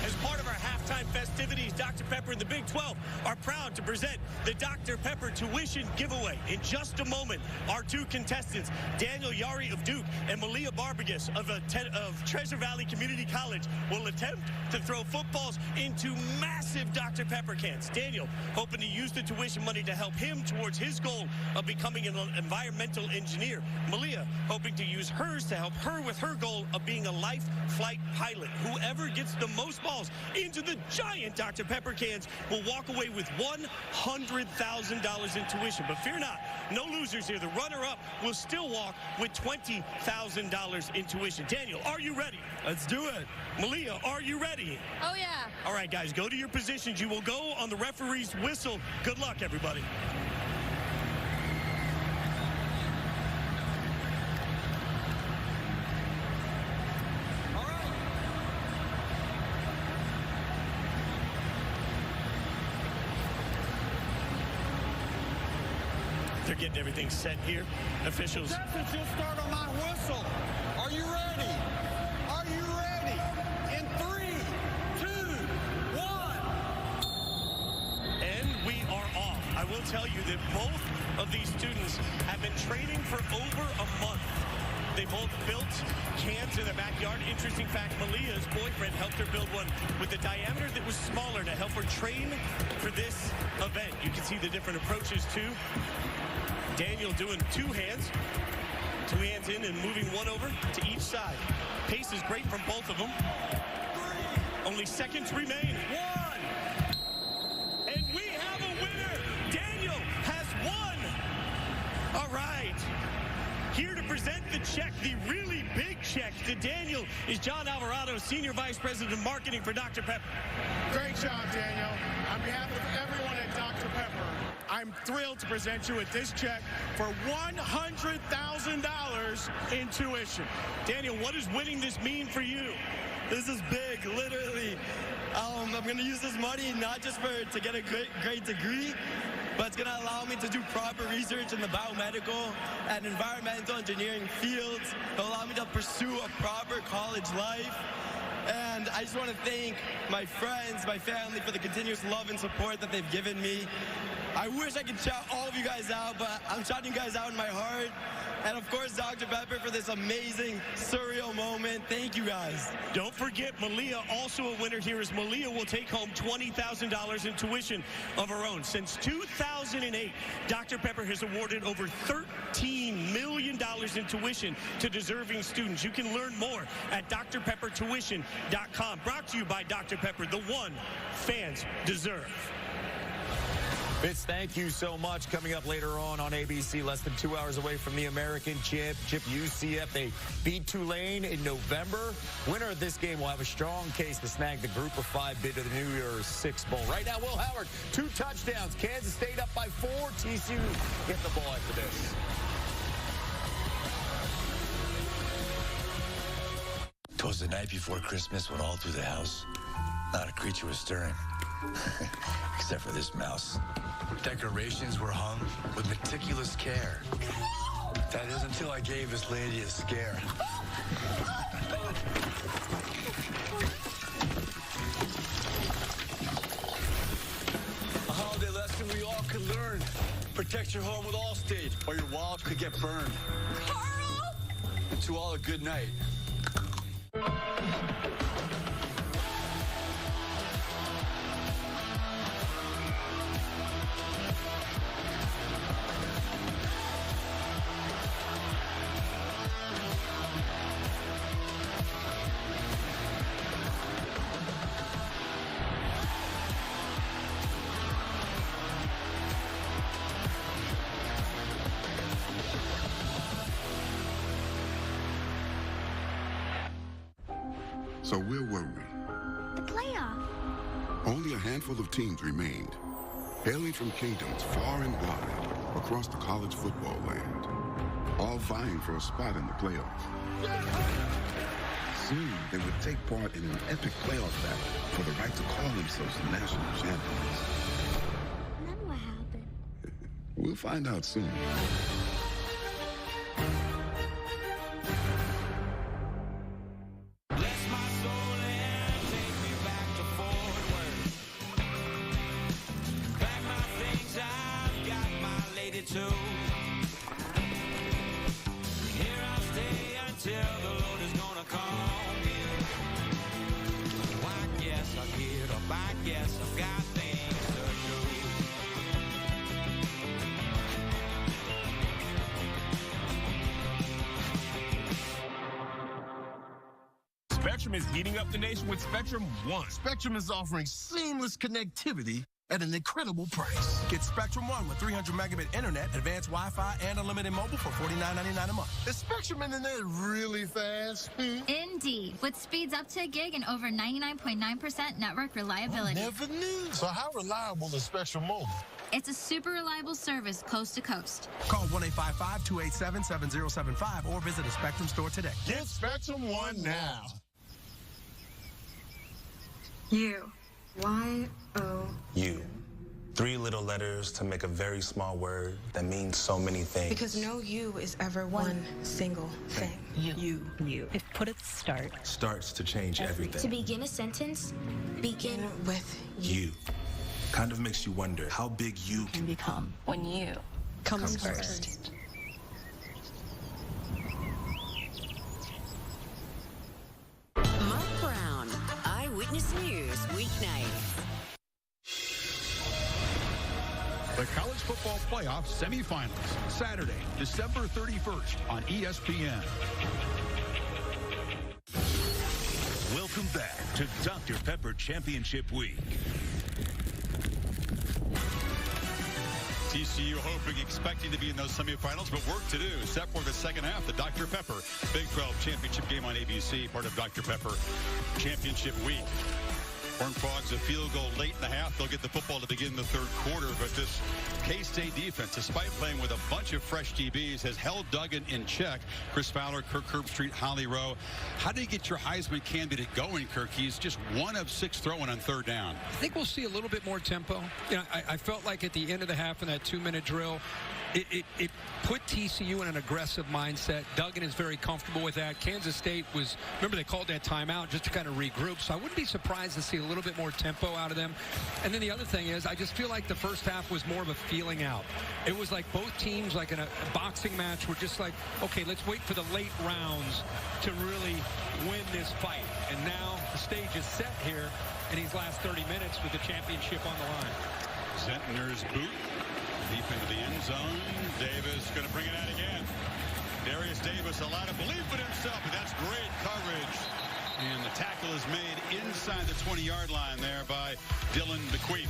As part of our halftime festivities, Dr. Pepper and the Big 12 are proud to present the Dr. Pepper tuition giveaway. In just a moment, our two contestants, Daniel Yari of Duke and Malia Barbagas of Treasure Valley Community College, will attempt to throw footballs into massive Dr. Pepper cans. Daniel hoping to use the tuition money to help him towards his goal of becoming an environmental engineer. Malia hoping to use hers to help her with her goal of being a life flight pilot. Whoever gets the most balls into the giant Dr. Pepper cans will walk away with $100,000 in tuition. But fear not, no losers here. The runner-up will still walk with $20,000 in tuition. Daniel, are you ready?
Let's do it.
Malia, are you ready?
Oh, yeah.
All right, guys, go to your positions. You will go on the referee's whistle. Good luck, everybody. They're getting everything set here. Officials.
Contestants, you'll start on my whistle. Are you ready? Are you ready? In 3, 2, 1.
And we are off. I will tell you that both of these students have been training for over a month. They both built cans in their backyard. Interesting fact, Malia's boyfriend helped her build one with a diameter that was smaller to help her train for this event. You can see the different approaches too. Daniel doing two hands in and moving one over to each side. Pace is great from both of them. Only seconds remain. 1. And we have a winner. Daniel has won. All right. Here to present the check, the really big check to Daniel, is John Alvarado, Senior Vice President of Marketing for Dr. Pepper.
Great job, Daniel. On behalf of everyone at Dr. Pepper,
I'm thrilled to present you with this check for $100,000 in tuition.
Daniel, what does winning this mean for you?
This is big, literally. I'm going to use this money not just to get a great degree, but it's going to allow me to do proper research in the biomedical and environmental engineering fields. It'll allow me to pursue a proper college life. And I just want to thank my friends, my family for the continuous love and support that they've given me. I wish I could shout all of you guys out, but I'm shouting you guys out in my heart. And of course, Dr. Pepper for this amazing, surreal moment. Thank you guys.
Don't forget, Malia, also a winner here, as Malia will take home $20,000 in tuition of her own. Since 2008, Dr. Pepper has awarded over $13 million in tuition to deserving students. You can learn more at drpeppertuition.com. Brought to you by Dr. Pepper, the one fans deserve.
Fitz, thank you so much. Coming up later on ABC, less than 2 hours away from the American Championship, UCF. They beat Tulane in November. Winner of this game will have a strong case to snag the Group of 5 bid to the New Year's Six Bowl. Right now, Will Howard, 2 touchdowns. Kansas State up by 4. TCU get the ball after this.
Twas the night before Christmas when all through the house, not a creature was stirring, except for this mouse. Decorations were hung with meticulous care. That is until I gave this lady a scare. A holiday lesson we all could learn. Protect your home with Allstate, or your wallet could get burned. Carl! And to all a good night.
So where were we?
The playoff.
Only a handful of teams remained, hailing from kingdoms far and wide across the college football land, all vying for a spot in the playoffs. Soon, they would take part in an epic playoff battle for the right to call themselves the national champions.
Then what happened?
We'll find out soon.
Spectrum is heating up the nation with Spectrum One.
Spectrum is offering seamless connectivity at an incredible price.
Get Spectrum One with 300 megabit internet, advanced Wi-Fi, and unlimited mobile for $49.99 a month.
Is Spectrum internet really fast?
Indeed, with speeds up to a gig and over 99.9% network reliability.
I never knew. So how reliable is Spectrum Mobile?
It's a super reliable service coast to coast.
Call 1-855-287-7075 or visit a Spectrum store today.
Get Spectrum One now.
You. Y-O.
You. 3 little letters to make a very small word that means so many things.
Because no you is ever one single thing.
You. If put at the start.
Starts to change everything.
To begin a sentence, begin with
you. Kind of makes you wonder how big you
can become when you comes first.
Mark Brown, Eyewitness News, weeknights.
The College Football Playoff Semifinals, Saturday, December 31st on ESPN. Welcome back to Dr. Pepper Championship Week.
TCU hoping, expecting to be in those semifinals, but work to do. Set for the second half, the Dr. Pepper Big 12 Championship game on ABC, part of Dr. Pepper Championship Week. Horned Frogs a field goal late in the half. They'll get the football to begin the third quarter. But this K-State defense, despite playing with a bunch of fresh DBs, has held Duggan in check. Chris Fowler, Kirk Herbstreit, Holly Rowe. How do you get your Heisman candidate going, Kirk? He's just 1 of 6 throwing on third down.
I think we'll see a little bit more tempo. You know, I felt like at the end of the half in that 2-minute drill, it put TCU in an aggressive mindset. Duggan is very comfortable with that. Kansas State was, remember they called that timeout just to kind of regroup. So I wouldn't be surprised to see a little bit more tempo out of them. And then the other thing is, I just feel like the first half was more of a feeling out. It was like both teams, like in a boxing match, were just like, okay, let's wait for the late rounds to really win this fight. And now the stage is set here in these last 30 minutes with the championship on the line.
Zentner's boot. Deep into the end zone. Davis going to bring it out again. Darius Davis, a lot of belief in himself, but that's great coverage. And the tackle is made inside the 20-yard line there by Dylan Bequeath.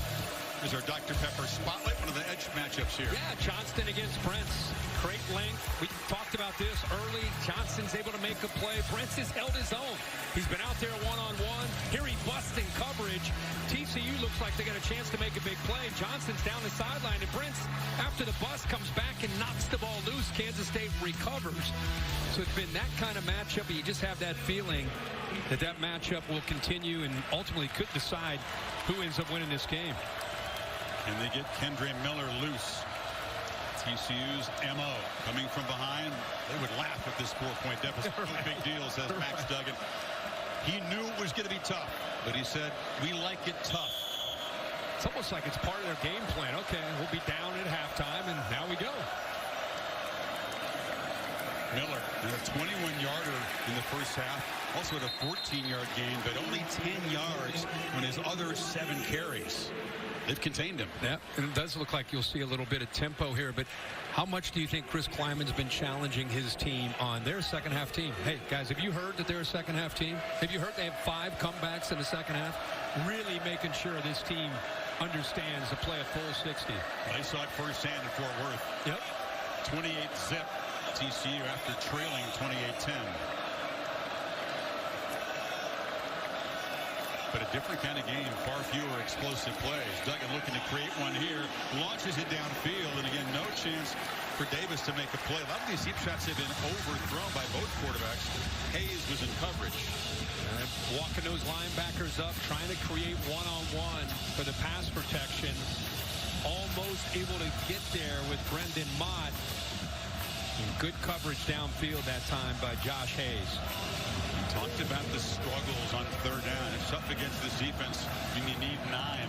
Here's our Dr. Pepper spotlight, one of the edge matchups here.
Yeah, Johnston against Brents. Great length. We talked about this early. Johnston's able to make a play. Brents has held his own. He's been out there one-on-one. Here he busts in coverage. TCU looks like they got a chance to make a big play. Johnston's down the sideline, and Brents, after the bust, comes back and knocks the ball loose. Kansas State recovers. So it's been that kind of matchup, and you just have that feeling that that matchup will continue and ultimately could decide who ends up winning this game.
And they get Kendre Miller loose. TCU's MO coming from behind. They would laugh at this 4-point deficit. No big deal, says Max Duggan. He knew it was going to be tough, but he said, we like it tough.
It's almost like it's part of their game plan. Okay, we'll be down at halftime, and now we go.
Miller, a 21-yarder in the first half. Also had a 14-yard gain, but only 10 yards on his other 7 carries. They've contained him.
Yeah, and it does look like you'll see a little bit of tempo here, but how much do you think Chris Kleiman's been challenging his team on their second half team? Hey, guys, have you heard that they're a second half team? Have you heard they have 5 comebacks in the second half? Really making sure this team understands to play a full 60.
They saw it firsthand in Fort Worth.
Yep.
28-zip TCU after trailing 28-10. But a different kind of game, far fewer explosive plays. Duggan looking to create one here, launches it downfield, and again, no chance for Davis to make a play. A lot of these deep shots have been overthrown by both quarterbacks. Hayes was in coverage.
Walking those linebackers up, trying to create one-on-one for the pass protection. Almost able to get there with Brendan Mott. And good coverage downfield that time by Josh Hayes.
Talked about the struggles on third down. It's tough against this defense. You need 9.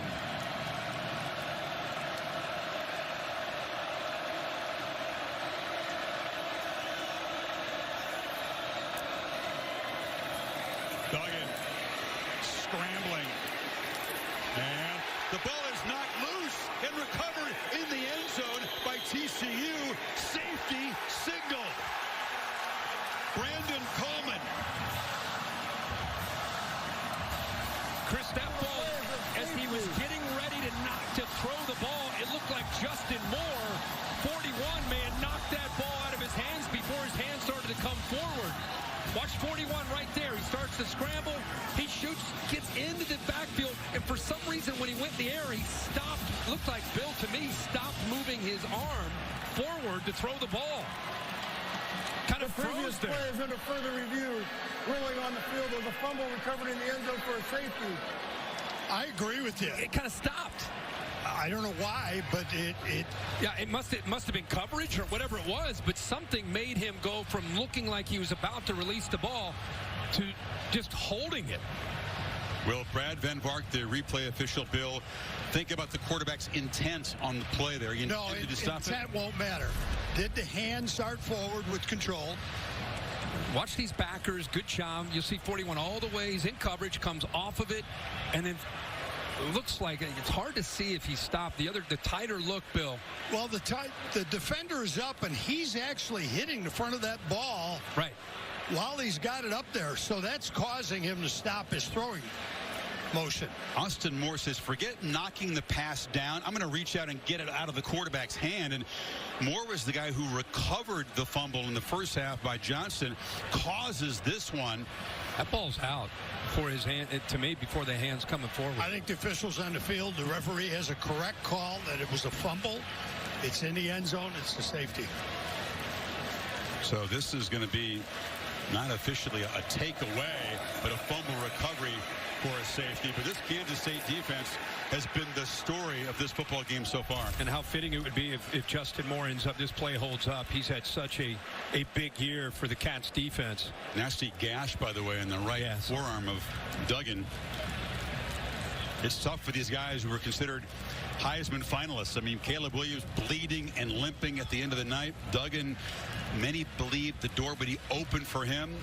Duggan scrambling. And the ball is knocked loose and recovered in the end zone by TCU. Safety signal. Brandon Coleman.
Chris, that ball, as he was getting ready to throw the ball, it looked like Justin Moore, 41, may have knocked that ball out of his hands before his hands started to come forward. Watch 41 right there. He starts to scramble. He shoots, gets into the backfield, and for some reason when he went in the air, he stopped. Looked like Bill, to me, stopped moving his arm forward to throw the ball. Kind of
previous
froze there.
Players under further review ruling on the field was a fumble recovered in the end zone for a safety.
I agree with you.
It kind of stopped.
I don't know why, but
it must have been coverage or whatever it was, but something made him go from looking like he was about to release the ball to just holding it.
Will Brad Van Vark, the replay official, Bill, think about the quarterback's intent on the play there?
No, intent won't matter. Did the hand start forward with control?
Watch these backers. Good job. You'll see 41 all the way. He's in coverage, comes off of it, and then it looks like it's hard to see if he stopped. The tighter look, Bill.
Well, the defender is up, and he's actually hitting the front of that ball.
Right.
While he's got it up there, so that's causing him to stop his throwing motion.
Austin Moore says, forget knocking the pass down. I'm going to reach out and get it out of the quarterback's hand. And Moore was the guy who recovered the fumble in the first half by Johnson, causes this one.
That ball's out before his hand, to me, before the hand's coming forward.
I think the officials on the field, the referee has a correct call that it was a fumble. It's in the end zone. It's a safety.
So this is going to be not officially a takeaway, but a fumble recovery for a safety. But this Kansas State defense has been the story of this football game so far.
And how fitting it would be if Justin Moore ends up, this play holds up. He's had such a big year for the Cats defense.
Nasty gash, by the way, in the right forearm of Duggan. It's tough for these guys who were considered Heisman finalists. I mean, Caleb Williams bleeding and limping at the end of the night. Duggan, many believed the door would be open for him,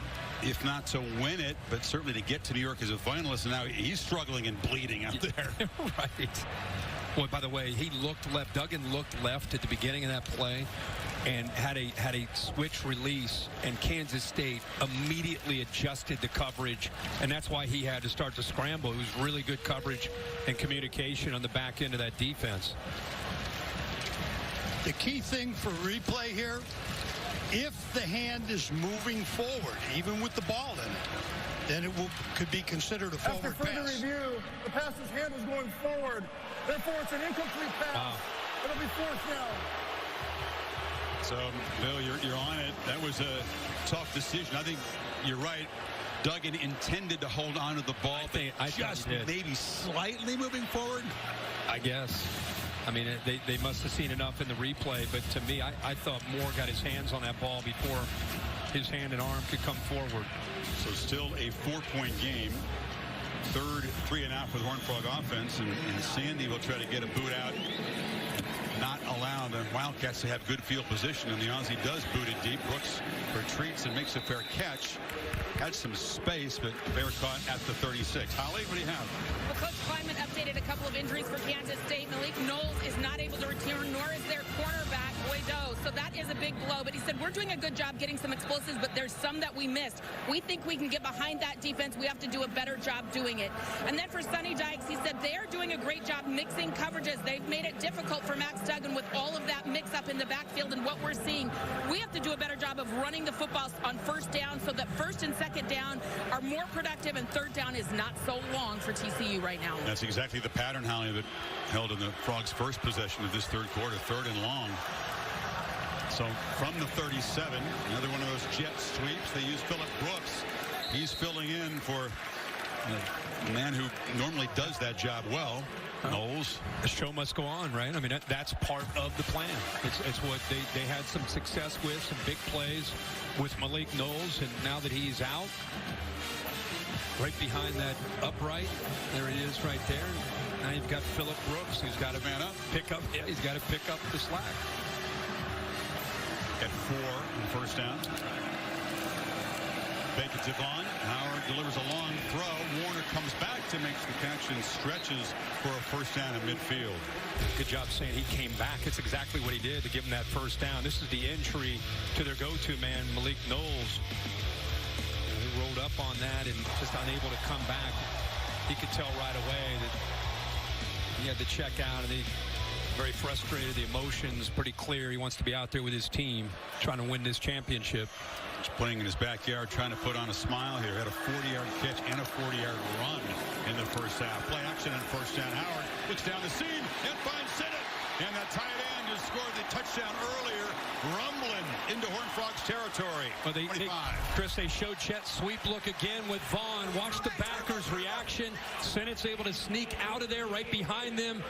if not to win it, but certainly to get to New York as a finalist. And now he's struggling and bleeding out there.
Right. Well, by the way, he looked left. Duggan looked left at the beginning of that play and had a switch release, and Kansas State immediately adjusted the coverage, and that's why he had to start to scramble. It was really good coverage and communication on the back end of that defense.
The key thing for replay here, if the hand is moving forward, even with the ball in it, then it could be considered a forward pass.
After further review, the pass's hand is going forward. Therefore, it's an incomplete pass.
Wow.
It'll be fourth down.
So, Bill, you're on it. That was a tough decision. I think you're right. Duggan intended to hold on to the ball, but just maybe slightly moving forward.
I guess. I mean, they must have seen enough in the replay, but to me, I thought Moore got his hands on that ball before his hand and arm could come forward.
So still a 4-point game. Third 3.5 for the Horned Frog offense, and Sandy will try to get a boot out, not allow the Wildcats to have good field position, and the Aussie does boot it deep. Brooks retreats and makes a fair catch. Had some space, but they were caught at the 36. Holly, what do you have?
Well, Coach Kleiman updated a couple of injuries for Kansas State. Malik Knowles is not able to return, nor is their cornerback, Boy Doe. So that is a big blow. But he said, we're doing a good job getting some explosives, but there's some that we missed. We think we can get behind that defense. We have to do a better job doing it. And then for Sonny Dykes, he said they are doing a great job mixing coverages. They've made it difficult for Max Duggan with all of that mix-up in the backfield. And what we're seeing, we have to do a better job of running the football on first down so that first and second down are more productive, and third down is not so long for TCU right now.
That's exactly the pattern, Holly, that held in the Frogs' first possession of this third quarter, third and long. So from the 37, another one of those jet sweeps. They use Phillip Brooks. He's filling in for a man who normally does that job well. Knowles.
The show must go on, right? I mean, that's part of the plan. It's what they had some success with, some big plays with Malik Knowles, and now that he's out, right behind that upright, there he is right there. Now you've got Phillip Brooks, who's got to pick up. Yeah, he's got to pick up the slack.
At 4 in first down. Bacon to Vaughn. Howard delivers a long throw. Warner comes back to make the catch and stretches for a first down in midfield.
Good job saying he came back. It's exactly what he did to give him that first down. This is the entry to their go-to man, Malik Knowles. He rolled up on that and just unable to come back. He could tell right away that he had to check out, and he very frustrated. The emotions pretty clear. He wants to be out there with his team trying to win this championship.
He's playing in his backyard, trying to put on a smile here. Had a 40-yard catch and a 40-yard run in the first half. Play action and first down. Howard looks down the seam and finds Sinnott. And that tight end who scored the touchdown earlier, rumbling into Horned Frogs territory.
Well, Chris, they showed Chet's sweep look again with Vaughn. Watch the backers' reaction. Sinnott's able to sneak out of there right behind them.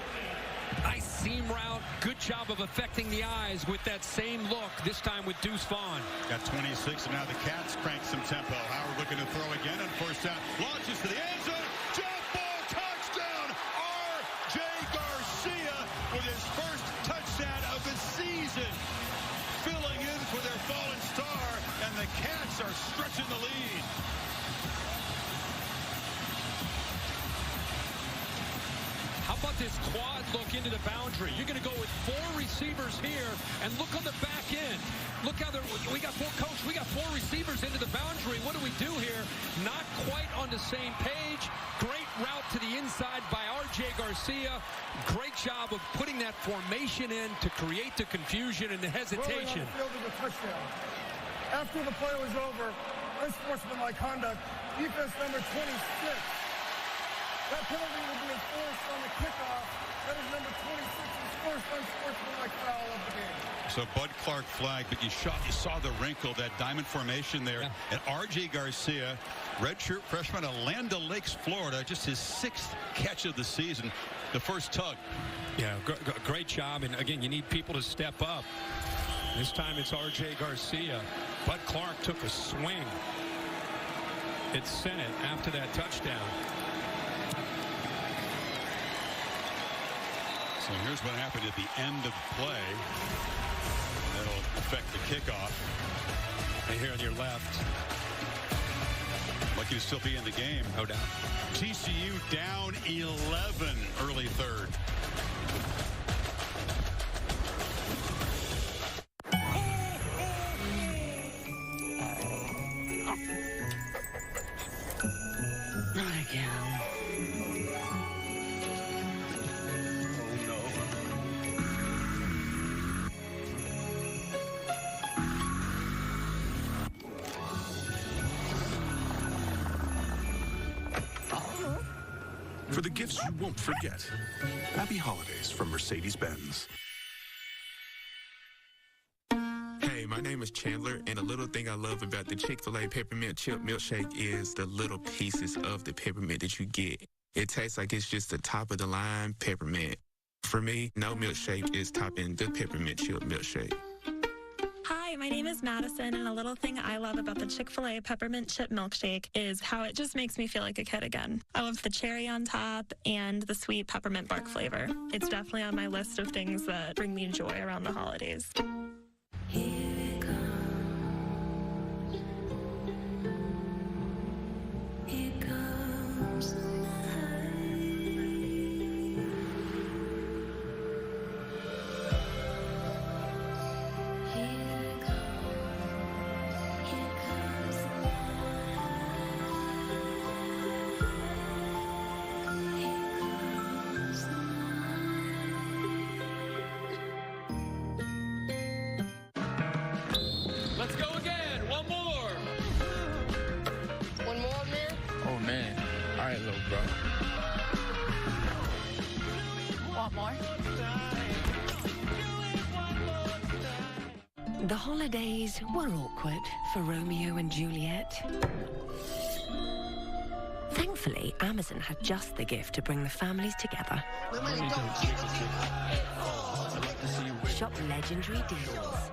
Nice seam route. Good job of affecting the eyes with that same look, this time with Deuce Vaughn.
Got 26, and now the Cats crank some tempo. Howard looking to throw again on first down. Launches to the end zone. Jump ball touchdown. R.J. Garcia with his first touchdown of the season. Filling in for their fallen star, and the Cats are stretching the lead.
How about this quad look into the boundary? You're going to go with 4 receivers here, and look on the back end. Look how we got 4 coaches. We got 4 receivers into the boundary. What do we do here? Not quite on the same page. Great route to the inside by R.J. Garcia. Great job of putting that formation in to create the confusion and the hesitation.
Rolling on the field of the touchdown. After the play was over, unsportsmanlike conduct defense number 26. That penalty will be enforced on the kickoff. That is number 26's first unsportsmanlike foul of the game.
So Bud Clark flagged, but you saw the wrinkle, that diamond formation there. And R.J. Garcia, redshirt freshman of Land O'Lakes, Florida, just his 6th catch of the season, the first tug.
Yeah, great job. And again, you need people to step up. This time it's R.J. Garcia. Bud Clark took a swing at Senate after that touchdown.
So here's what happened at the end of the play. That'll affect the kickoff.
And here on your left.
Lucky to still be in the game.
No doubt.
TCU down 11 early third.
Not again.
For the gifts you won't forget. Happy holidays from Mercedes-Benz.
Hey, my name is Chandler, and a little thing I love about the Chick-fil-A Peppermint Chip Milkshake is the little pieces of the peppermint that you get. It tastes like it's just the top of the line peppermint. For me, no milkshake is topping the Peppermint Chip Milkshake.
Hi, my name is Madison, and a little thing I love about the Chick-fil-A Peppermint Chip Milkshake is how it just makes me feel like a kid again. I love the cherry on top and the sweet peppermint bark flavor. It's definitely on my list of things that bring me joy around the holidays.
Let's go again. One more.
One more, man?
Oh, man. All right, little bro.
Want more?
The holidays were awkward for Romeo and Juliet. Thankfully, Amazon had just the gift to bring the families together. Shop legendary deals.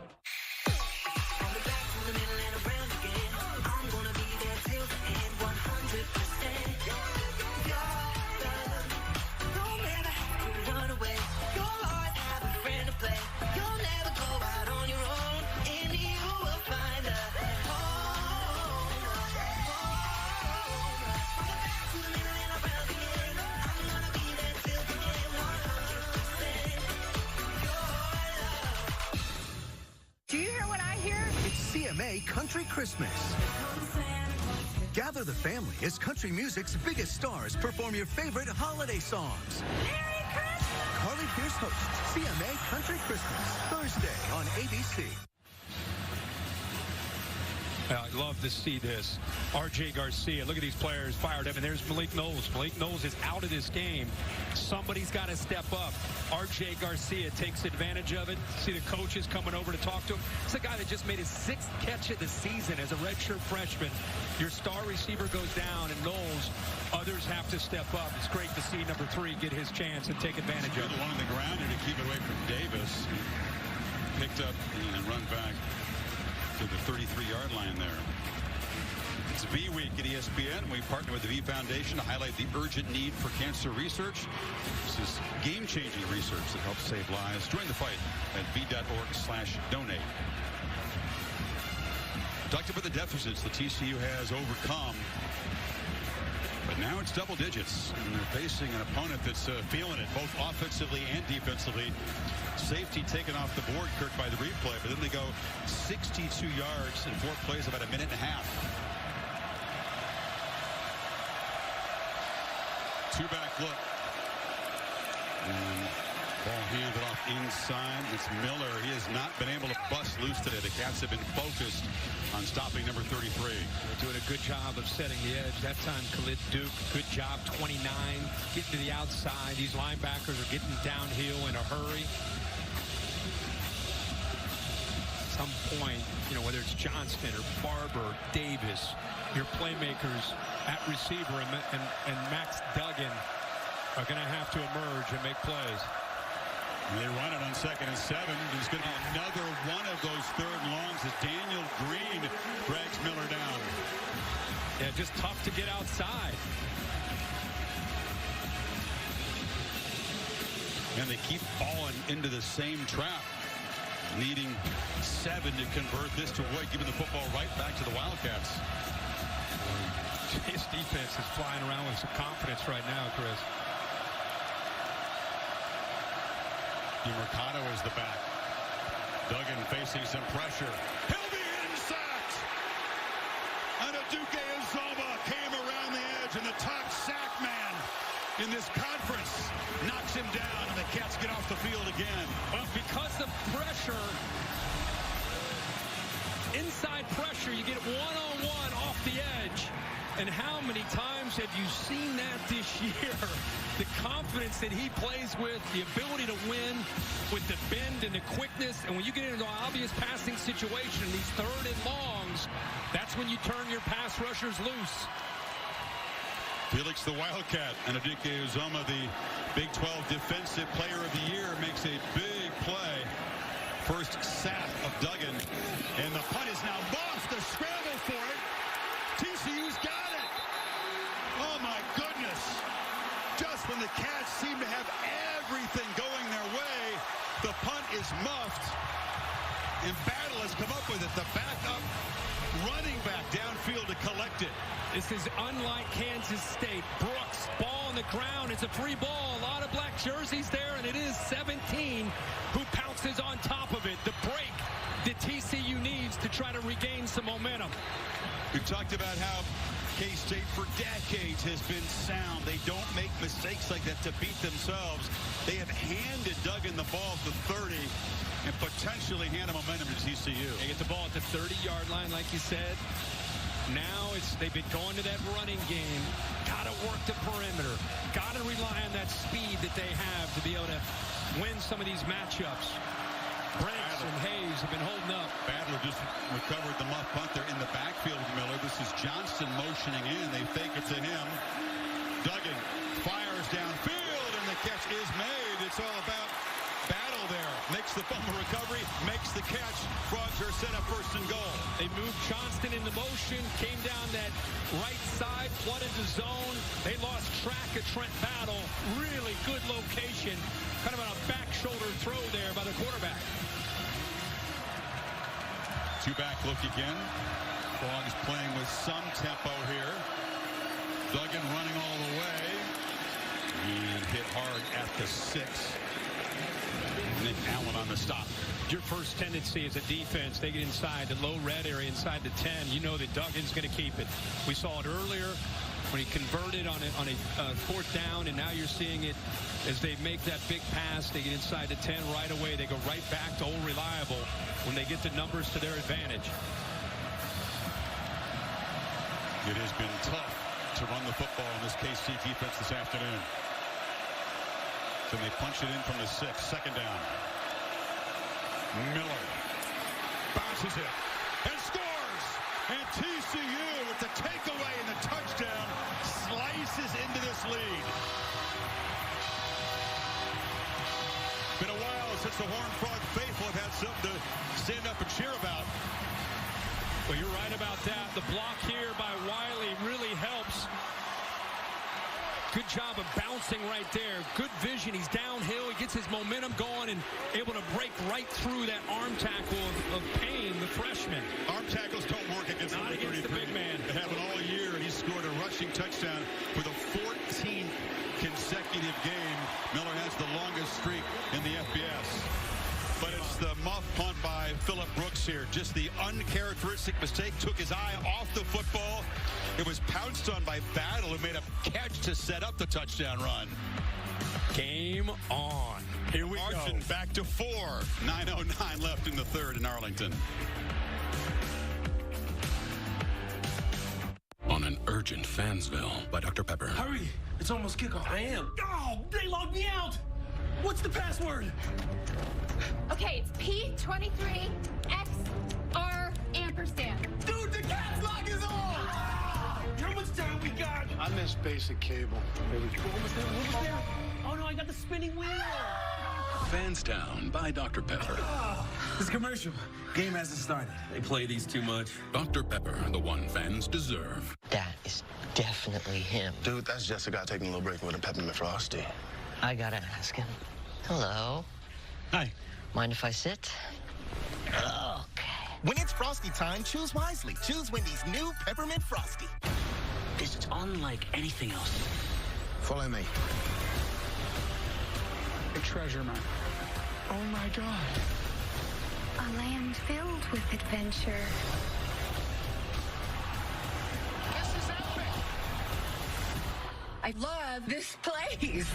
Do you hear what I hear? It's CMA Country Christmas. Gather the family as country music's biggest stars perform your favorite holiday songs.
Merry Christmas!
Carly Pierce hosts CMA Country Christmas, Thursday on ABC.
I love to see this. R.J. Garcia, look at these players fired up, and there's Malik Knowles. Malik Knowles is out of this game. Somebody's got to step up. R.J. Garcia takes advantage of it. See the coaches coming over to talk to him. It's a guy that just made his 6th catch of the season as a redshirt freshman. Your star receiver goes down, and Knowles, others have to step up. It's great to see number 3 get his chance and take advantage of it.
Along the ground and to keep it away from Davis. Picked up and run back to the 33-yard line there. It's V Week at ESPN. We partner with the V Foundation to highlight the urgent need for cancer research. This is game-changing research that helps save lives. Join the fight at v.org/donate. Talked about the deficits the TCU has overcome. But now it's double digits, and they're facing an opponent that's feeling it, both offensively and defensively. Safety taken off the board, Kirk, by the replay, but then they go 62 yards in 4 plays, about a minute and a half. 2-back look. And ball handed off inside. It's Miller. He has not been able to bust loose today. The Cats have been focused on stopping number 33.
They're doing a good job of setting the edge. That time, Khalid Duke, good job, 29, getting to the outside. These linebackers are getting downhill in a hurry. At some point, you know, whether it's Johnston or Barber, Davis, your playmakers at receiver and Max Duggan are going to have to emerge and make plays.
They run it on 2nd and 7. There's going to be another one of those 3rd and longs as Daniel Green drags Miller down.
Yeah, just tough to get outside.
And they keep falling into the same trap, needing 7 to convert this to avoid giving the football right back to the Wildcats.
His defense is flying around with some confidence right now, Chris.
Mercado is the back. Duggan facing some pressure. He'll be sacked. And Duke Azoma came around the edge, and the top sack man in this conference knocks him down, and the Cats get off the field again.
Well, because of pressure, inside pressure, you get one-on-one off the edge. And how many times have you seen that this year? The confidence that he plays with, the ability to win with the bend and the quickness. And when you get into an obvious passing situation, these 3rd and longs, that's when you turn your pass rushers loose.
Felix the Wildcat and Adike Uzoma, the Big 12 Defensive Player of the Year, makes a big play. First sack of Duggan. And the punt is now muffed. The scramble for it. TCU's got it. Oh, my goodness. Just when the Cats seem to have everything going their way, the punt is muffed. And Battle has come up with it. The backup running back downfield to collect it.
This is unlike Kansas State. Brooks, ball on the ground. It's a free ball. A lot of black jerseys there, and it is 17 who pounces on top of it. The break that TCU needs to try to regain some momentum.
We've talked about how K-State for decades has been sound. They don't make mistakes like that to beat themselves. They have handed Duggan the ball to 30 and potentially hand a momentum to TCU.
They get the ball at the 30-yard line, like you said. Now they've been going to that running game. Got to work the perimeter. Got to rely on that speed that they have to be able to win some of these matchups. Brents and Hayes have been holding up.
Badler just recovered the muff punt there in the backfield with Miller. This is Johnston motioning in. They fake it to him. Duggan fires downfield, and the catch is made. It's all about Battle there. Makes the fumble recovery, makes the catch. Frogs are set up 1st and goal.
They moved Johnston into motion, came down that right side, flooded the zone. They lost track of Trent Battle. Really good location. Kind of on a back shoulder throw there by the quarterback.
2-back look again. Frogs playing with some tempo here. Duggan running all the way. And hit hard at the 6. Nick Allen on the stop.
Your first tendency as a defense, they get inside the low red area, inside the 10. You know that Duggan's going to keep it. We saw it earlier when he converted on a 4th down, and now you're seeing it as they make that big pass. They get inside the 10 right away. They go right back to old reliable when they get the numbers to their advantage.
It has been tough to run the football in this KC defense this afternoon. So they punch it in from the 6, 2nd down. Miller bounces it and scores. And TCU with the takeaway and the touchdown slices into this lead. Been a while since the Horned Frog faithful have had something to stand up and cheer about.
Well, you're right about that. The block here by Wiley really helps. Good job of bouncing right there. Good vision. He's downhill. He gets his momentum going and able to break right through that arm tackle of Payne, the freshman.
Arm tackles don't work against
Not against the big man.
They haven't all year, and he scored a rushing touchdown for the 14th consecutive game. Miller has the longest streak in the FBS. But it's the muff punt by Phillip Brooks here. Just the uncharacteristic mistake. Took his eye off the football. It was pounced on by Battle, who made a catch to set up the touchdown run.
Game on. Here we
Margin
go.
Back to 4. 9:09 left in the third in Arlington.
On an urgent Fansville by Dr. Pepper.
Hurry! It's almost kickoff.
I am.
Oh, they logged me out! What's the password?
Okay, it's P23XR ampersand.
Dude, the caps lock is on! How much time we got?
I missed basic cable.
What was there? Oh no, I got the spinning wheel!
Fanstown by Dr. Pepper.
This commercial. Game hasn't started.
They play these too much. Dr. Pepper, the one fans deserve.
That is definitely him.
Dude, that's just a guy taking a little break with a peppermint frosty.
I gotta ask him. Hello.
Hi.
Mind if I sit? Okay.
When it's Frosty time, choose wisely. Choose Wendy's new Peppermint Frosty.
This is unlike anything else.
Follow me.
A treasure map. Oh my God.
A land filled with adventure.
This is epic. I love this place.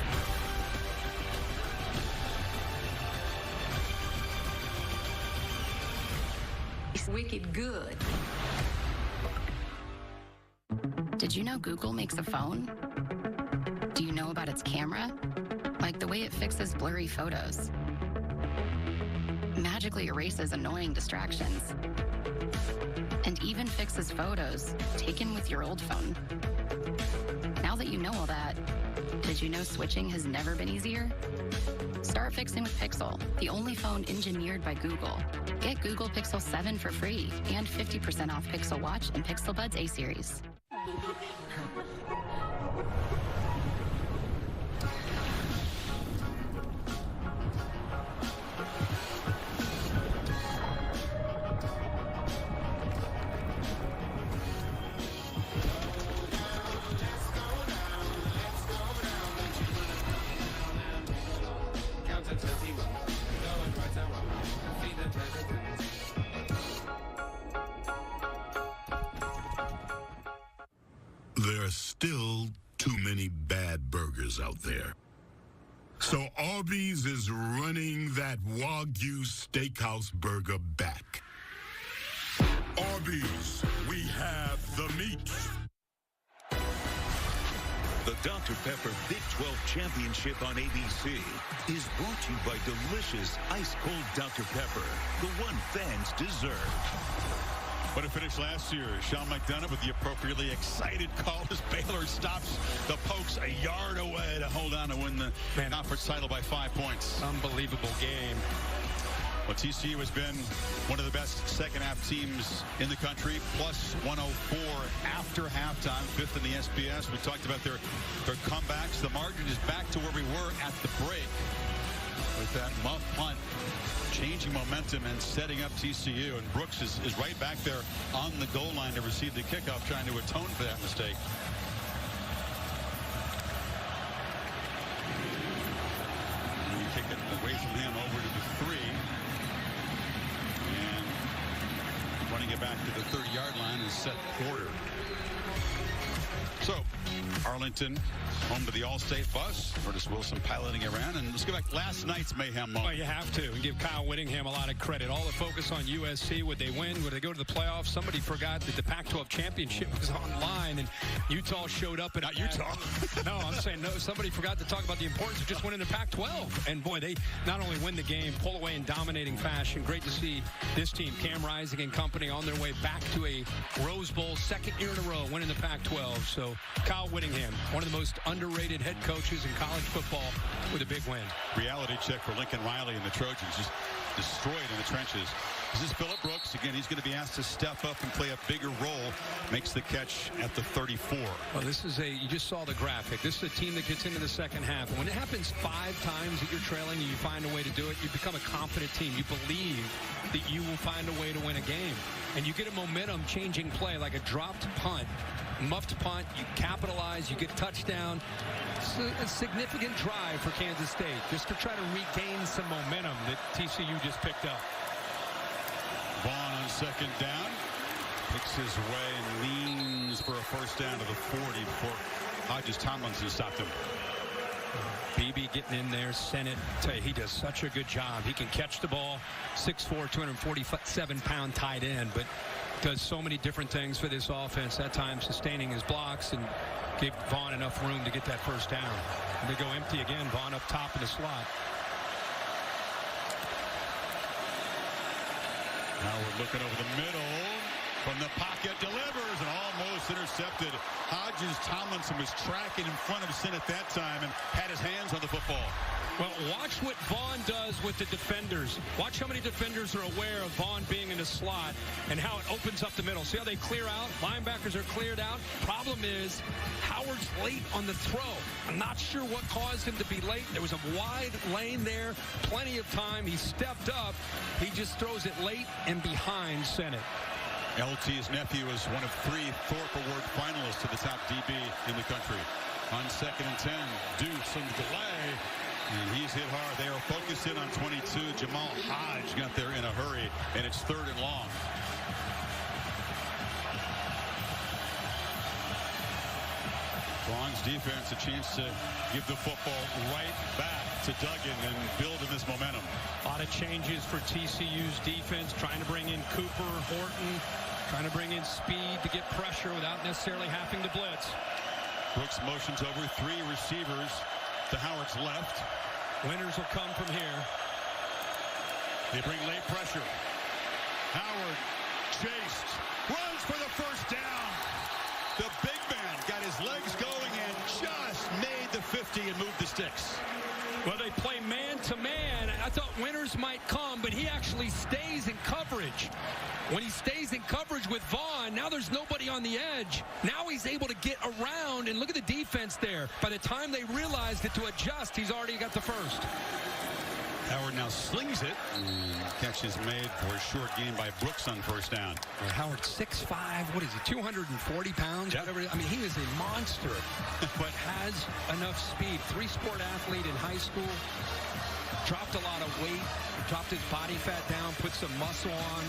It's wicked good.
Did you know Google makes a phone? Do you know about its camera? Like the way it fixes blurry photos. Magically erases annoying distractions. And even fixes photos taken with your old phone. Now that you know all that, did you know switching has never been easier? Start fixing with Pixel, the only phone engineered by Google. Get Google Pixel 7 for free and 50% off Pixel Watch and Pixel Buds A-Series.
There are still too many bad burgers out there. So Arby's is running that Wagyu Steakhouse burger back. Arby's, we have the meat.
The Dr. Pepper Big 12 Championship on ABC is brought to you by delicious ice-cold Dr. Pepper, the one fans deserve.
What a finish last year. Sean McDonough with the appropriately excited call as Baylor stops the Pokes a yard away to hold on to win the conference title by 5 points.
Unbelievable game.
Well, TCU has been one of the best second-half teams in the country, plus 104 after halftime, fifth in the SBS. We talked about their comebacks. The margin is back to where we were at the break with that muff punt, changing momentum and setting up TCU. And Brooks is right back there on the goal line to receive the kickoff, trying to atone for that mistake. And you kick it away from him over to the 3. And running it back to the 30-yard line is Seth Porter. So, Arlington, home to the All-State bus. Curtis Wilson piloting around. And let's go back last night's mayhem moment.
Well, you have to. And give Kyle Whittingham a lot of credit. All the focus on USC. Would they win? Would they go to the playoffs? Somebody forgot that the Pac-12 Championship was online, and Utah showed up.
Not Utah.
No, I'm saying no. Somebody forgot to talk about the importance of just winning the Pac-12. And, boy, they not only win the game, pull away in dominating fashion. Great to see this team, Cam Rising and company, on their way back to a Rose Bowl, second year in a row, winning the Pac-12. So, Kyle Whittingham, one of the most underrated head coaches in college football, with a big win.
Reality check for Lincoln Riley and the Trojans, just destroyed in the trenches. This is Phillip Brooks. Again, he's going to be asked to step up and play a bigger role. Makes the catch at the 34.
Well, this is you just saw the graphic. This is a team that gets into the second half. And when it happens 5 times that you're trailing and you find a way to do it, you become a confident team. You believe that you will find a way to win a game. And you get a momentum-changing play like a dropped punt, muffed punt. You capitalize, you get touchdown. It's a significant drive for Kansas State just to try to regain some momentum that TCU just picked up.
Vaughn on second down. Picks his way and leans for a first down to the 40 before Hodges Tomlinson stopped him.
BB getting in there. Sennett, tell you, he does such a good job. He can catch the ball. 6'4", 247-pound tight end, but does so many different things for this offense. That time sustaining his blocks and gave Vaughn enough room to get that first down. And they go empty again. Vaughn up top in the slot.
Now we're looking over the middle. From the pocket, delivers, and almost intercepted. Hodges Tomlinson was tracking in front of Sennett that time and had his hands on the football.
Well, watch what Vaughn does with the defenders. Watch how many defenders are aware of Vaughn being in the slot and how it opens up the middle. See how they clear out? Linebackers are cleared out. Problem is, Howard's late on the throw. I'm not sure what caused him to be late. There was a wide lane there, plenty of time. He stepped up. He just throws it late and behind Sennett.
LT's nephew is one of 3 Thorpe Award finalists to the top DB in the country. On 2nd and 10, Deuce on the delay, and he's hit hard. They are focused in on 22. Jamal Hodge got there in a hurry, and it's 3rd and long. Vaughn's defense a chance to give the football right back to Duggan and build in this momentum.
A lot of changes for TCU's defense, trying to bring in Cooper, Horton, trying to bring in speed to get pressure without necessarily having to blitz.
Brooks motions over 3 receivers to Howard's left.
Winners will come from here.
They bring late pressure. Howard chased, runs for the first down. The big man got his legs going and just made the 50 and moved the sticks.
Well, they play man-to-man. I thought Winters might come, but he actually stays in coverage. When he stays in coverage with Vaughn, now there's nobody on the edge. Now he's able to get around, and look at the defense there. By the time they realized it to adjust, he's already got the first.
Howard now slings it. Catch is made for a short gain by Brooks on first down.
Howard 6'5", what is he, 240 pounds?
Yep.
Whatever. I mean, he is a monster, but has enough speed. 3-sport athlete in high school. Dropped a lot of weight. Dropped his body fat down, put some muscle on.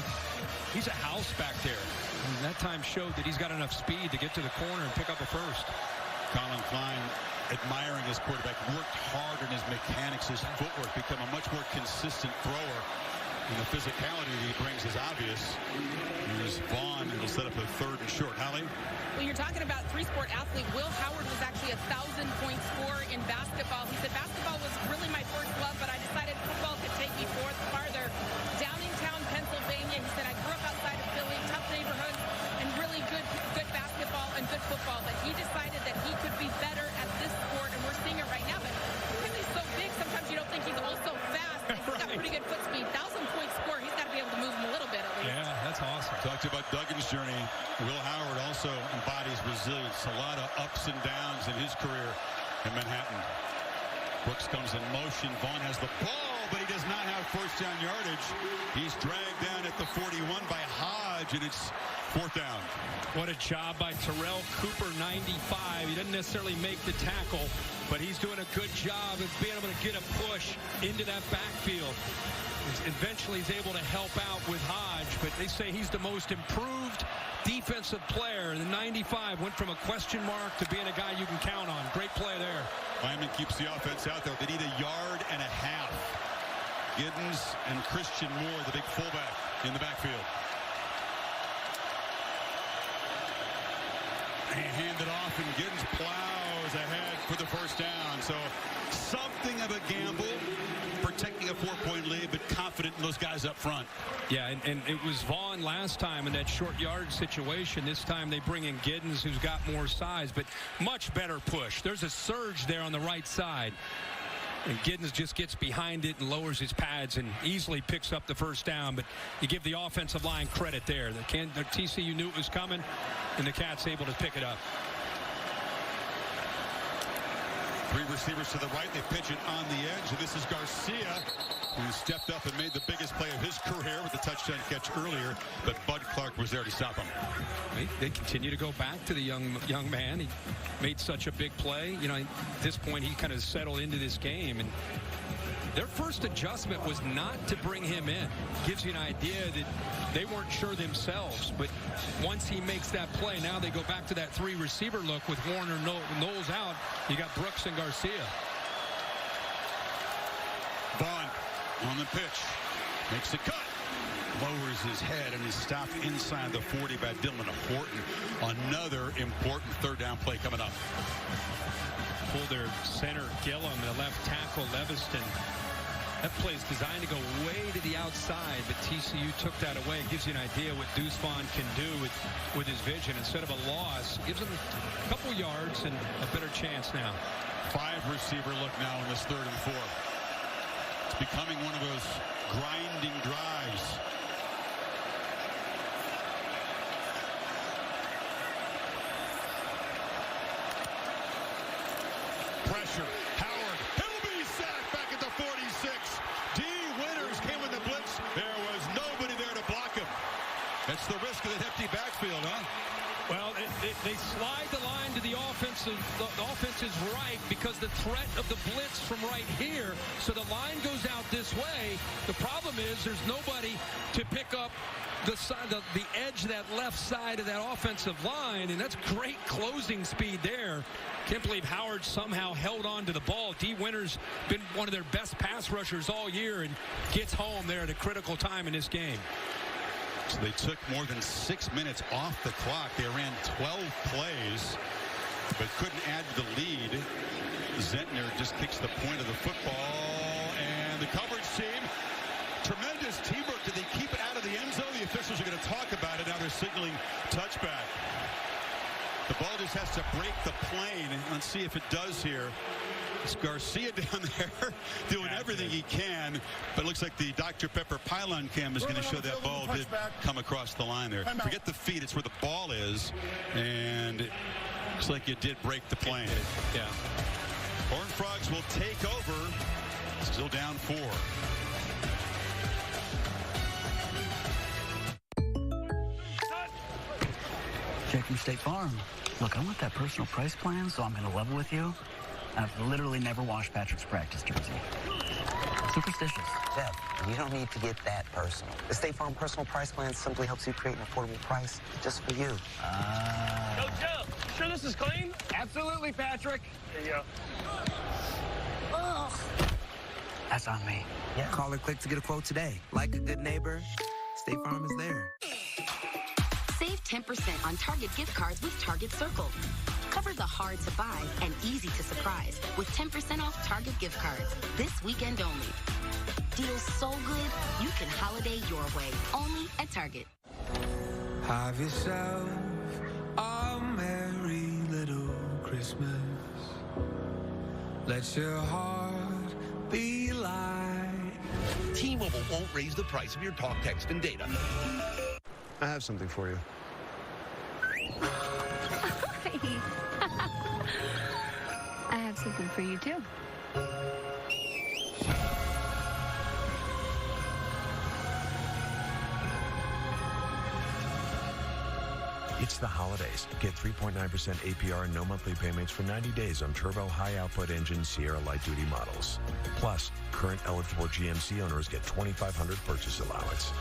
He's a house back there. And that time showed that he's got enough speed to get to the corner and pick up a first.
Colin Klein, admiring his quarterback, worked hard on his mechanics, his footwork, become a much more consistent thrower. And the physicality that he brings is obvious. Here's Vaughn, and will set up a 3rd and short. Holly?
Well, you're talking about 3-sport athlete. Will Howard was actually a 1,000-point scorer in basketball. He said, basketball was really my first love, but I decided football could take me farther. Downingtown, Pennsylvania. He said, I grew up outside of Philly, tough neighborhoods, and really good basketball and good football. But he decided that he could be better at this sport, and we're seeing it right now. But because he's so big, sometimes you don't think he's also fast. He's got pretty good foot speed. 1,000-point score. He's got to be able to move him a little bit at least.
Yeah, that's awesome.
Talked about Duggan's journey. Will Howard also embodies resilience. A lot of ups and downs in his career in Manhattan. Brooks comes in motion. Vaughn has the ball, but he does not have first down yardage. He's dragged down at the 41 by Hodge, and it's 4th down.
What a job by Terrell Cooper, 95. He doesn't necessarily make the tackle, but he's doing a good job of being able to get a push into that backfield. Eventually he's able to help out with Hodge, but they say he's the most improved defensive player. The 95 went from a question mark to being a guy you can count on. Great play there.
Lyman keeps the offense out there. They need 1.5 yards. Giddens and Christian Moore, the big fullback, in the backfield. And hand it off, and Giddens plows ahead for the first down. So something of a gamble, protecting a 4-point lead, but confident in those guys up front.
Yeah, and it was Vaughn last time in that short yard situation. This time they bring in Giddens, who's got more size, but much better push. There's a surge there on the right side. And Giddens just gets behind it and lowers his pads and easily picks up the first down. But you give the offensive line credit there. The TCU knew it was coming, and the Cats able to pick it up.
3 receivers to the right. They pitch it on the edge. And this is Garcia, who stepped up and made the biggest play of his career with the touchdown catch earlier. But Bud Clark was there to stop him.
They continue to go back to the young man. He made such a big play. You know, at this point, he kind of settled into this game. And their first adjustment was not to bring him in. Gives you an idea that they weren't sure themselves. But once he makes that play, now they go back to that 3-receiver look with Warner Knowles out. You got Brooks and Garcia.
Vaughn on the pitch. Makes the cut. Lowers his head and is stopped inside the 40 by Dylan Horton. Another important third down play coming up.
Pull their center Gillum, the left tackle Leviston. That play is designed to go way to the outside, but TCU took that away. It gives you an idea what Deuce Vaughn can do with his vision. Instead of a loss, gives him a couple yards and a better chance now.
5-receiver look now in this 3rd and 4. It's becoming one of those grinding drives. Pressure. Howard. He'll be sacked back at the 46. D. Winters came with the blitz. There was nobody there to block him. That's the risk of the hefty backfield, huh?
Well, they slide the line to the offensive. The offense is right because the threat of the blitz from right here. So the line goes out this way. The problem is there's nobody to pick up the edge of that left side of that offensive line, and that's great closing speed there. Can't believe Howard somehow held on to the ball. D. Winters been one of their best pass rushers all year and gets home there at a critical time in this game.
So they took more than 6 minutes off the clock. They ran 12 plays, but couldn't add to the lead. Zentner just kicks the point of the football, and the coverage team, tremendous teamwork. Did they keep it out of the end zone? The officials are going to talk about it. Now they're signaling touchback. The ball just has to break the plane. Let's see if it does here. It's Garcia down there doing everything he can, but it looks like the Dr. Pepper pylon cam is going to show that ball did come across the line there. Forget the feet, it's where the ball is, and it looks like it did break the plane.
Yeah.
Horned Frogs will take over. Still down 4.
Jake from State Farm. Look, I want that personal price plan, so I'm going to level with you. I've literally never washed Patrick's practice jersey. Superstitious.
Jeff, you don't need to get that personal. The State Farm Personal Price Plan simply helps you create an affordable price just for you.
Yo, Jeff, sure this is clean? Absolutely, Patrick. There you go.
Ugh. That's on me.
Yeah. Call or click to get a quote today. Like a good neighbor, State Farm is there.
Save 10% on Target gift cards with Target Circle. Cover the hard to buy and easy to surprise with 10% off Target gift cards this weekend only. Deals so good, you can holiday your way, only at Target.
Have yourself a merry little Christmas. Let your heart be light.
T-Mobile won't raise the price of your talk, text, and data.
I have something for you.
I have something for you, too.
It's the holidays. Get 3.9% APR and no monthly payments for 90 days on turbo high-output engine Sierra light-duty models. Plus, current eligible GMC owners get $2,500 purchase allowance.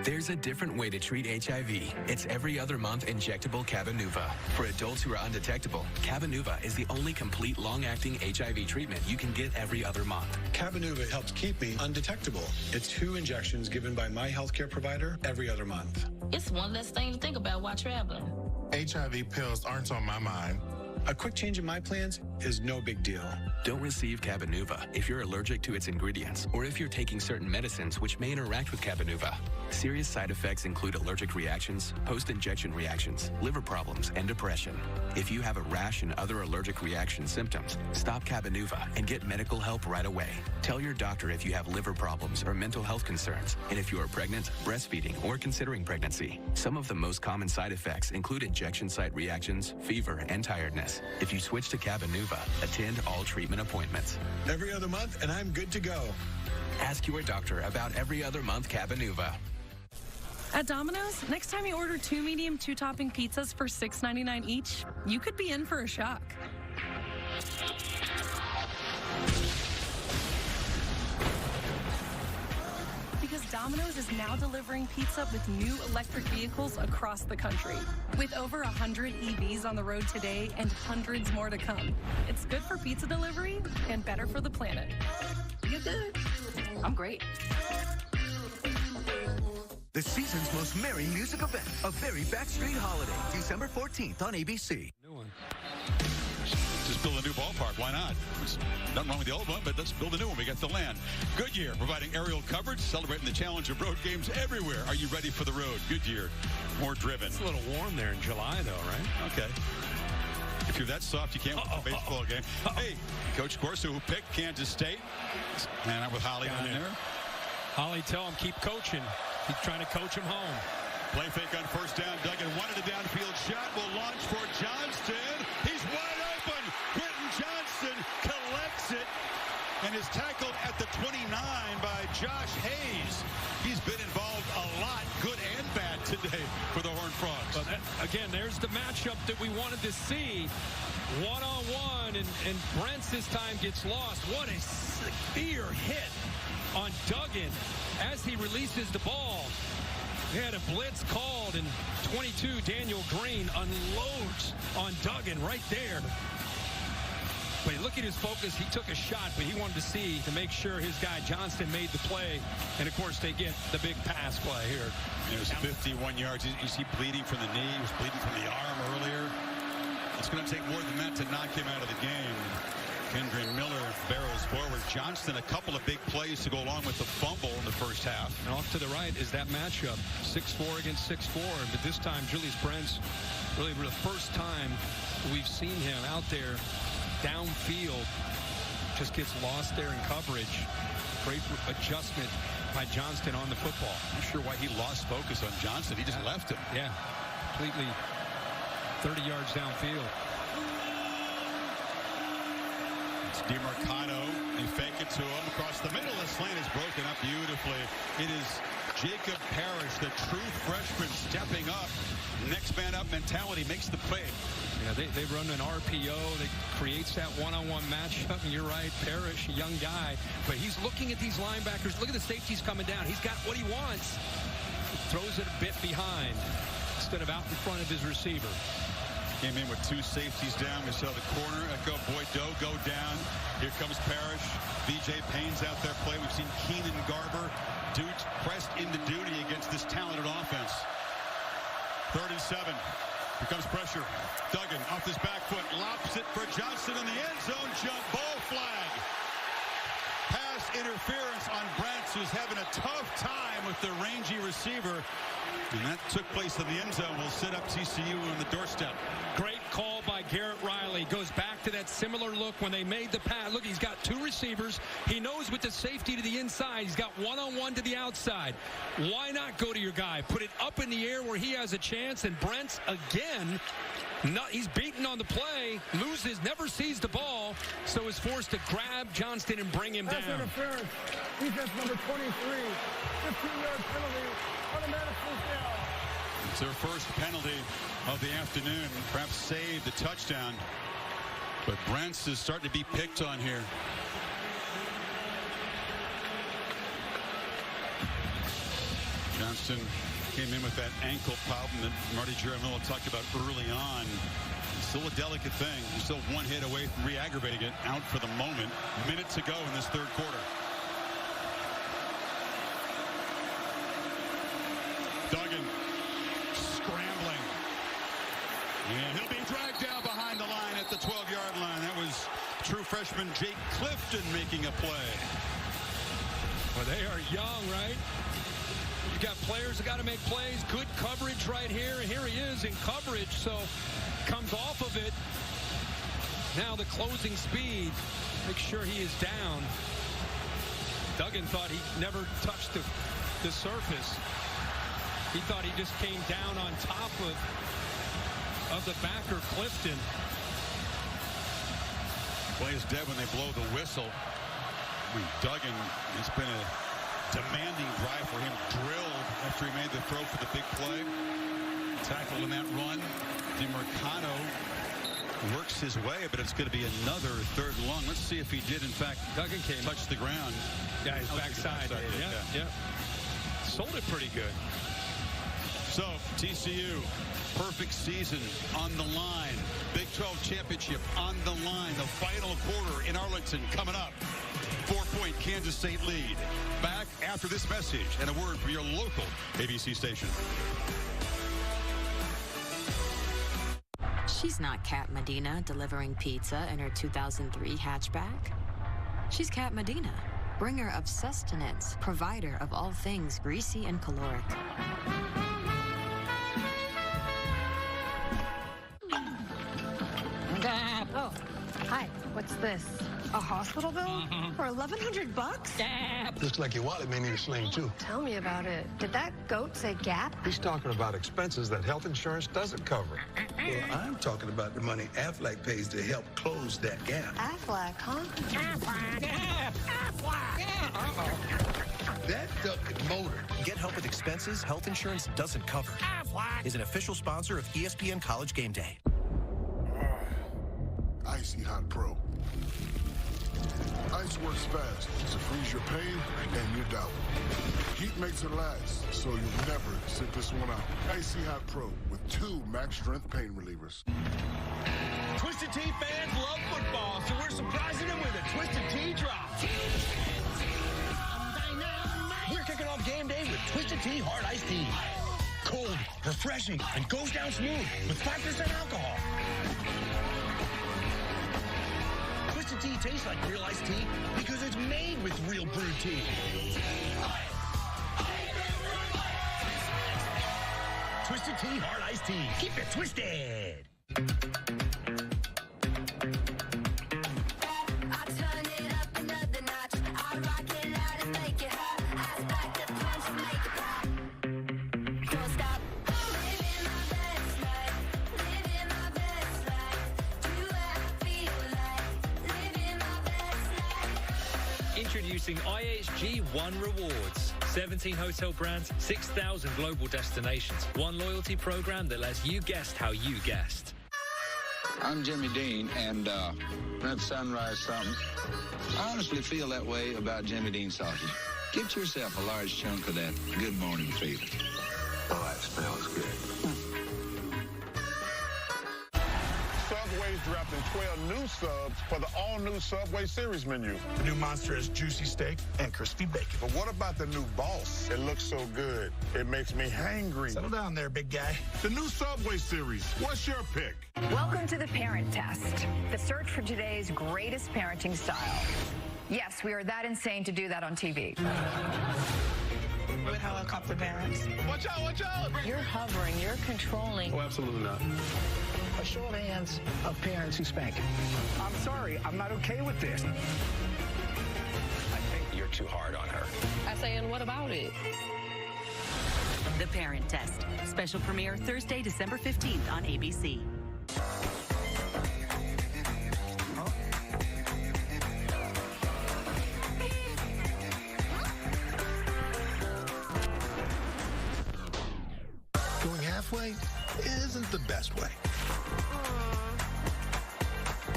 There's a different way to treat HIV. It's every other month injectable Cabenuva. For adults who are undetectable, Cabenuva is the only complete long-acting HIV treatment you can get every other month.
Cabenuva helps keep me undetectable. It's 2 injections given by my healthcare provider every other month.
It's one less thing to think about while traveling.
HIV pills aren't on my mind. A quick change in my plans is no big deal.
Don't receive Cabenuva if you're allergic to its ingredients or if you're taking certain medicines which may interact with Cabenuva. Serious side effects include allergic reactions, post-injection reactions, liver problems, and depression. If you have a rash and other allergic reaction symptoms, stop Cabenuva and get medical help right away. Tell your doctor if you have liver problems or mental health concerns, and if you are pregnant, breastfeeding, or considering pregnancy. Some of the most common side effects include injection site reactions, fever, and tiredness. If you switch to Cabenuva, attend all treatment appointments.
Every other month, and I'm good to go.
Ask your doctor about every other month Cabenuva.
At Domino's, next time you order 2 medium 2-topping pizzas for $6.99 each, you could be in for a shock. Because Domino's is now delivering pizza with new electric vehicles across the country. With over 100 EVs on the road today and hundreds more to come. It's good for pizza delivery and better for the planet.
You good? I'm great.
The season's most merry music event, A Very Backstreet Holiday, December 14th on ABC.
New one. Just build a new ballpark. Why not? There's nothing wrong with the old one, but let's build a new one. We got the land. Goodyear providing aerial coverage, celebrating the challenge of road games everywhere. Are you ready for the road? Goodyear, more driven.
It's a little warm there in July, though, right?
Okay. If you're that soft, you can't win a baseball game. Hey, Coach Corso, who picked Kansas State. And I'm with Holly on there.
Holly, tell him keep coaching. He's trying to coach him home.
Play fake on first down. Duggan wanted a downfield shot. Will launch for Johnston. He's wide open. Quentin Johnston collects it and is tackled at the 29 by Josh Hayes. He's been involved a lot, good and bad, today for the Horned Frogs.
But again, there's the matchup that we wanted to see. One-on-one, and Brents this time gets lost. What a severe hit on Duggan as he releases the ball. They had a blitz called, and 22, Daniel Green, unloads on Duggan right there. But look at his focus. He took a shot, but he wanted to see to make sure his guy Johnston made the play. And, of course, they get the big pass play here.
It was 51 yards. You see bleeding from the knee. He was bleeding from the arm earlier. It's going to take more than that to knock him out of the game. Kendra Miller barrels forward. Johnston, a couple of big plays to go along with the fumble in the first half.
And off to the right is that matchup, 6'4" against 6'4". But this time, Julius Brents, really for the first time we've seen him out there downfield, just gets lost there in coverage. Great adjustment by Johnston on the football.
I'm not sure why he lost focus on Johnston. He just left him.
Yeah, completely 30 yards downfield.
It's DeMarcano. They fake it to him across the middle. The slant is broken up beautifully. It is Jacob Parrish, the true freshman, stepping up. Next man up mentality makes the play.
Yeah, they run an RPO that creates that one-on-one matchup. And you're right, Parrish, a young guy, but he's looking at these linebackers. Look at the safeties coming down. He's got what he wants. Throws it a bit behind instead of out in front of his receiver.
Came in with two safeties down. We saw the corner echo Boydo go down. Here comes Parrish. VJ Payne's out there playing. We've seen Keenan Garber. Dudes pressed into duty against this talented offense. 3rd and 7. Here comes pressure. Duggan off his back foot. Lops it for Johnston in the end zone. Jump ball flag. Pass interference on Brents, who's having a tough time with the rangy receiver. And that took place in the end zone. Will set up TCU on the doorstep.
Great call by Garrett Riley. Goes back to that similar look when they made the pass. Look, he's got two receivers. He knows with the safety to the inside. He's got one-on-one to the outside. Why not go to your guy? Put it up in the air where he has a chance. And Brents, again, he's beaten on the play. Loses, never sees the ball. So is forced to grab Johnston and bring him down.
Interference. Defense number 23. 15-yard penalty. Automatic first down.
It's their first penalty of the afternoon. Perhaps saved the touchdown. But Brents is starting to be picked on here. Johnston came in with that ankle problem that Marty Giramillo talked about early on. It's still a delicate thing. He's still one hit away from re-aggravating it. Out for the moment. Minutes to go in this third quarter. Duggan scrambling. And he'll be dragged down behind the line at the 12-yard line. That was true freshman Jake Clifton making a play.
Well, they are young, right? You've got players that got to make plays. Good coverage right here. And here he is in coverage. So comes off of it. Now the closing speed. Make sure he is down. Duggan thought he never touched the surface. He thought he just came down on top of the backer, Clifton.
Play is dead when they blow the whistle. I mean, Duggan, it's been a demanding drive for him. Drilled after he made the throw for the big play. Tackled in that run. DeMarcano works his way, but it's going to be another third and long. Let's see if he did, in fact,
Duggan came
touch the ground.
Yeah, his backside. Yeah. sold it pretty good.
So, TCU, perfect season on the line. Big 12 Championship on the line. The final quarter in Arlington coming up. 4-point Kansas State lead. Back after this message and a word from your local ABC station.
She's not Kat Medina delivering pizza in her 2003 hatchback. She's Kat Medina, bringer of sustenance, provider of all things greasy and caloric.
Oh, hi. What's this? A hospital bill? For $1,100?
Looks like your wallet may need a sling, too.
Tell me about it. Did that goat say Gap?
He's talking about expenses that health insurance doesn't cover.
Well, I'm talking about the money Aflac pays to help close that gap.
Aflac, huh?
Aflac. That duck is motored.
Get help with expenses health insurance doesn't cover. Aflac is an official sponsor of ESPN College Gameday.
Icy Hot Pro. Ice works fast to freeze your pain and your doubt. Heat makes it last, so you'll never sit this one out. Icy Hot Pro with 2 max strength pain relievers.
Twisted Tea fans love football, so we're surprising them with a Twisted Tea drop. We're kicking off game day with Twisted Tea Hard Iced Tea. Cold, refreshing, and goes down smooth with 5% alcohol. Twisted Tea tastes like real iced tea because it's made with real brewed tea. Twisted Tea Hard Iced Tea. Keep it twisted.
Introducing IHG One Rewards. 17 hotel brands, 6,000 global destinations. One loyalty program that lets you guest how you guest.
I'm Jimmy Dean, and that sunrise something. I honestly feel that way about Jimmy Dean sausage. Get yourself a large chunk of that good morning feeling.
Oh, that smells good.
Subway's dropping 12 new subs for the all-new Subway Series menu.
The new monster is juicy steak and crispy bacon.
But what about the new Boss? It looks so good. It makes me hangry.
Settle down there, big guy.
The new Subway Series. What's your pick?
Welcome to the Parent Test, the search for today's greatest parenting style. Yes, we are that insane to do that on TV.
With helicopter parents.
Watch out, watch out!
You're hovering, you're controlling.
Oh, absolutely not.
A show of hands of parents who spank. I'm sorry, I'm not okay with this. I think you're too hard on her.
I say, and what about it?
The Parent Test. Special premiere Thursday, December 15th on ABC.
Going halfway isn't the best way.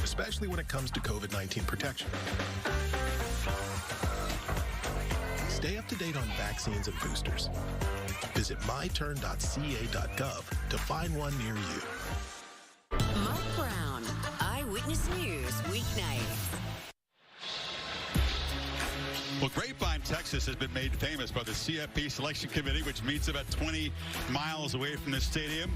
Especially when it comes to COVID-19 protection. Stay up to date on vaccines and boosters. Visit myturn.ca.gov to find one near you.
Mark Brown, Eyewitness News, weeknights.
Well, Grapevine, Texas has been made famous by the CFP Selection Committee, which meets about 20 miles away from the stadium.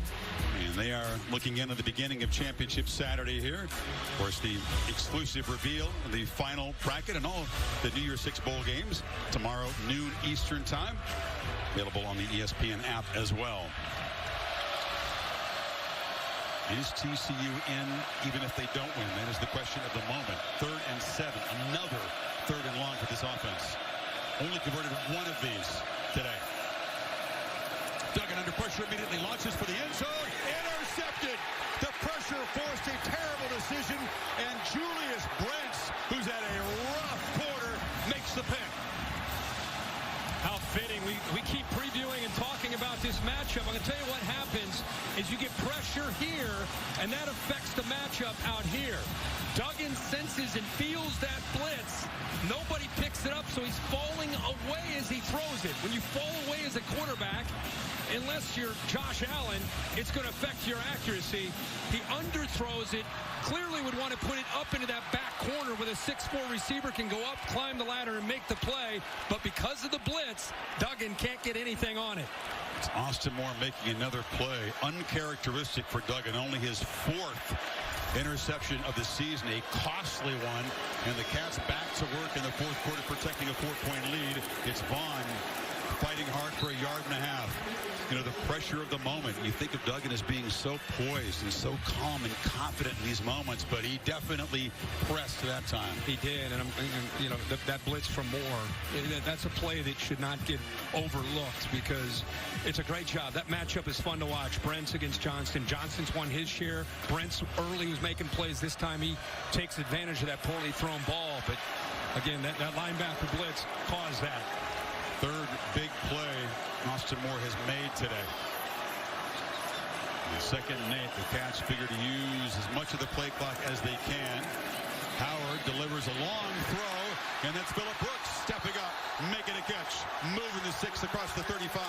And they are looking into the beginning of Championship Saturday here. Of course, the exclusive reveal of the final bracket and all the New Year's Six Bowl games tomorrow, noon Eastern time. Available on the ESPN app as well. Is TCU in even if they don't win? That is the question of the moment. 3rd and 7. Another 3rd and long for this offense. Only converted one of these today. Duggan under pressure immediately launches for the end zone. Intercepted. The pressure forced a terrible decision. And Julius Brents, who's had a rough quarter, makes the pick.
How fitting. We keep previewing and talking about this matchup. I'm going to tell you what happens is you get pressure here, and that affects the matchup out here. Duggan senses and feels that blitz. Nobody picks it up, so he's falling away as he throws it. When you fall away as a quarterback, unless you're Josh Allen, it's going to affect your accuracy. He underthrows it. Clearly would want to put it up into that back corner where the 6'4" receiver can go up, climb the ladder, and make the play. But because of the blitz, Duggan can't get anything on it.
It's Austin Moore making another play. Uncharacteristic for Duggan. Only his 4th interception of the season, a costly one. And the Cats back to work in the 4th quarter, protecting a 4-point lead. It's Vaughn fighting hard for a yard and a half. You know, the pressure of the moment. You think of Duggan as being so poised and so calm and confident in these moments, but he definitely pressed that time.
He did, and you know, that blitz from Moore, that's a play that should not get overlooked because it's a great job. That matchup is fun to watch. Brent's against Johnston. Johnston's won his share. Brent's early was making plays. This time he takes advantage of that poorly thrown ball, but again, that linebacker blitz caused that.
3rd big play Austin Moore has made today. The 2nd and 8, the Cats figure to use as much of the play clock as they can. Howard delivers a long throw, and that's Phillip Brooks stepping up, making a catch, moving the 6 across the 35.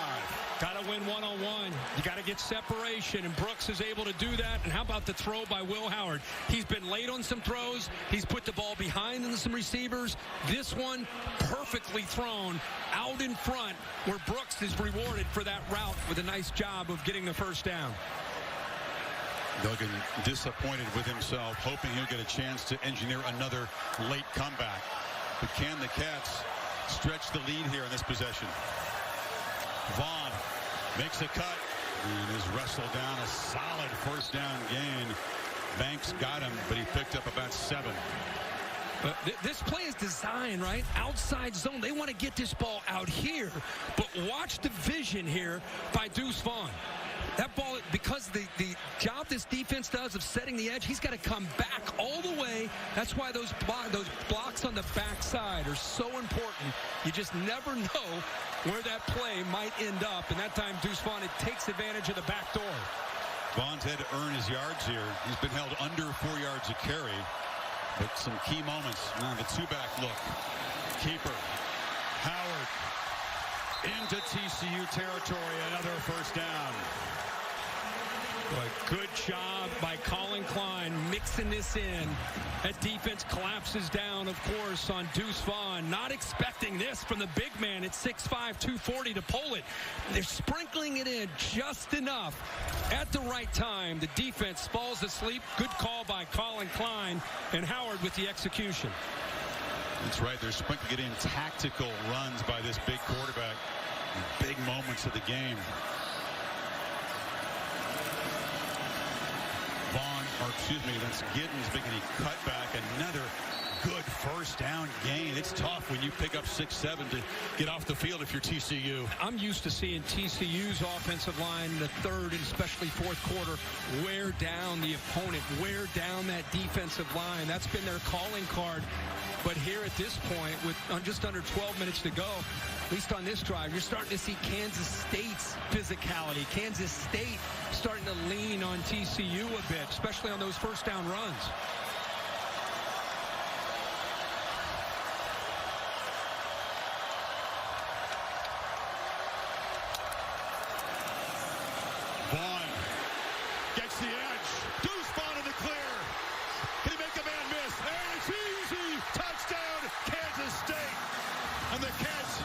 Got to win one-on-one. You got to get separation, and Brooks is able to do that. And how about the throw by Will Howard? He's been late on some throws. He's put the ball behind some receivers. This one, perfectly thrown out in front, where Brooks is rewarded for that route with a nice job of getting the first down.
Duggan disappointed with himself, hoping he'll get a chance to engineer another late comeback. But can the Cats stretch the lead here in this possession? Vaughn makes a cut and is wrestled down. A solid first down gain. Banks got him, but he picked up about 7.
This play is designed, right? Outside zone. They want to get this ball out here. But watch the vision here by Deuce Vaughn. That ball, because the job this defense does of setting the edge, he's got to come back all the way. That's why those blocks on the backside are so important. You just never know where that play might end up. And that time, Deuce Vaughn, it takes advantage of the back door.
Vaughn's had to earn his yards here. He's been held under 4 yards a carry. But some key moments. Now the 2-back look. Keeper. Howard into TCU territory. Another first down.
Boy, good job by Colin Klein mixing this in. That defense collapses down, of course, on Deuce Vaughn. Not expecting this from the big man at 6'5", 240 to pull it. They're sprinkling it in just enough at the right time. The defense falls asleep. Good call by Colin Klein, and Howard with the execution.
That's right. They're sprinkling it in tactical runs by this big quarterback. Big moments of the game. That's Giddens making a cutback. Another good first down gain. It's tough when you pick up 6-7 to get off the field if you're TCU.
I'm used to seeing TCU's offensive line in the 3rd and especially 4th quarter wear down the opponent, wear down that defensive line. That's been their calling card. But here at this point, with just under 12 minutes to go, at least on this drive, you're starting to see Kansas State's physicality. Kansas State starting to lean on TCU a bit, especially on those first down runs.
Vaughn gets the edge. Deuce Vaughn in the clear. Can he make the man miss? And it's easy. Touchdown, Kansas State. And the Cats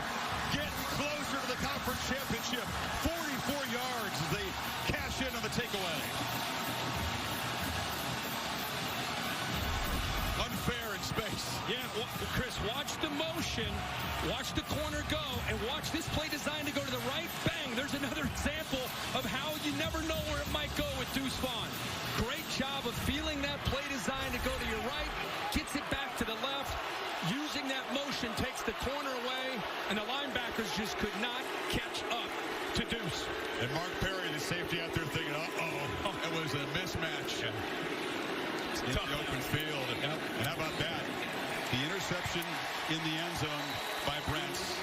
get closer to the conference championship. 44 yards as they cash in on the takeaway. Unfair in space.
Yeah, well, Chris, watch the motion, watch the corner go, and watch this play designed to go to the right. Bang, there's another example of how you never know where it might go with Deuce Vaughn. Great job of feeling that play designed to go to your right, gets it back to the left, using that motion, takes the corner away, and the linebackers just could not catch up to Deuce.
And Mark Perry, the safety out there thinking, uh-oh, it was a mismatch. In the open field. Yep. And how about that? The interception in the end zone by Brents.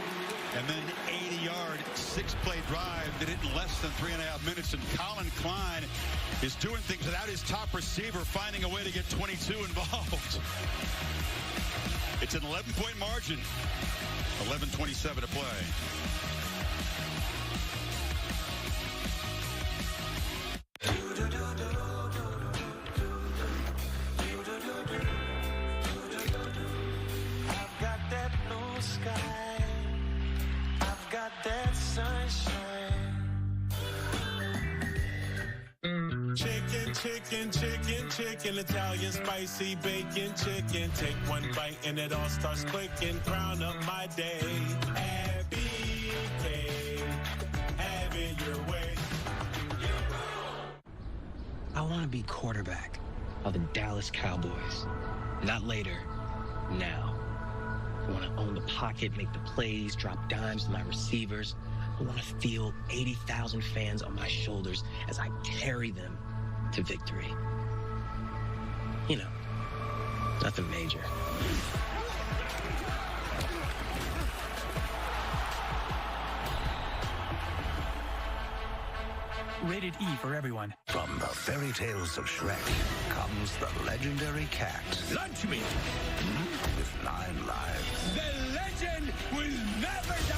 And then 80-yard, 6-play drive did it in less than 3.5 minutes. And Colin Klein is doing things without his top receiver, finding a way to get 22 involved. It's an 11-point margin. 11:27 to play.
that sunshine. Chicken, chicken, chicken, chicken, Italian spicy bacon, chicken. Take one bite and it all starts clicking. Crown up my day. Abby K, have it your way.
I want to be quarterback of the Dallas Cowboys. Not later, now. I want to own the pocket, make the plays, drop dimes to my receivers. I want to feel 80,000 fans on my shoulders as I carry them to victory. You know, nothing major.
Rated E for everyone.
From the fairy tales of Shrek comes the legendary cat.
Lunch meat!
With 9 lives.
The legend will never die!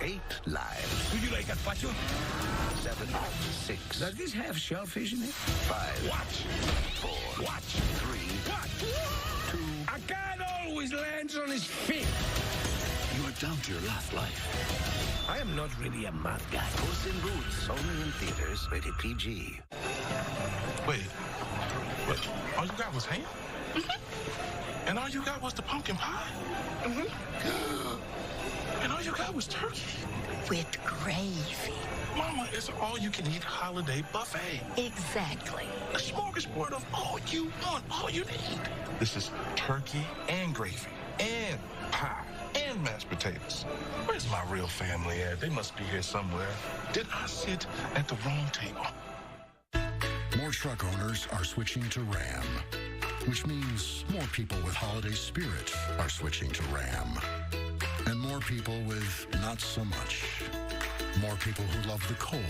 8 lives.
Would you like gazpacho?
7, 6.
Does this have shellfish in it?
5.
Watch!
4.
Watch!
3.
Watch!
2.
A cat always lands on his feet!
You are down to your last life.
I am not really a math guy.
Puss in Boots, only in theaters, rated PG.
Wait, all you got was ham? And all you got was the pumpkin pie? And all you got was turkey?
With gravy.
Mama, it's an all-you-can-eat holiday buffet.
Exactly.
A smorgasbord of all you want, all you need. This is turkey and gravy and pie and mashed potatoes. Where's my real family at? They must be here somewhere. Did I sit at the wrong table?
More truck owners are switching to Ram, which means more people with holiday spirit are switching to Ram. And more people with not so much. More people who love the cold.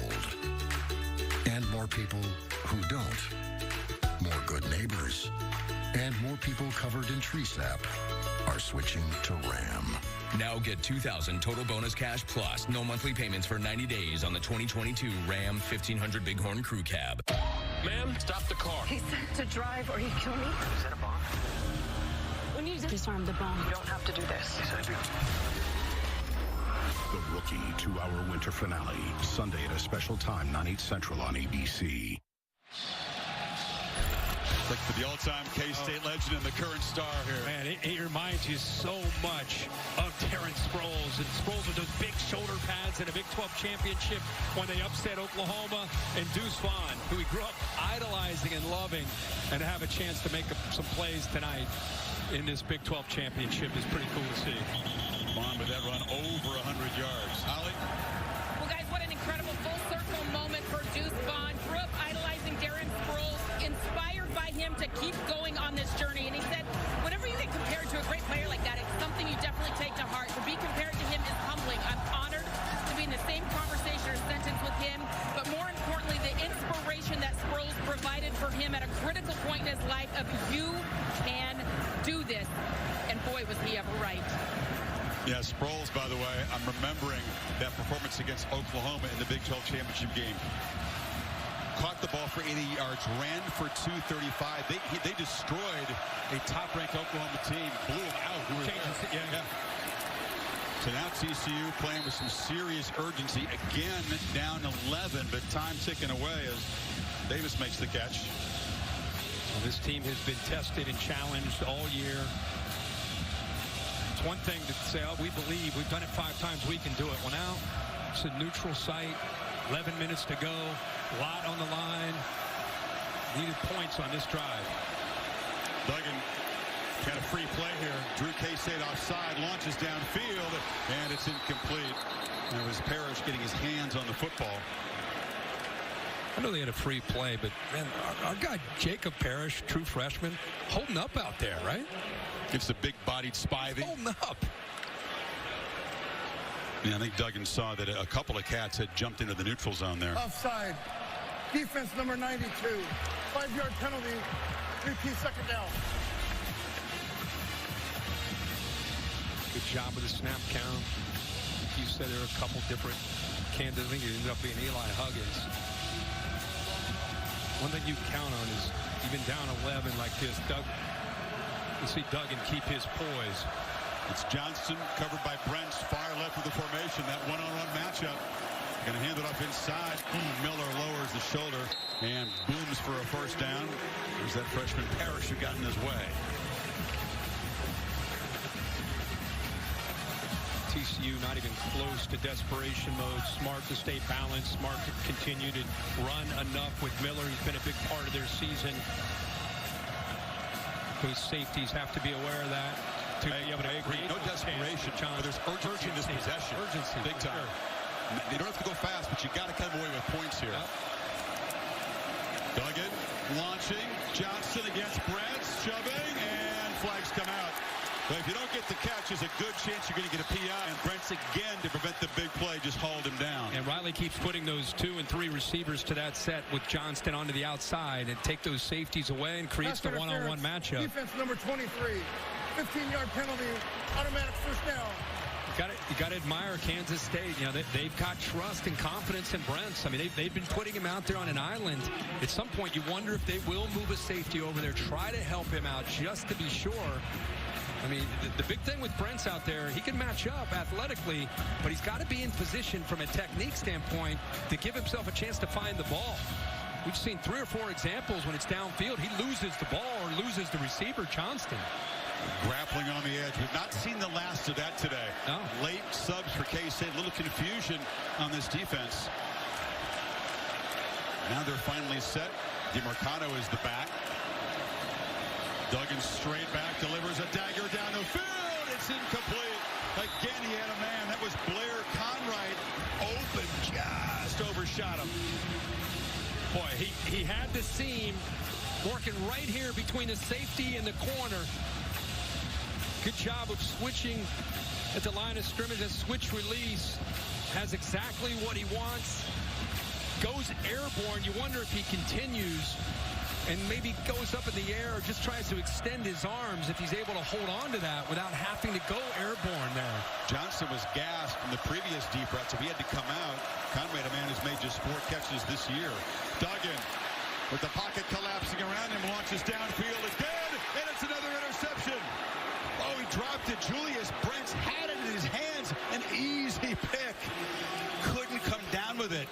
And more people who don't. More good neighbors. And more people covered in tree sap are switching to Ram.
Now get $2,000 total bonus cash plus no monthly payments for 90 days on the 2022 Ram 1500 Bighorn Crew Cab.
Ma'am, stop the car.
He said to drive or he'd kill me.
Is that a bomb?
We need to disarm the bomb.
You don't have to do this. Yes, I do.
The Rookie 2-hour winter finale, Sunday at a special time, 9/8 Central on ABC.
Look for the all-time K-State legend and the current star here.
Man, it reminds you so much of Terrence Sproles. And Sproles with those big shoulder pads in a Big 12 championship when they upset Oklahoma. And Deuce Vaughn, who he grew up idolizing and loving, and to have a chance to make some plays tonight in this Big 12 championship is pretty cool to see.
Vaughn with that run over 100 yards. Holly?
Well, guys, what an incredible full-circle moment for Deuce Vaughn. Grew up idolizing Darren Sproles, inspired by him to keep going on this journey. And he said, whenever you get compared to a great player like that, it's something you definitely take to heart. To be compared to him is humbling. I'm honored to be in the same conversation or sentence with him, but more importantly, the inspiration that Sproles provided for him at a critical point in his life of you can do this. And boy, was he ever right.
Yeah, Sproles, by the way, I'm remembering that performance against Oklahoma in the Big 12 championship game. Caught the ball for 80 yards, ran for 235. They destroyed a top-ranked Oklahoma team, blew them out. Yeah. So now TCU playing with some serious urgency. Again, down 11, but time ticking away as Davis makes the catch.
Well, this team has been tested and challenged all year. It's one thing to say, oh, we believe we've done it 5 times, we can do it. Well, now it's a neutral site, 11 minutes to go, a lot on the line. Needed points on this drive.
Duggan got a free play here. Drew K-State offside, launches downfield, and it's incomplete. It was Parrish getting his hands on the football.
I know they had a free play, but man, our guy Jacob Parrish, true freshman, holding up out there, right?
It's the big-bodied Spivey.
Holding up.
Yeah, I think Duggan saw that a couple of cats had jumped into the neutral zone there.
Offside. Defense number 92. 5-yard penalty. Repeat second down.
Good job with the snap count. You said there were a couple different candidates. I think it ended up being Eli Huggins. One thing you count on is even down 11 like this, you see Duggan keep his poise
It's Johnston covered by Brents, far left of the formation. That one-on-one matchup. Going to hand it off inside. Miller lowers the shoulder and booms for a first down. There's that freshman Parrish who got in his way.
TCU not even close to desperation mode. Smart to stay balanced. Smart to continue to run enough with Miller. He's been a big part of their season. Those safeties have to be aware of that.
I agree. No desperation, John. But there's urgency in this possession.
Urgency.
Big time. Sure. You don't have to go fast, but you got to come away with points here. Yep. Duggan launching. Johnson against Brent. Shoving. And flags come out. But if you don't get the catch, there's a good chance you're going to get a PI. And Brent's again, to prevent the big play, just hauled him down.
And Riley keeps putting those 2 and 3 receivers to that set with Johnston onto the outside and take those safeties away and creates the one-on-one matchup.
Defense number 23. 15-yard penalty. Automatic first down.
You got to admire Kansas State. You know, they've got trust and confidence in Brents. I mean, they've been putting him out there on an island. At some point, you wonder if they will move a safety over there, try to help him out just to be sure. I mean, the big thing with Brent's out there, he can match up athletically, but he's got to be in position from a technique standpoint to give himself a chance to find the ball. We've seen 3 or 4 examples when it's downfield. He loses the ball or loses the receiver, Johnston.
Grappling on the edge. We've not seen the last of that today.
No.
Late subs for K-State. A little confusion on this defense. Now they're finally set. DeMarcano is the back. Duggan straight back, delivers a dagger down the field. It's incomplete. Again, he had a man. That was Blair Conright. Open, just overshot him.
Boy, he had the seam working right here between the safety and the corner. Good job of switching at the line of scrimmage. A switch release has exactly what he wants. Goes airborne. You wonder if he continues and maybe goes up in the air or just tries to extend his arms if he's able to hold on to that without having to go airborne there.
Johnson was gassed from the previous deep route, so he had to come out. Conrad, a man who's made just 4 catches this year. Duggan with the pocket collapsing around him, launches downfield again, and it's another interception. Oh, he dropped it. Julius Brents had it in his hands. An easy pick. Couldn't come down with it.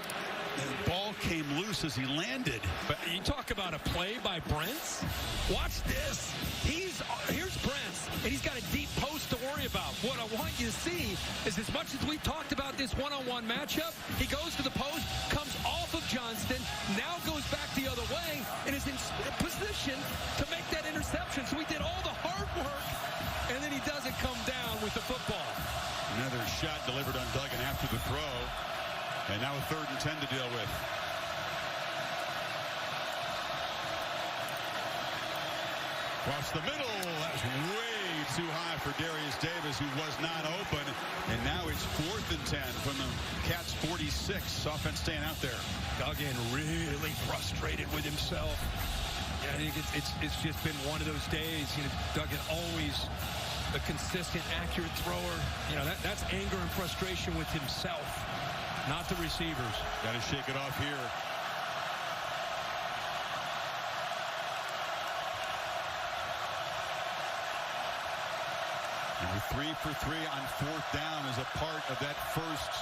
The ball came loose as he landed.
But you talk about a play by Brents. Watch this. Here's Brents, and he's got a deep post to worry about. What I want you to see is, as much as we've talked about this one-on-one matchup, he goes to the post, comes off of Johnston, now goes back the other way, and is in position to make that interception. So he did all the hard work, and then he doesn't come down with the football.
Another shot delivered on Duggan after the throw. And now a 3rd and 10 to deal with. Across the middle. That was way too high for Darius Davis, who was not open. And now it's 4th and 10 from the Cats 46. Offense staying out there.
Duggan really frustrated with himself. Yeah, I think it's just been one of those days. You know, Duggan always a consistent, accurate thrower. You know, that's anger and frustration with himself, not the receivers.
Got to shake it off here. And 3 for 3 on 4th down is a part of that first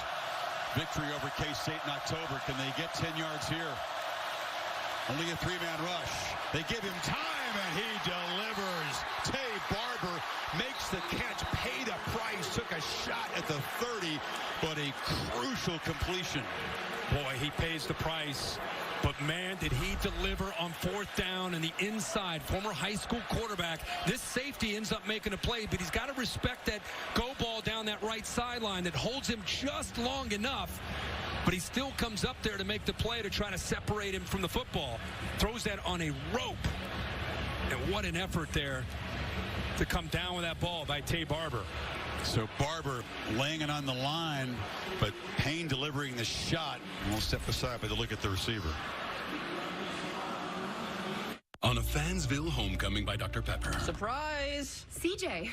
victory over K-State in October. Can they get 10 yards here? Only a 3-man rush. They give him time, and he delivers. Tay Barber makes the catch, paid a price, took a shot at the 30, but a crucial completion.
Boy, he pays the price. But, man, did he deliver on 4th down and the inside. Former high school quarterback. This safety ends up making a play, but he's got to respect that go ball down that right sideline that holds him just long enough. But he still comes up there to make the play to try to separate him from the football. Throws that on a rope. And what an effort there to come down with that ball by Tay Barber.
So Barber laying it on the line, but Payne delivering the shot. And we'll step aside by the look at the receiver.
On a Fansville homecoming by Dr. Pepper.
Surprise!
CJ,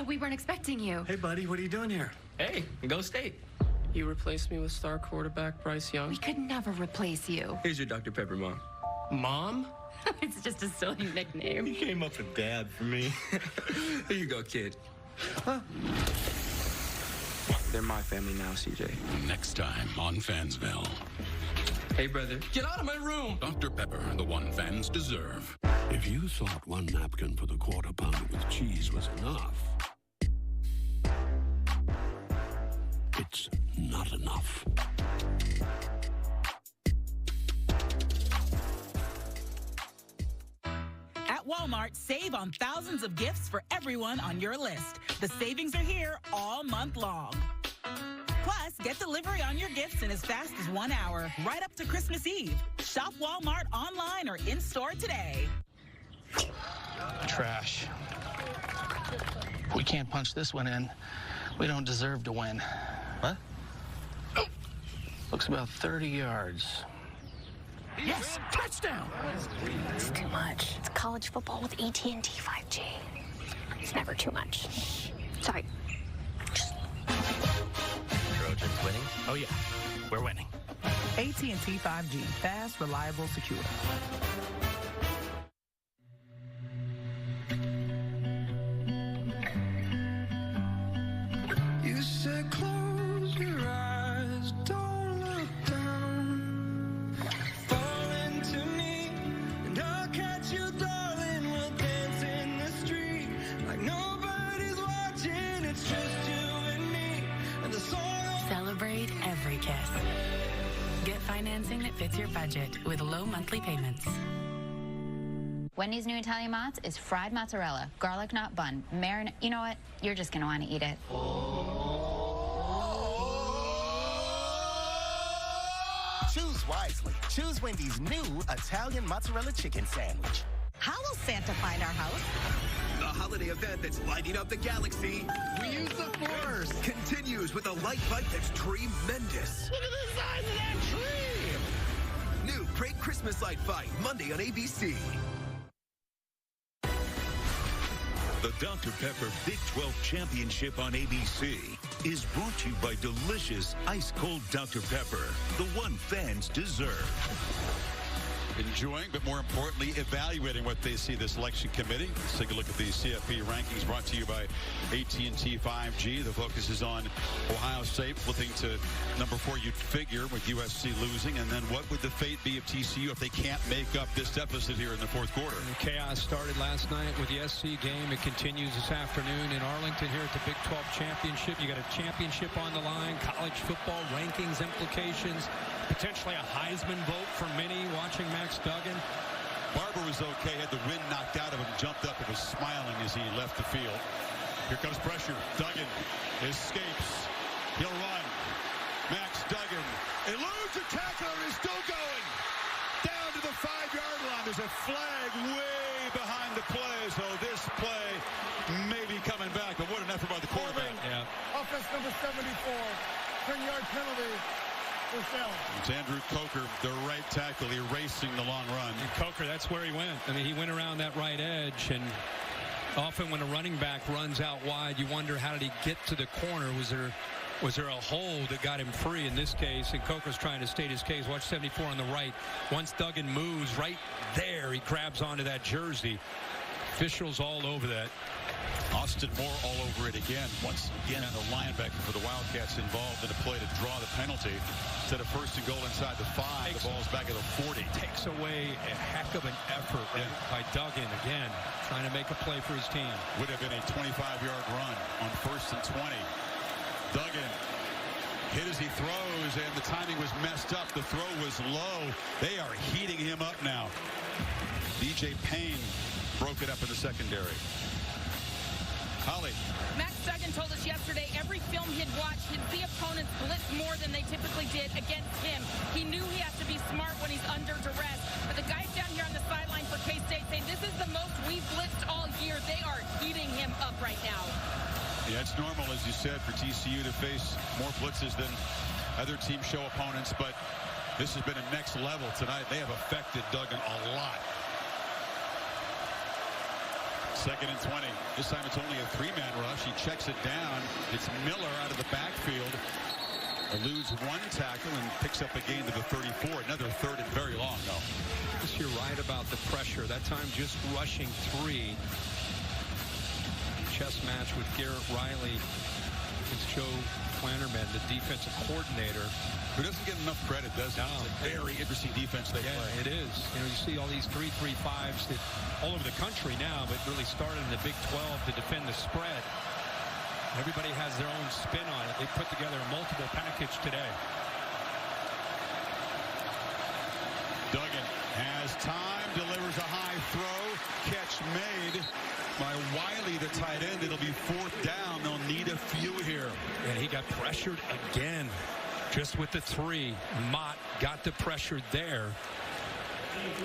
we weren't expecting you.
Hey, buddy, what are you doing here? Hey, go State. You replaced me with star quarterback Bryce Young.
We could never replace you.
Here's your Dr. Pepper mom. Mom?
It's just a silly nickname.
You came up with Dad for me. Here you go, kid. Huh? They're my family now, CJ.
Next time on Fansville.
Hey, brother. Get out of my room!
Dr. Pepper, the one fans deserve. If you thought one napkin for the quarter pounder with cheese was enough, it's not enough.
At Walmart, save on thousands of gifts for everyone on your list. The savings are here all month long. Plus, get delivery on your gifts in as fast as 1 hour, right up to Christmas Eve. Shop Walmart online or in-store today.
Trash. We can't punch this one in. We don't deserve to win.
What?
Looks about 30 yards.
Yes, touchdown!
It's too much. It's college football with AT&T 5G. It's never too much. Sorry.
Trojans winning?
Oh, yeah. We're winning.
AT&T 5G. Fast, reliable, secure.
You said close your eyes, don't look down. Fall into me, and I'll catch you, darling. We'll dance in the street like nobody's watching. It's just you and me, and the song.
Celebrate every kiss. Get financing that fits your budget with low monthly payments.
Wendy's new Italian Mozz is fried mozzarella, garlic knot bun, marinade. You know what? You're just going to want to eat it.
Choose wisely. Choose Wendy's new Italian mozzarella chicken sandwich.
How will Santa find our house?
The holiday event that's lighting up the galaxy.
We use the Force.
Continues with a light bite that's tremendous.
Look at the size of that tree.
New Great Christmas Light Fight, Monday on ABC.
The Dr. Pepper Big 12 Championship on ABC is brought to you by delicious ice-cold Dr. Pepper, the one fans deserve.
Enjoying, but more importantly, evaluating what they see the selection committee. Let's take a look at the CFP rankings brought to you by AT&T 5G. The focus is on Ohio State flipping to number 4, you'd figure, with USC losing. And then what would the fate be of TCU if they can't make up this deficit here in the fourth quarter?
The chaos started last night with the SC game. It continues this afternoon in Arlington here at the Big 12 Championship. You got a championship on the line, college football rankings implications, potentially a Heisman vote for many watching Max Duggan.
Barber was okay, had the wind knocked out of him, jumped up and was smiling as he left the field. Here comes pressure. Duggan escapes. He'll run. Max Duggan eludes a tackler and is still going. Down to the 5-yard line. There's a flag way behind the play, so this play may be coming back. But what an effort by the quarterback.
Yeah. Offense number 74. 10-yard penalty.
It's Andrew Coker, the right tackle, erasing the long run.
And Coker, that's where he went. I mean, he went around that right edge, and often when a running back runs out wide, you wonder, how did he get to the corner? Was there a hole that got him free in this case? And Coker's trying to state his case. Watch 74 on the right. Once Duggan moves right there, he grabs onto that jersey. Officials all over that.
Austin Moore all over it again. Once again, the linebacker for the Wildcats involved in a play to draw the penalty. Instead of 1st and goal inside the 5, the ball's back at the 40.
Takes away a heck of an effort by Duggan again, trying to make a play for his team.
Would have been a 25-yard run on 1st and 20. Duggan hit as he throws, and the timing was messed up. The throw was low. They are heating him up now. DJ Payne broke it up in the secondary. Holly.
Max Duggan told us yesterday every film he'd watch, he'd see opponents blitz more than they typically did against him. He knew he has to be smart when he's under duress. But the guys down here on the sideline for K-State say this is the most we've blitzed all year. They are heating him up right now.
Yeah, it's normal, as you said, for TCU to face more blitzes than other teams show opponents, but this has been a next level tonight. They have affected Duggan a lot. 2nd and 20. This time it's only a 3-man rush. He checks it down. It's Miller out of the backfield. Eludes one tackle and picks up a gain to the 34. Another 3rd and very long, though.
You're right about the pressure. That time just rushing 3. chess match with Garrett Riley. It's Joe Flannerman, the defensive coordinator.
Who doesn't get enough credit, does he? It's a very interesting defense they play.
It is. You know, you see all these 3-3-5s that all over the country now, but really started in the Big 12 to defend the spread. Everybody has their own spin on it. They put together a multiple package today.
Duggan has time, delivers a high throw, catch made by Wiley, the tight end. It'll be 4th down. They'll need a few here.
And he got pressured again, just with the 3. Mott got the pressure there.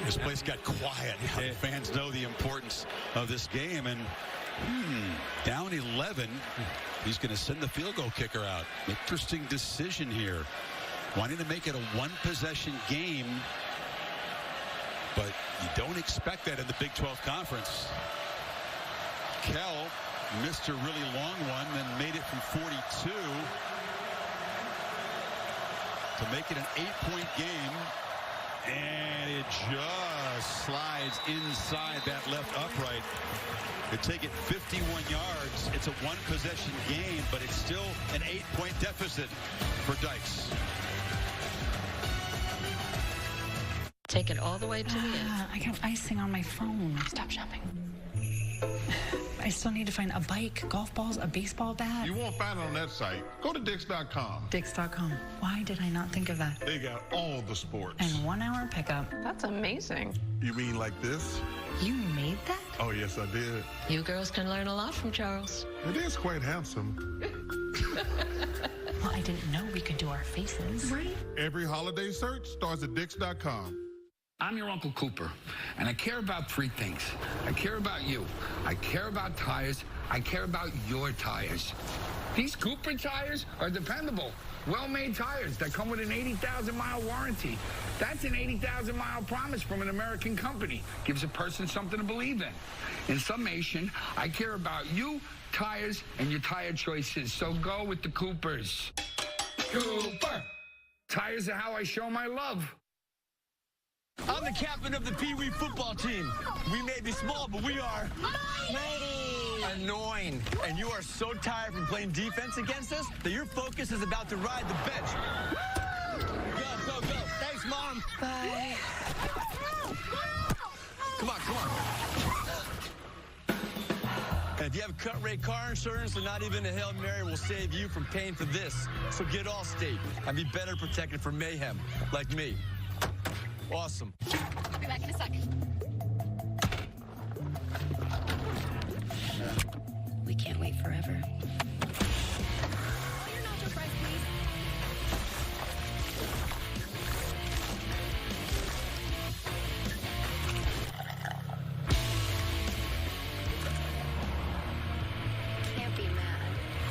This place got quiet. The fans know the importance of this game. And down 11, he's going to send the field goal kicker out. Interesting decision here. Wanting to make it a 1-possession game, but you don't expect that in the Big 12 Conference. Kell missed a really long one, then made it from 42 to make it an 8-point game. And it just slides inside that left upright. They take it 51 yards. It's a 1-possession game, but it's still an 8-point deficit for Dykes.
Take it all the way to the end.
I got icing on my phone. Stop shopping. I still need to find a bike, golf balls, a baseball bat.
You won't find it on that site. Go to Dix.com.
Dix.com. Why did I not think of that?
They got all the sports.
And 1-hour pickup.
That's amazing.
You mean like this?
You made that?
Oh, yes, I did.
You girls can learn a lot from Charles.
It is quite handsome.
Well, I didn't know we could do our faces.
Right?
Every holiday search starts at Dix.com.
I'm your Uncle Cooper, and I care about 3 things. I care about you. I care about tires. I care about your tires. These Cooper tires are dependable, well-made tires that come with an 80,000-mile warranty. That's an 80,000-mile promise from an American company. Gives a person something to believe in. In summation, I care about you, tires, and your tire choices, so go with the Coopers. Cooper! Tires are how I show my love.
I'm the captain of the Pee Wee football team. We may be small, but we are annoying. And you are so tired from playing defense against us that your focus is about to ride the bench. Go, go, go. Thanks, Mom.
Bye.
Come on, come on. And if you have cut rate car insurance, then not even a Hail Mary will save you from paying for this. So get Allstate and be better protected from mayhem, like me. Awesome.
I'll be back in a sec.
We can't wait forever.
Clear nacho fries, please.
Can't be mad.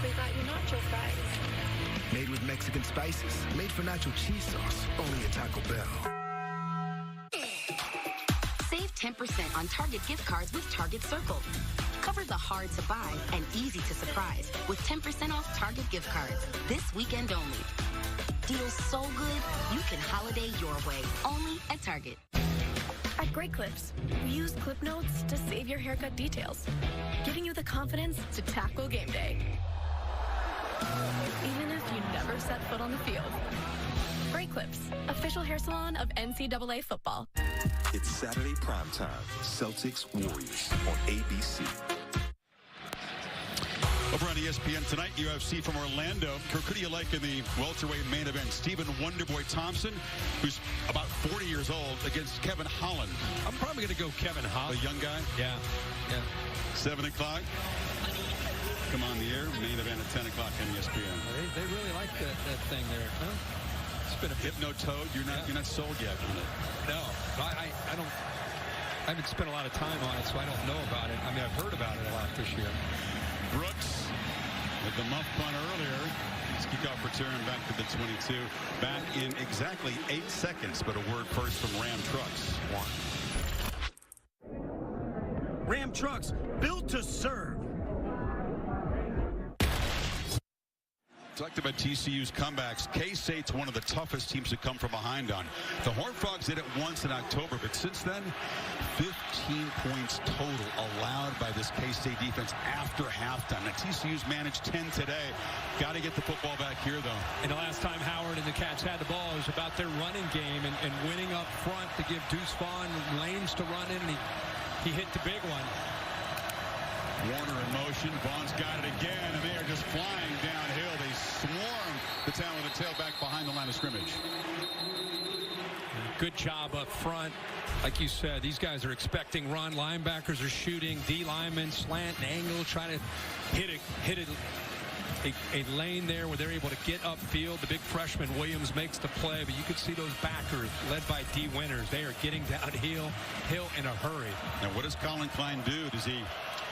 We got you nacho fries.
Made with Mexican spices. Made for nacho cheese sauce. Only at Taco Bell.
Save 10% on Target gift cards with Target Circle. Cover the hard to buy and easy to surprise with 10% off Target gift cards this weekend only. Deals so good, you can holiday your way, only at Target.
At Great Clips, we use clip notes to save your haircut details, giving you the confidence to tackle game day, even if you never set foot on the field. Great Clips, official hair salon of NCAA football.
It's Saturday primetime, Celtics Warriors on ABC.
Over on ESPN tonight, UFC from Orlando. Who do you like in the welterweight main event? Stephen Wonderboy Thompson, who's about 40 years old, against Kevin Holland.
I'm probably going to go Kevin Holland.
A young guy?
Yeah.
7 o'clock. Come on the air. Main event at 10 o'clock on ESPN.
They really like that thing there, huh? It's been a
Hypno-Toad. You're not sold yet on it.
No, I haven't spent a lot of time on it, so I don't know about it. I mean, I've heard about it a lot this year.
Brooks with the muff punt earlier. His kickoff return back to the 22. Back in exactly 8 seconds, but a word first from Ram Trucks.
Ram Trucks, built to serve.
Talked about TCU's comebacks. K-State's one of the toughest teams to come from behind on. The Horned Frogs did it once in October, but since then, 15 points total allowed by this K-State defense after halftime. Now, TCU's managed 10 today. Got to get the football back here, though.
And the last time Howard and the Cats had the ball, it was about their running game and winning up front to give Deuce Vaughn lanes to run in, and he hit the big one.
Warner in motion. Vaughn's got it again, and they are just flying downhill. They swarm the talented tailback behind the line of scrimmage.
Good job up front. Like you said, these guys are expecting run. Linebackers are shooting. D linemen slant and angle, trying to hit a lane there where they're able to get upfield. The big freshman Williams makes the play, but you could see those backers led by D Winters. They are getting downhill in a hurry.
Now, what does Colin Klein do? Does he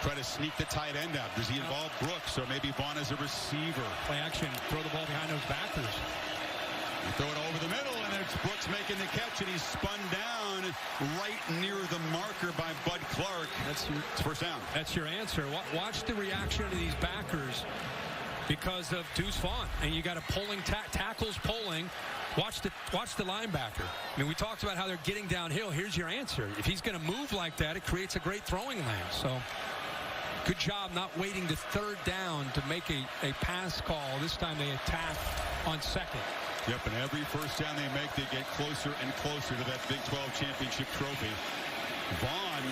try to sneak the tight end out? Does he involve Brooks or maybe Vaughn as a receiver?
Play action, throw the ball behind those backers.
You throw it over the middle, and it's Brooks making the catch, and he's spun down right near the marker by Bud Clark. It's first down.
That's your answer. Watch the reaction of these backers because of Deuce Vaughn, and you got a pulling tackles pulling. Watch the linebacker. I mean, we talked about how they're getting downhill. Here's your answer. If he's going to move like that, it creates a great throwing lane. So good job not waiting to third down to make a pass call. This time they attack on second.
Yep, and every first down they make, they get closer and closer to that Big 12 championship trophy. Vaughn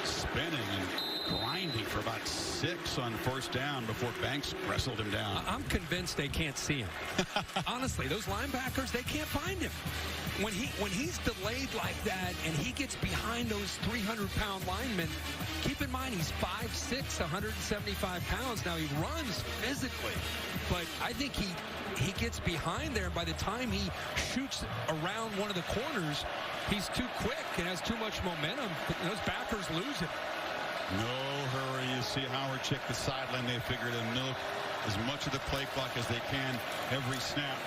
spinning and grinding for about 6 on first down before Banks wrestled him down.
I'm convinced they can't see him. Honestly, those linebackers, they can't find him. When he's delayed like that and he gets behind those 300-pound linemen, keep in mind he's 5'6", 175 pounds. Now he runs physically, but I think he gets behind there. By the time he shoots around one of the corners, he's too quick and has too much momentum. Those backers lose it.
No hurry. You see Howard check the sideline. They figure to milk as much of the play clock as they can every snap.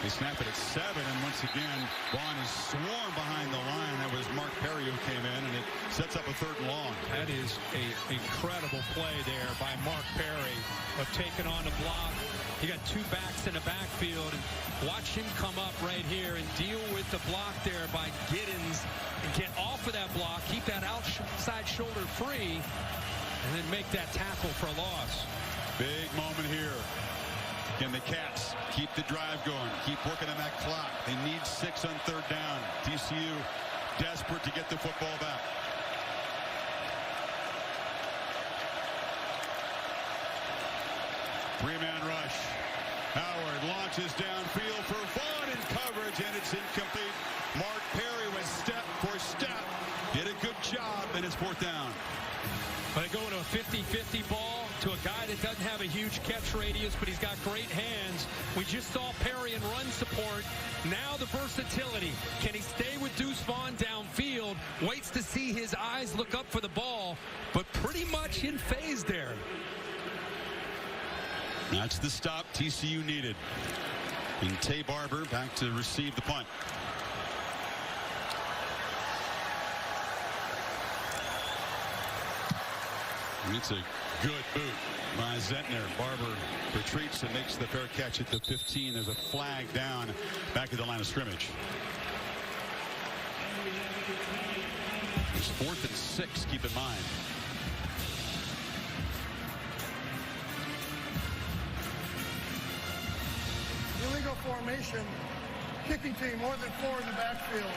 They snap it at 7, and once again, Vaughn is swarmed behind the line. That was Mark Perry who came in, and it sets up a 3rd and long.
That is an incredible play there by Mark Perry of taking on a block. He got 2 backs in the backfield, and watch him come up right here and deal with the block there by Giddens and get off of that block, keep that outside shoulder free, and then make that tackle for a loss.
Big moment here. Can the Cats keep the drive going, keep working on that clock? They need 6 on 3rd down. TCU desperate to get the football back. Three-man rush. Howard launches downfield for Vaughn in coverage, and it's incomplete. Mark Perry was step for step. Did a good job, and it's 4th down.
They go into a 50-50 ball to a guy that doesn't have a huge catch radius, but he's got great hands. We just saw Perry in run support. Now the versatility. Can he stay with Deuce Vaughn downfield? Waits to see his eyes look up for the ball, but pretty much in phase there.
That's the stop TCU needed. And Tay Barber back to receive the punt. It's a good boot by Zentner. Barber retreats and makes the fair catch at the 15. There's a flag down back at the line of scrimmage. It's 4th and 6, keep in mind.
Illegal formation, kicking team more than 4 in the backfield.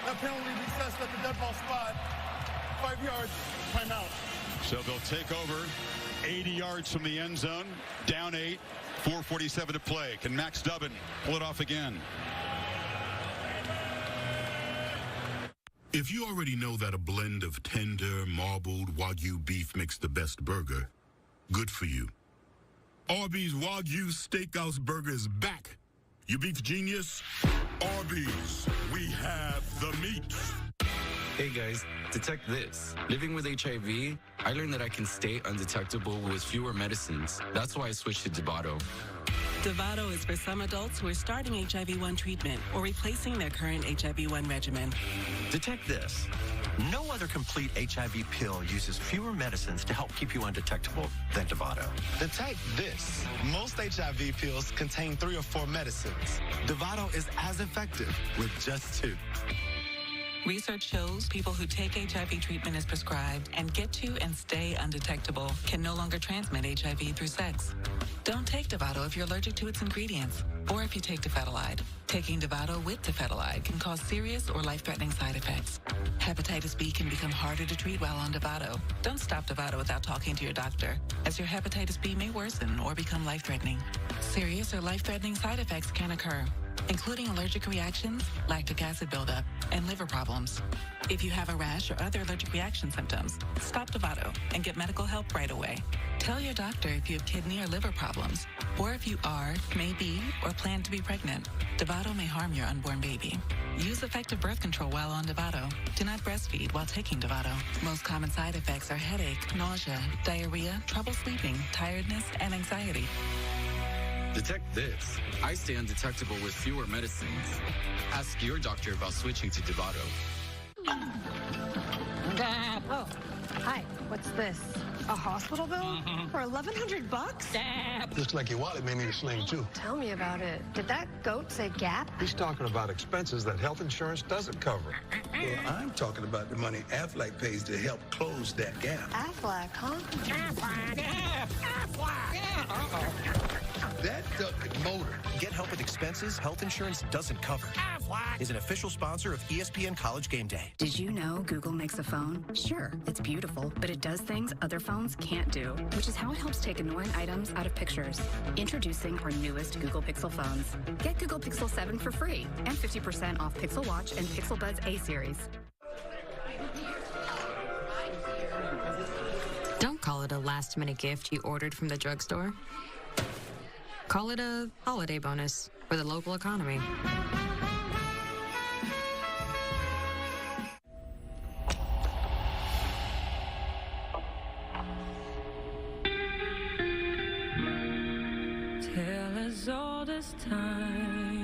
That penalty be assessed at the dead ball spot. 5 yards, timeout.
So they'll take over 80 yards from the end zone, down 8, 4:47 to play. Can Max Dubin pull it off again?
If you already know that a blend of tender, marbled Wagyu beef makes the best burger, good for you. Arby's Wagyu Steakhouse Burger is back. You beef genius? Arby's, we have the meat.
Hey guys, detect this. Living with HIV, I learned that I can stay undetectable with fewer medicines. That's why I switched to Dovato.
Dovato is for some adults who are starting HIV-1 treatment or replacing their current HIV-1 regimen.
Detect this. No other complete HIV pill uses fewer medicines to help keep you undetectable than Dovato.
Detect this. Most HIV pills contain 3 or 4 medicines. Dovato is as effective with just 2.
Research shows people who take HIV treatment as prescribed and get to and stay undetectable can no longer transmit HIV through sex. Don't take Dovato if you're allergic to its ingredients or if you take Dofetilide. Taking Dovato with Dofetilide can cause serious or life-threatening side effects. Hepatitis B can become harder to treat while on Dovato. Don't stop Dovato without talking to your doctor, as your hepatitis B may worsen or become life-threatening. Serious or life-threatening side effects can occur, including allergic reactions, lactic acid buildup, and liver problems. If you have a rash or other allergic reaction symptoms, stop Dovato and get medical help right away. Tell your doctor if you have kidney or liver problems, or if you are, may be, or plan to be pregnant. Dovato may harm your unborn baby. Use effective birth control while on Dovato. Do not breastfeed while taking Dovato. Most common side effects are headache, nausea, diarrhea, trouble sleeping, tiredness, and anxiety.
Detect this. I stay undetectable with fewer medicines. Ask your doctor about switching to Dovato.
Oh, hi. What's this? A hospital bill? For $1,100?
Looks like your wallet may need a sling, too.
Tell me about it. Did that goat say Gap?
He's talking about expenses that health insurance doesn't cover.
Well, I'm talking about the money Aflac pays to help close that gap.
Aflac, huh?
That ducted motor.
Get help with expenses health insurance doesn't cover. Is an official sponsor of ESPN College Gameday.
Did you know Google makes a phone? Sure, it's beautiful, but it does things other phones can't do, which is how it helps take annoying items out of pictures. Introducing our newest Google Pixel phones. Get Google Pixel 7 for free and 50% off Pixel Watch and Pixel Buds A series.
Don't call it a last-minute gift you ordered from the drugstore. Call it a holiday bonus for the local economy.
Tell us all this time.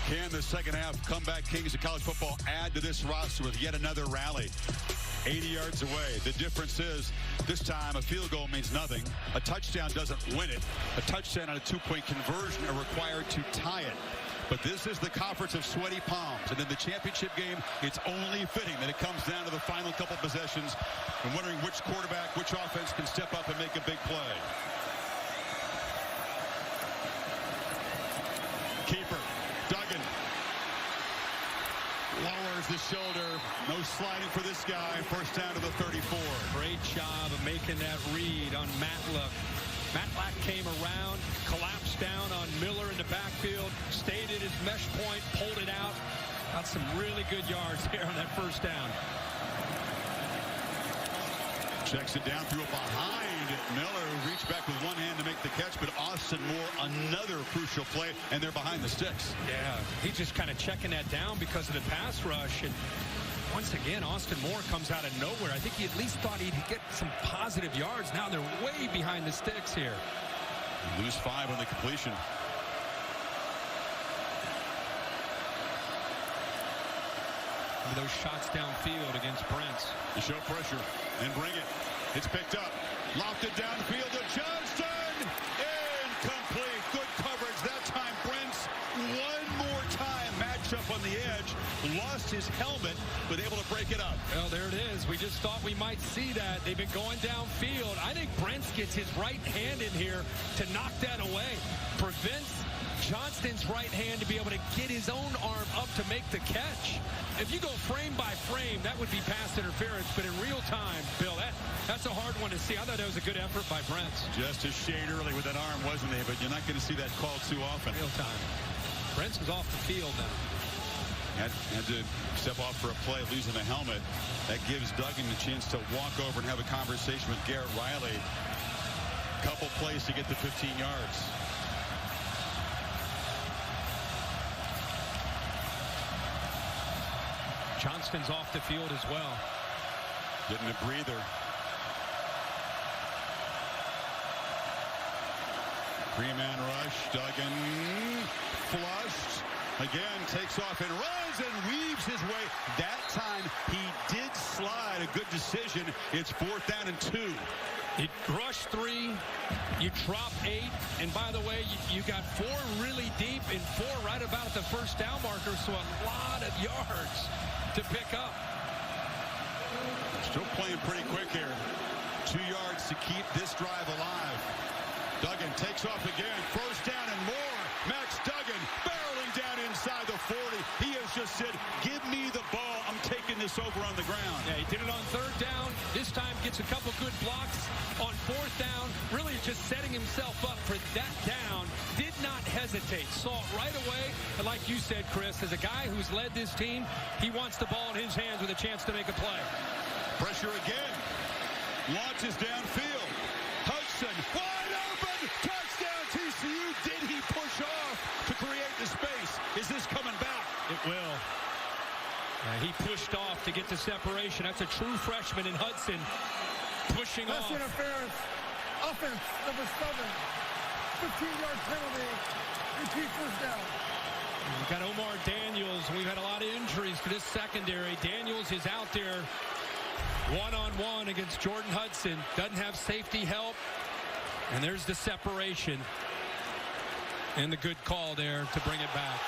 Can the second half comeback kings of college football add to this roster with yet another rally? 80 yards away. The difference is this time a field goal means nothing. A touchdown doesn't win it. A touchdown on a two-point conversion are required to tie it. But this is the conference of sweaty palms. And in the championship game, it's only fitting that it comes down to the final couple possessions and wondering which quarterback, which offense can step up and make a big play. Keeper, Duggan. Lowers the shoulder. No sliding for this guy. First down to the 34.
Great job of making that read on Matlack. Matlack came around, collapsed down on Miller in the backfield, stayed at his mesh point, pulled it out. Got some really good yards here on that first down.
Checks it down, threw it behind Miller, who reached back with one hand to make the catch, but Austin Moore, another crucial play, and they're behind the sticks.
Yeah, he's just kind of checking that down because of the pass rush. And once again, Austin Moore comes out of nowhere. I think he at least thought he'd get some positive yards. Now they're way behind the sticks here.
Lose 5 on the completion.
Those shots downfield against Brents.
To show pressure and bring it. It's picked up. Lofted downfield to Johnston. Incomplete. Good coverage. That time Brents one more time. Matchup on the edge. Lost his helmet, but able to break it up.
Well, there it is. We just thought we might see that. They've been going downfield. I think Brents gets his right hand in here to knock that away. Prevents Johnston's right hand to be able to get his own arm up to make the catch. If you go frame by frame, that would be pass interference. But in real time, Bill, that's a hard one to see. I thought that was a good effort by Brents.
Just a shade early with that arm, wasn't he? But you're not going to see that called too often.
Real time. Brents is off the field now.
Had to step off for a play, losing the helmet. That gives Duggan the chance to walk over and have a conversation with Garrett Riley. Couple plays to get to 15 yards.
Johnston's off the field as well.
Getting a breather. Three-man rush. Duggan flushed. Again, takes off and runs and weaves his way. That time he did slide. A good decision. It's 4th down and 2.
You rush 3, you drop 8, and by the way, you got 4 really deep and 4 right about at the first down marker, so a lot of yards to pick up.
Still playing pretty quick here. 2 yards to keep this drive alive. Duggan takes off again. First down and more. Max Duggan barreling down inside the 40. He has just said, give me the ball. I'm taking this over on the ground.
Yeah, he did it on 3rd down. This time gets a couple good blocks on 4th down. Really just setting himself up for that down. Did not hesitate. Saw it right away. And like you said, Chris, as a guy who's led this team, he wants the ball in his hands with a chance to make a play.
Pressure again. Launches downfield. Hudson wide open. Touchdown TCU. Did he push off to create the space? Is this coming back?
It will. He pushed off to get the separation. That's a true freshman in Hudson. Pushing off.
Pass interference. Offense, number 7. 15-yard penalty. Repeat first down.
We've got Omar Daniels. We've had a lot of injuries to this secondary. Daniels is out there one-on-one against Jordan Hudson. Doesn't have safety help. And there's the separation. And the good call there to bring it back.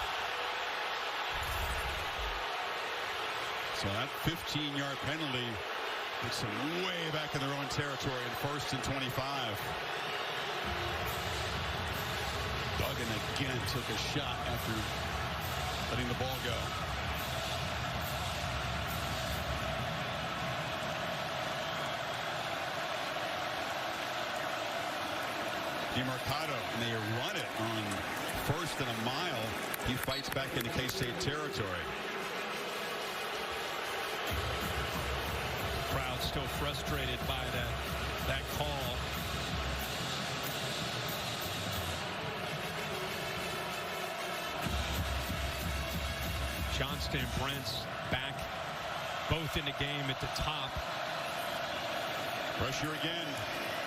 So that 15-yard penalty puts them way back in their own territory in 1st and 25. Duggan again took a shot after letting the ball go. DeMarcado, and they run it on 1st and a mile. He fights back into K-State territory.
Crowd still frustrated by that call. Johnston and Brent's back both in the game at the top.
Pressure again.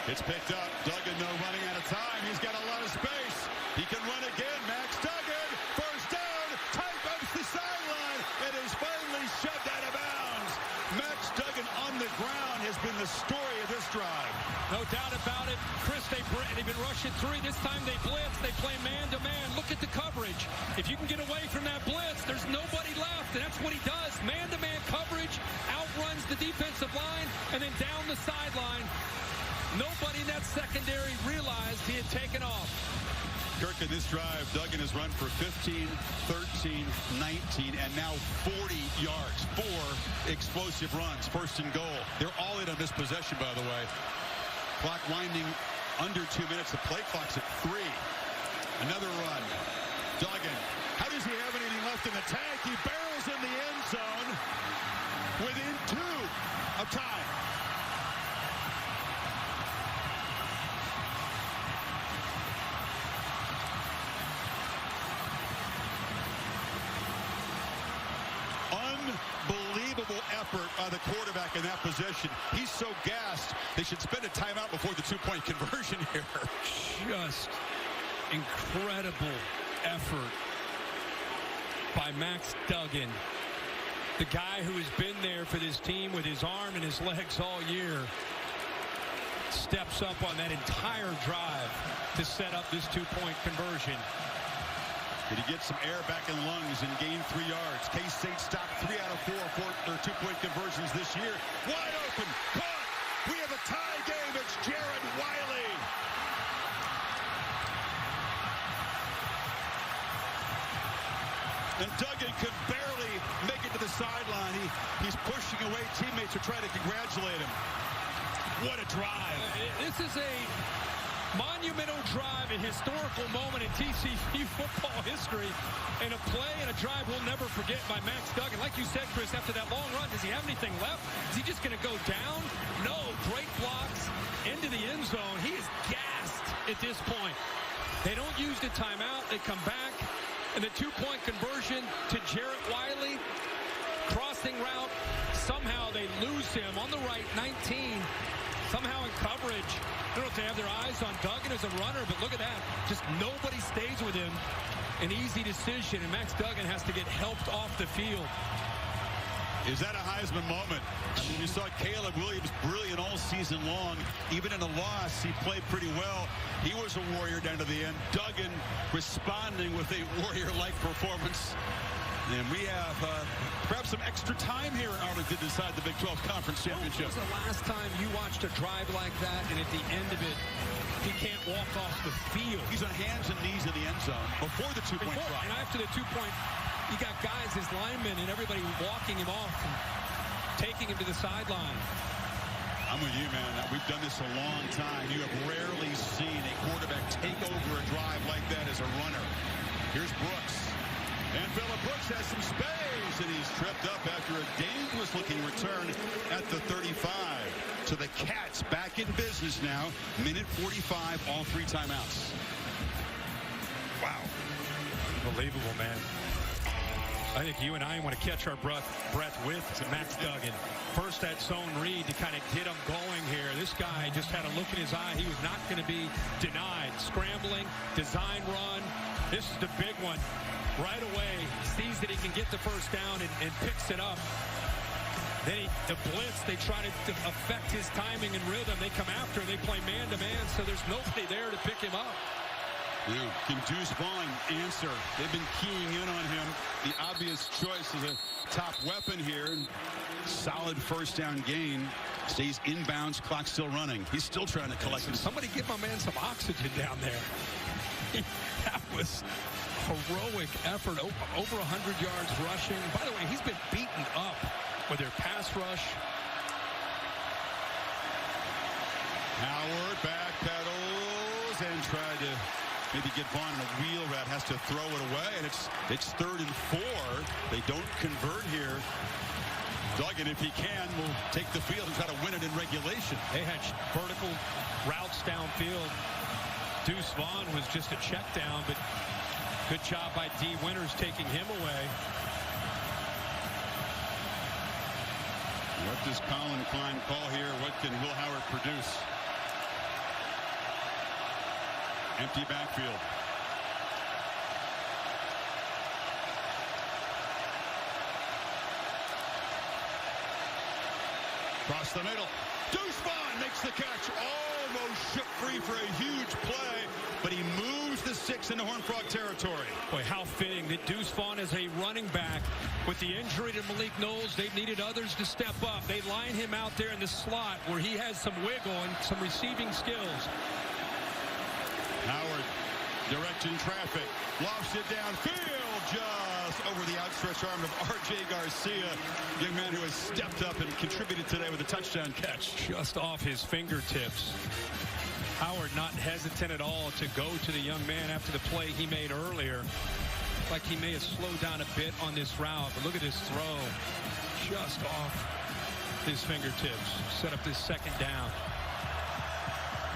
It's picked up. Duggan, though, running out of time. He's got a lot of space. He can run again. Max Duggan. First down. Tight bumps the sideline. It is finally shoved out of bounds. Max Duggan on the ground has been the story of this drive.
No doubt about it. Chris, they've been rushing 3. This time they blitz. They play man-to-man. Look at the coverage. If you can get away from that blitz, there's nobody left, and that's what he does. Man-to-man coverage, outruns the defensive line, and then down the sideline. Nobody in that secondary realized he had taken off.
Kirk, in this drive, Duggan has run for 15, 13, 19, and now 40 yards. 4 explosive runs, 1st and goal. They're all in on this possession, by the way. Clock winding under 2 minutes. The play clock's at 3. Another run. Duggan. How does he have anything left in the tank? He barrels in the end zone within 2 of time. Unbelievable effort by the quarterback in that position. He's so gassed, they should spend a timeout before the 2-point conversion here.
Just incredible effort by Max Duggan. The guy who has been there for this team with his arm and his legs all year steps up on that entire drive to set up this 2-point conversion.
Did he get some air back in lungs and gain 3 yards? K-State stopped 3 out of 4 for their 2-point conversions this year. Wide open, caught. We have a tie game. It's Jared Wiley. And Duggan could barely make it to the sideline. He's pushing away teammates who try to congratulate him. What a drive.
This is a monumental drive, a historical moment in TCU football history, and a play and a drive we'll never forget by Max Duggan. Like you said, Chris, after that long run, does he have anything left? Is he just going to go down? No. Great blocks into the end zone. He is gassed at this point. They don't use the timeout. They come back, and the 2-point conversion to Jarrett Wiley. Crossing route. Somehow they lose him on the right, 19. somehow in coverage. I don't know if they have their eyes on Duggan as a runner, but look at that. Just nobody stays with him. An easy decision, and Max Duggan has to get helped off the field.
Is that a Heisman moment? I mean, you saw Caleb Williams brilliant all season long. Even in a loss, he played pretty well. He was a warrior down to the end. Duggan responding with a warrior-like performance. And we have perhaps some extra time here in Arlington to decide the Big 12 Conference Championship.
When was the last time you watched a drive like that, and at the end of it, he can't walk off the field?
He's on hands and knees in the end zone before the two-point try.
And after the two-point, you got guys, his linemen, and everybody walking him off and taking him to the sideline.
I'm with you, man. We've done this a long time. You have rarely seen a quarterback take over a drive like that as a runner. Here's Brooks. And Phillip Brooks has some space, and he's tripped up after a dangerous-looking return at the 35. So the Cats back in business now. Minute 45, all 3 timeouts.
Wow. Unbelievable, man. I think you and I want to catch our breath with Max Duggan. First that zone read to kind of get him going here. This guy just had a look in his eye. He was not going to be denied. Scrambling, design run. This is the big one. Right away, sees that he can get the first down and picks it up. Then the blitz, they try to affect his timing and rhythm. They come after him. They play man-to-man, so there's nobody there to pick him up.
Yeah. Can Deuce Vaughn answer? They've been keying in on him. The obvious choice is a top weapon here. Solid first down gain. Stays inbounds, clock still running. He's still trying to collect it.
Somebody give my man some oxygen down there. That was heroic effort. Over 100 yards rushing. By the way, he's been beaten up with their pass rush.
Howard backpedals and tried to maybe get Vaughn in a wheel route. Has to throw it away, and it's 3rd and 4. They don't convert here. Duggan, if he can, will take the field and try to win it in regulation.
They had vertical routes downfield. Deuce Vaughn was just a check down, but good job by D. Winters taking him away.
What does Colin Klein call here? What can Will Howard produce? Empty backfield. Across the middle. Deuce Vaughn makes the catch. Almost shook free for a huge play, but he moves the 6 into Horned Frog territory.
Boy, how fitting that Deuce Vaughn is a running back. With the injury to Malik Knowles, they've needed others to step up. They line him out there in the slot where he has some wiggle and some receiving skills.
Howard directing traffic, lofts it downfield, just over the outstretched arm of R.J. Garcia, young man who has stepped up and contributed today with a touchdown catch.
Just off his fingertips. Howard not hesitant at all to go to the young man after the play he made earlier. Like he may have slowed down a bit on this route, but look at his throw. Just off his fingertips. Set up this 2nd down.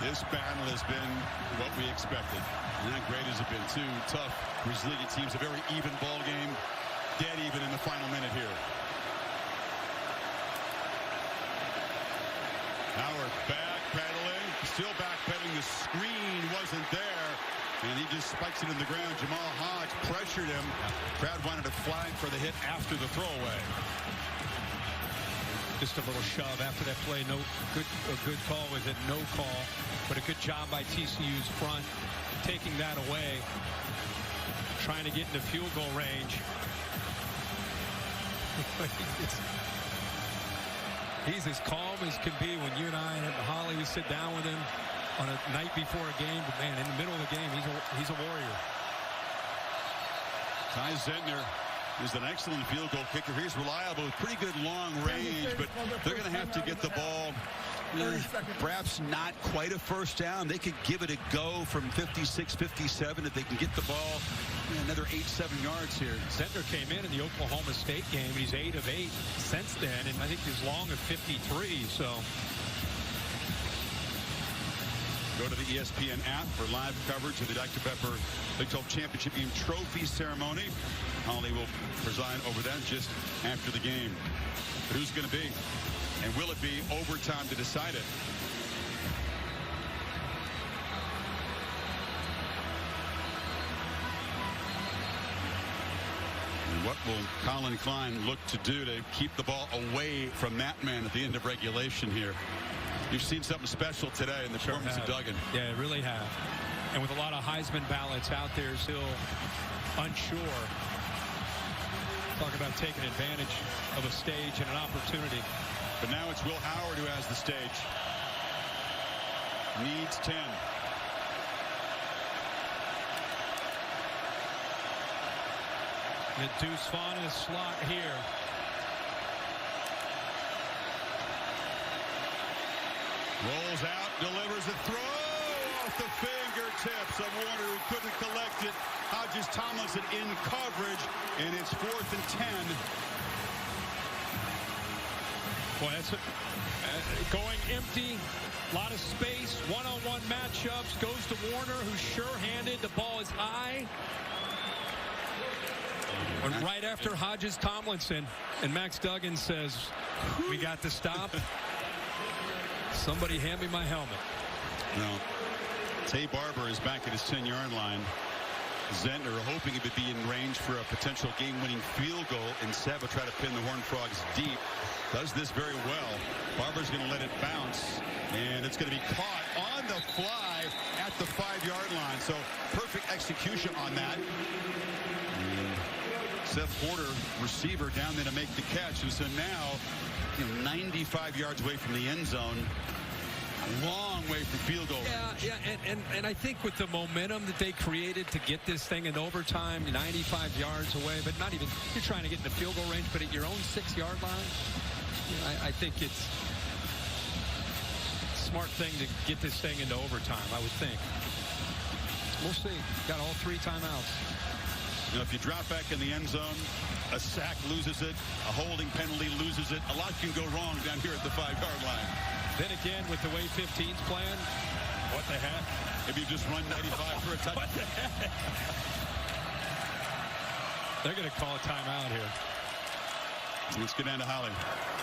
This battle has been what we expected. And how great has it been, too? Tough, resilient teams. A very even ball game. Dead even in the final minute here. Howard backpedaling. Still backpedaling. The screen wasn't there. And he just spikes it in the ground. Jamal Hodge pressured him. Crowd wanted a flag for the hit after the throwaway.
Just a little shove after that play. A good call with it. No call. But a good job by TCU's front taking that away. Trying to get into field goal range. He's as calm as can be when you and I and Holly sit down with him on a night before a game. But man, in the middle of the game, he's a warrior.
Ty Zentner is an excellent field goal kicker. He's reliable with pretty good long range, but they're going to have to get the ball. Perhaps not quite a first down. They could give it a go from 56, 57 if they can get the ball another 8-7 yards here.
Zentner came in the Oklahoma State game, and he's 8 of 8 since then, and I think he's long of 53. So
go to the ESPN app for live coverage of the Dr. Pepper Big 12 Championship Game Trophy Ceremony. Holly will preside over that just after the game. But who's going to be? And will it be overtime to decide it? what will Colin Klein look to do to keep the ball away from that man at the end of regulation here? You've seen something special today in the performance of Duggan.
Yeah, it really have. And with a lot of Heisman ballots out there, still unsure. Talk about taking advantage of a stage and an opportunity.
But now it's Will Howard who has the stage. Needs 10.
The Deuce Vaughn in the slot here.
Rolls out, delivers a throw off the fingertips of Warner, who couldn't collect it. Hodges Tomlinson in coverage, and it's 4th and 10.
Boy, that's going empty. A lot of space. One-on-one matchups. Goes to Warner, who's sure-handed. The ball is high. And right after Hodges Tomlinson, and Max Duggan says, we got to stop. Somebody hand me my helmet.
No. Tay Barber is back at his 10-yard line. Zentner hoping he would be in range for a potential game-winning field goal, and Seb will try to pin the Horned Frogs deep. Does this very well. Barber's going to let it bounce, and it's going to be caught on the fly at the 5-yard line. So perfect execution on that. Seth Porter, receiver, down there to make the catch. And so now, 95 yards away from the end zone. A long way from field goal range.
Yeah, and I think with the momentum that they created to get this thing in overtime, 95 yards away, but not even, you're trying to get in the field goal range, but at your own 6-yard line, I think it's a smart thing to get this thing into overtime, I would think. We'll see. Got all 3 timeouts.
You know, if you drop back in the end zone, a sack loses it, a holding penalty loses it. A lot can go wrong down here at the 5-yard line.
Then again, with the way 15's playing, what the heck?
If you just run 95 for a touchdown.
What the heck? They're going to call a timeout here.
Let's get down to Holly.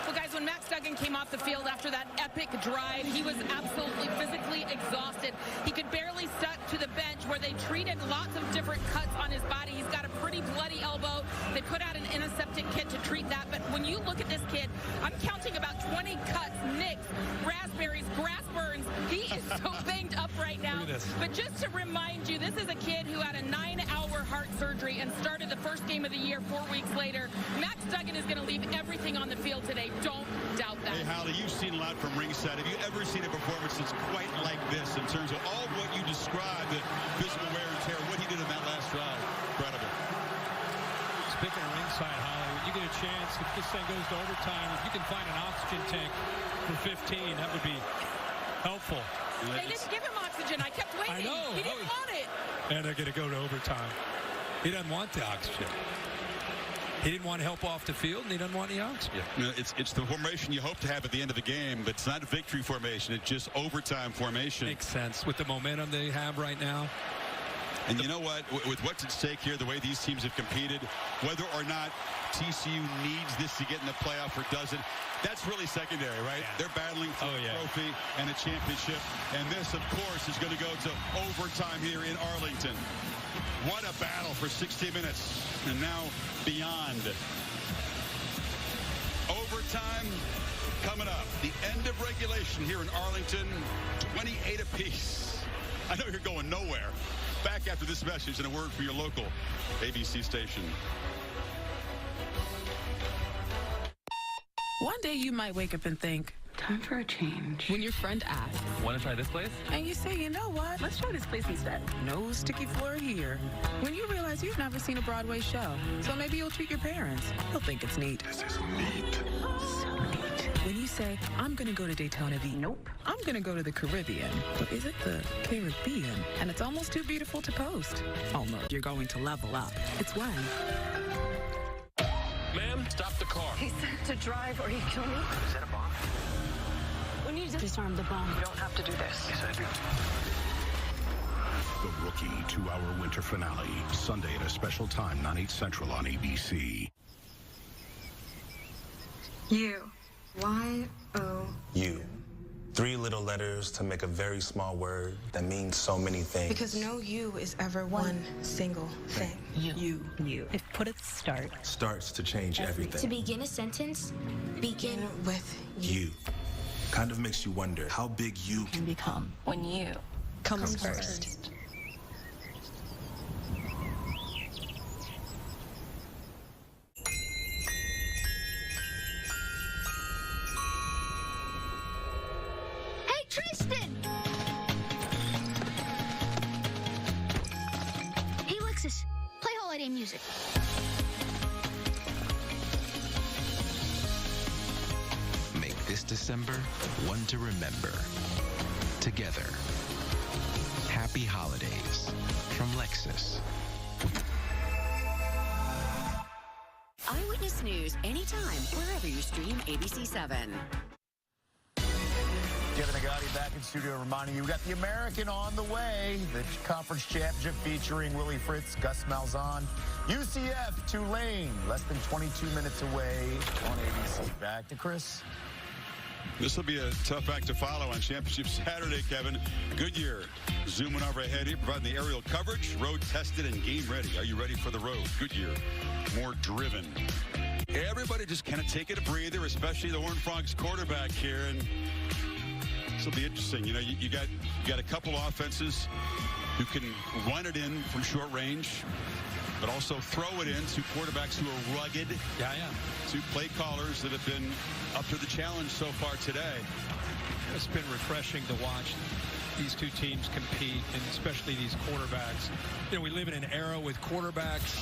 Well, guys, when Max Duggan came off the field after that epic drive, he was absolutely physically exhausted. He could barely stuck to the bench where they treated lots of different cuts on his body. He's got a pretty bloody elbow. They put out an antiseptic kit to treat that. But when you look at this kid, I'm counting about 20 cuts, nicks, raspberries, grass burns. He is so banged up right now.
Look at this.
But just to remind you, this is a kid who had a 9-hour heart surgery and started the first game of the year 4 weeks later. Max Duggan is going to leave everything on the field today. Don't doubt that.
Hey, Holly, you've seen a lot from ringside. Have you ever seen a performance that's quite like this in terms of all what you described, the physical wear and tear, what he did in that last drive? Incredible.
Speaking of ringside, Holly, when you get a chance, if this thing goes to overtime, if you can find an oxygen tank for 15, that would be helpful.
They didn't give him oxygen. I kept waiting.
I know.
He didn't want it.
And they're going to go to overtime. He doesn't want the oxygen. He didn't want to help off the field, and he doesn't want the oxygen.
You know, it's the formation you hope to have at the end of the game, but it's not a victory formation. It's just overtime formation.
Makes sense with the momentum they have right now.
And you know what? With what's at stake here, the way these teams have competed, whether or not TCU needs this to get in the playoff or doesn't, that's really secondary, right? Yeah. They're battling for a trophy and a championship. And this, of course, is going to go to overtime here in Arlington. What a battle for 60 minutes. And now beyond. Overtime coming up. The end of regulation here in Arlington. 28 apiece. I know you're going nowhere. Back after this message and a word from your local ABC station.
One day you might wake up and think, time for a change. When your friend asks,
want to try this place?
And you say, you know what? Let's try this place instead. No sticky floor here. When you realize you've never seen a Broadway show, so maybe you'll treat your parents. They'll think it's neat.
This is neat.
So neat. When you say, I'm going to go to Daytona Beach. Nope. I'm going to go to the Caribbean. But is it the Caribbean? And it's almost too beautiful to post. Oh, no. You're going to level up. It's when.
Ma'am, stop the car.
He said to drive or he'd kill me.
Is that a bomb?
We need to disarm the bomb.
You don't have to do this. Yes, I do.
The Rookie 2-hour winter finale. Sunday at a special time, 9/8 Central on ABC.
You. Y-O.
You.
3 little letters to make a very small word that means so many things.
Because no you is ever one single thing. You.
If put at the start. Starts to change everything.
To begin a sentence, begin with
You. Kind of makes you wonder how big you can
become when you comes first.
Tristan! Hey, Alexis, play holiday music.
Make this December one to remember. Together. Happy holidays from Lexus.
Eyewitness News anytime, wherever you stream ABC7.
Kevin Agati back in studio reminding you we got the American on the way. The conference championship featuring Willie Fritz, Gus Malzahn. UCF, Tulane, less than 22 minutes away on ABC. Back to Chris.
This will be a tough act to follow on Championship Saturday, Kevin. Goodyear zooming overhead here, providing the aerial coverage, road tested and game ready. Are you ready for the road? Goodyear, more driven. Everybody just kind of taking a breather, especially the Horned Frogs quarterback here. And this will be interesting. You know, you got a couple offenses who can run it in from short range, but also throw it in. 2 quarterbacks who are rugged.
Yeah.
2 play callers that have been up to the challenge so far today.
It's been refreshing to watch these 2 teams compete, and especially these quarterbacks. You know, we live in an era with quarterbacks.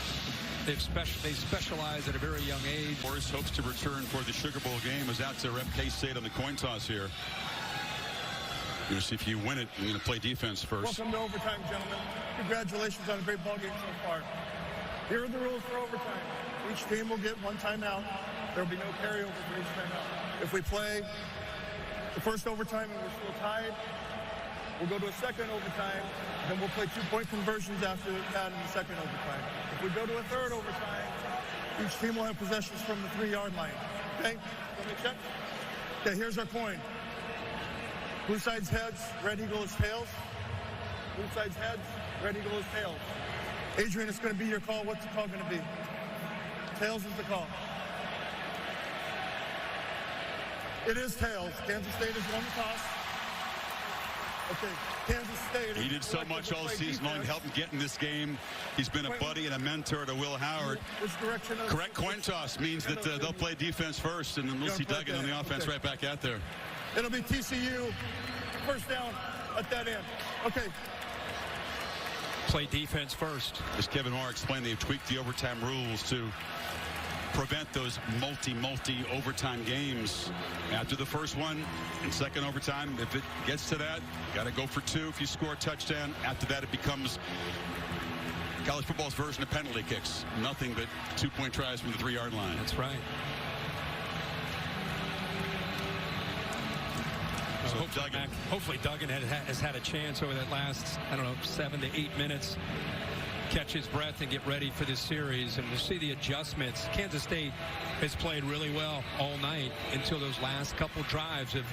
They specialize at a very young age.
Morris hopes to return for the Sugar Bowl game. Is out to rep K-State on the coin toss here. You're going to see if you win it, you're going to play defense first.
Welcome to overtime, gentlemen. Congratulations on a great ball game so far. Here are the rules for overtime. Each team will get 1 timeout. There will be no carryover for each timeout. If we play the first overtime and we're still tied, we'll go to a second overtime. Then we'll play 2-point conversions after that in the second overtime. If we go to a third overtime, each team will have possessions from the 3-yard line. Okay? That make sense? Okay, here's our coin. Blue side's heads, red eagle is tails. Blue side's heads, red eagle is tails. Adrian, it's going to be your call. What's the call going to be? Tails is the call. It is tails. Kansas State has won the toss. Okay, Kansas State.
He did so much all season long to help him get in this game. He's been a buddy and a mentor to Will Howard.
Which direction?
Correct coin toss means that they'll play defense first, and then we'll see Duggan on the offense right back out there.
It'll be TCU, first down at that end. Okay.
Play defense first.
As Kevin Moore explained, they've tweaked the overtime rules to prevent those multi overtime games. After the first one, in second overtime, if it gets to that, got to go for 2 if you score a touchdown. After that, it becomes college football's version of penalty kicks. Nothing but 2-point tries from the 3-yard line.
That's right. So hopefully Duggan has had a chance over that last, 7 to 8 minutes. Catch his breath and get ready for this series, and we'll see the adjustments. Kansas State has played really well all night until those last couple drives of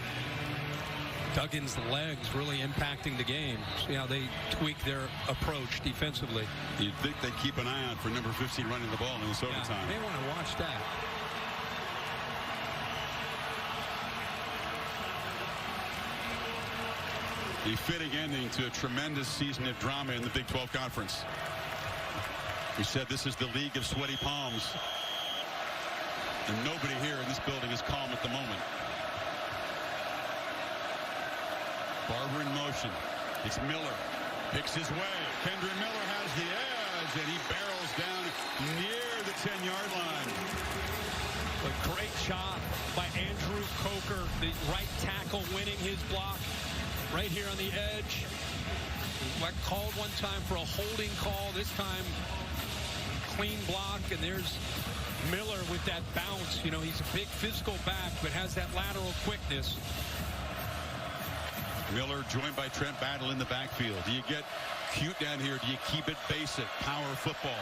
Duggan's legs really impacting the game. See how they tweak their approach defensively.
You'd think they'd keep an eye out for number 15 running the ball in this overtime.
They want to watch that.
A fitting ending to a tremendous season of drama in the Big 12 Conference. We said this is the league of sweaty palms. And nobody here in this building is calm at the moment. Barber in motion. It's Miller. Picks his way. Kendra Miller has the edge, and he barrels down near the 10-yard line.
A great job by Andrew Coker, the right tackle, winning his block. Right here on the edge. Got called one time for a holding call. This time, clean block. And there's Miller with that bounce. You know, he's a big physical back, but has that lateral quickness.
Miller joined by Trent Battle in the backfield. Do you get cute down here? Do you keep it basic? Power football.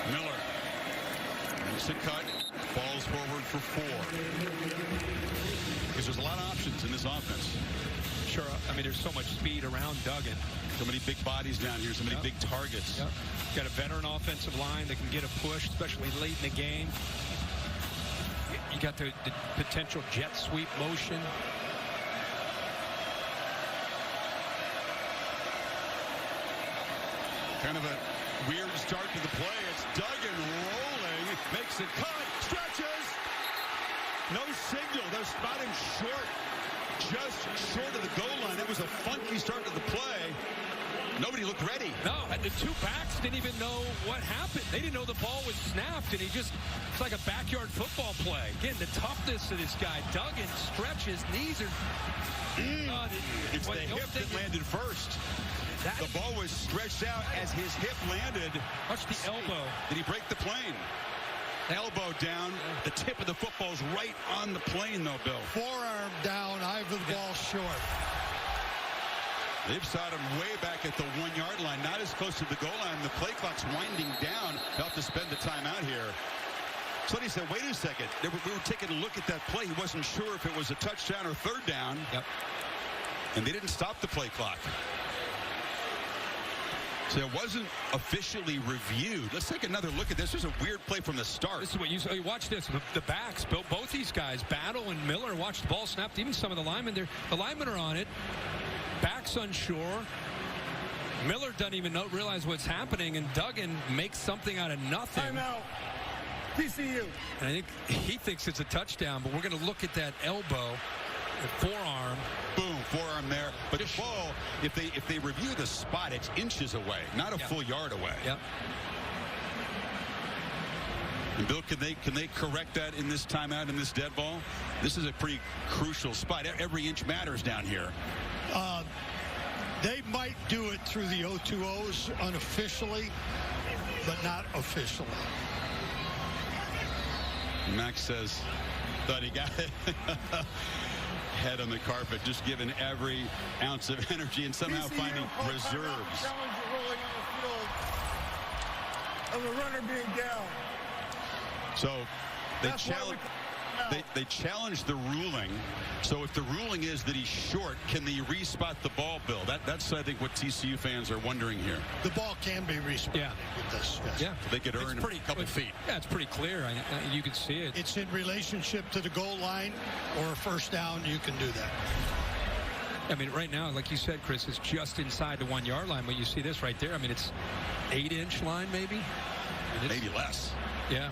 Miller makes a cut. Falls forward for 4. Because there's a lot of options in this offense.
Sure. I mean, there's so much speed around Duggan.
So many big bodies down here, so many big targets.
Yep. Got a veteran offensive line that can get a push, especially late in the game. You got the potential jet sweep motion.
Kind of a weird start to the play. It's Duggan rolling, makes it cut, stretches. No signal. They're spotting short, just short of the goal line. It was a funky start to the play. Nobody looked ready.
No, and the two backs didn't even know what happened. They didn't know the ball was snapped, and it's like a backyard football play. Again, the toughness of this guy. Duggan stretches, knees are...
It's the hip that landed first. The ball was stretched out as his hip landed.
Watch the elbow.
Did he break the plane? Elbow down. The tip of the football's right on the plane, though, Bill.
Forearm down, eye of the ball short.
They've shot him way back at the 1-yard line, not as close to the goal line. The play clock's winding down. They'll have to spend the timeout here. So he said, wait a second. We were taking a look at that play. He wasn't sure if it was a touchdown or third down.
Yep.
And they didn't stop the play clock. So it wasn't officially reviewed. Let's take another look at this. There's a weird play from the start.
This is what you watch this. The backs, both these guys, Battle and Miller, watch the ball snapped. Even some of the linemen, the linemen are on it. Back's unsure. Miller doesn't even realize what's happening, and Duggan makes something out of nothing.
Timeout. TCU.
And I think he thinks it's a touchdown, but we're going to look at that elbow, the forearm.
Boom, forearm there. But the ball, if they review the spot, it's inches away, not a full yard away.
Yep.
And Bill, can they correct that in this timeout, in this dead ball? This is a pretty crucial spot. Every inch matters down here.
They might do it through the O2Os unofficially, but not officially.
Max says, thought he got it. Head on the carpet, just giving every ounce of energy and somehow finding reserves.
Challenge the rolling on the field of the runner being down.
So they challenged the ruling. So if the ruling is that he's short, can they respot the ball, Bill? That's I think what TCU fans are wondering here.
The ball can be respotted with this. Yes.
Yeah, they could earn a couple feet.
Yeah, it's pretty clear. You can see it.
It's in relationship to the goal line or a first down. You can do that.
I mean, right now, like you said, Chris, it's just inside the 1-yard line. When you see this right there, I mean, it's 8-inch line maybe.
Maybe less.
Yeah.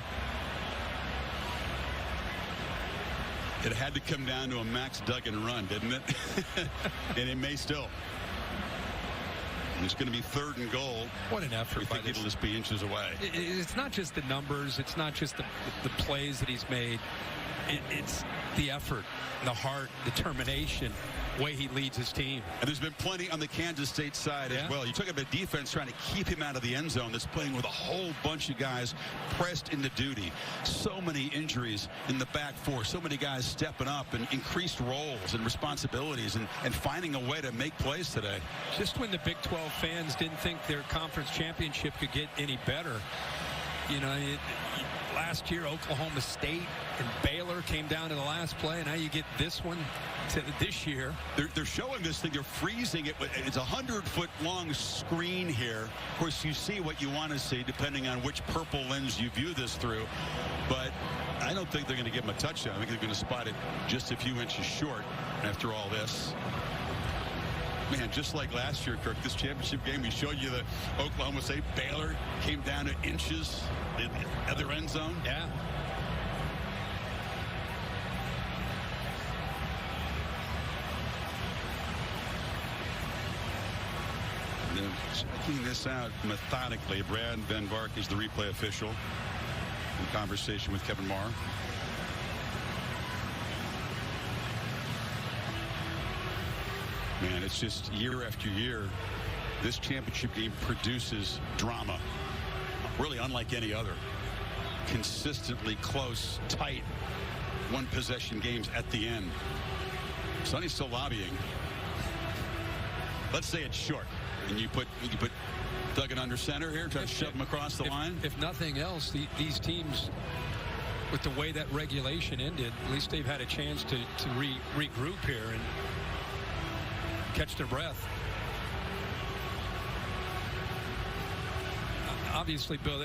It had to come down to a Max Duggan run, didn't it? And it may still. And it's going to be 3rd and goal.
What an effort.
We think it'll just be inches away.
It's not just the numbers. It's not just the plays that he's made. It's the effort, the heart, determination, way he leads his team.
And there's been plenty on the Kansas State side as well. You took up a defense trying to keep him out of the end zone that's playing with a whole bunch of guys pressed into duty. So many injuries in the back four. So many guys stepping up and increased roles and responsibilities and finding a way to make plays today.
Just when the Big 12 fans didn't think their conference championship could get any better. You know, last year Oklahoma State and Baylor came down to the last play, and now you get this one to this year.
They're showing this thing. They're freezing it. It's a 100-foot long screen here. Of course, you see what you want to see depending on which purple lens you view this through. But I don't think they're going to give him a touchdown. I think they're going to spot it just a few inches short after all this. Man, just like last year, Kirk, this championship game, we showed you the Oklahoma State Baylor came down to inches in the other end zone.
Yeah.
Checking this out methodically, Brad Van Vark is the replay official in conversation with Kevin Marr. Man, it's just year after year, this championship game produces drama, really unlike any other. Consistently close, tight, one-possession games at the end. Sonny's still lobbying. Let's say it's short, and you put Duggan under center here, try to shove him across the line.
If nothing else, these teams with the way that regulation ended, at least they've had a chance to regroup here and catch their breath. Obviously, Bill,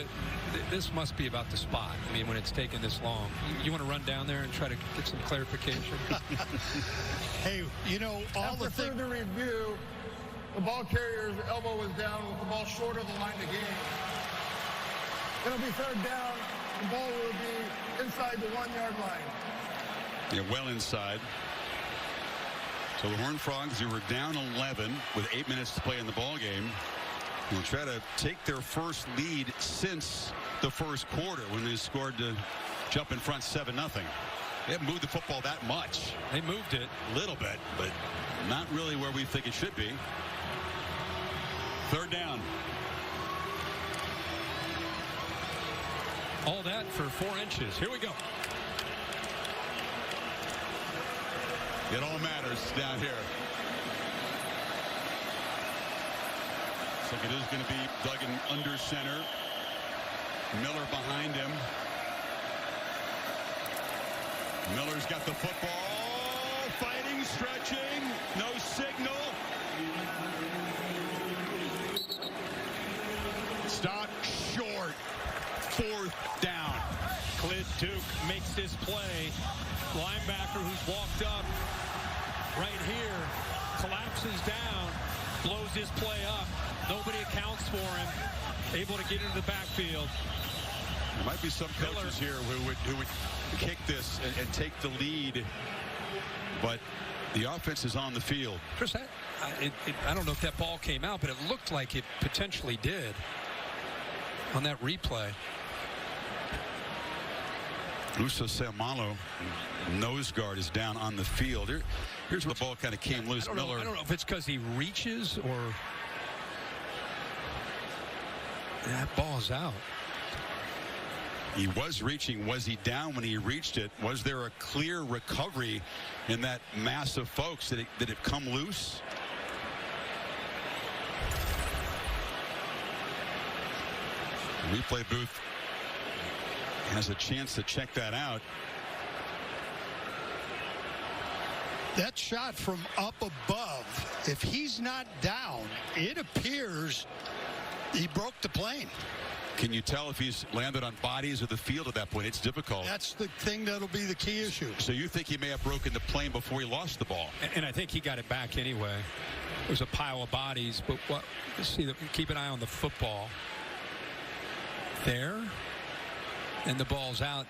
this must be about the spot. I mean, when it's taken this long. You want to run down there and try to get some clarification?
Hey, you know,
After further review, the ball carrier's elbow was down with the ball short of the line of game. It'll be third down. The ball will be inside the 1-yard line.
Yeah, well inside. So the Horned Frogs, who were down 11 with 8 minutes to play in the ball game, will try to take their first lead since the first quarter when they scored to jump in front 7-0. They haven't moved the football that much.
They moved it
a little bit, but not really where we think it should be. Third down.
All that for 4 inches. Here we go.
It all matters down here. Looks like it is going to be Duggan under center. Miller behind him. Miller's got the football. Fighting, stretching. No signal. Stop short. 4th down.
Clint Duke makes this play. Linebacker who's walked up right here collapses down, blows his play up. Nobody accounts for him. Able to get into the backfield.
There might be some coaches here who would kick this and take the lead, but the offense is on the field.
Chris, I don't know if that ball came out, but it looked like it potentially did on that replay.
Uso Seumalo, nose guard, is down on the field. Here's where the ball kind of came loose.
I don't know if it's because he reaches or that ball's out.
He was reaching. Was he down when he reached it? Was there a clear recovery in that mass of folks? Did it come loose? The replay booth has a chance to check that out.
That shot from up above, if he's not down, it appears he broke the plane.
Can you tell if he's landed on bodies or the field at that point? It's difficult.
That's the thing that'll be the key issue.
So you think he may have broken the plane before he lost the ball?
And I think he got it back anyway. There's a pile of bodies, but let's see. Keep an eye on the football. There. And the ball's out.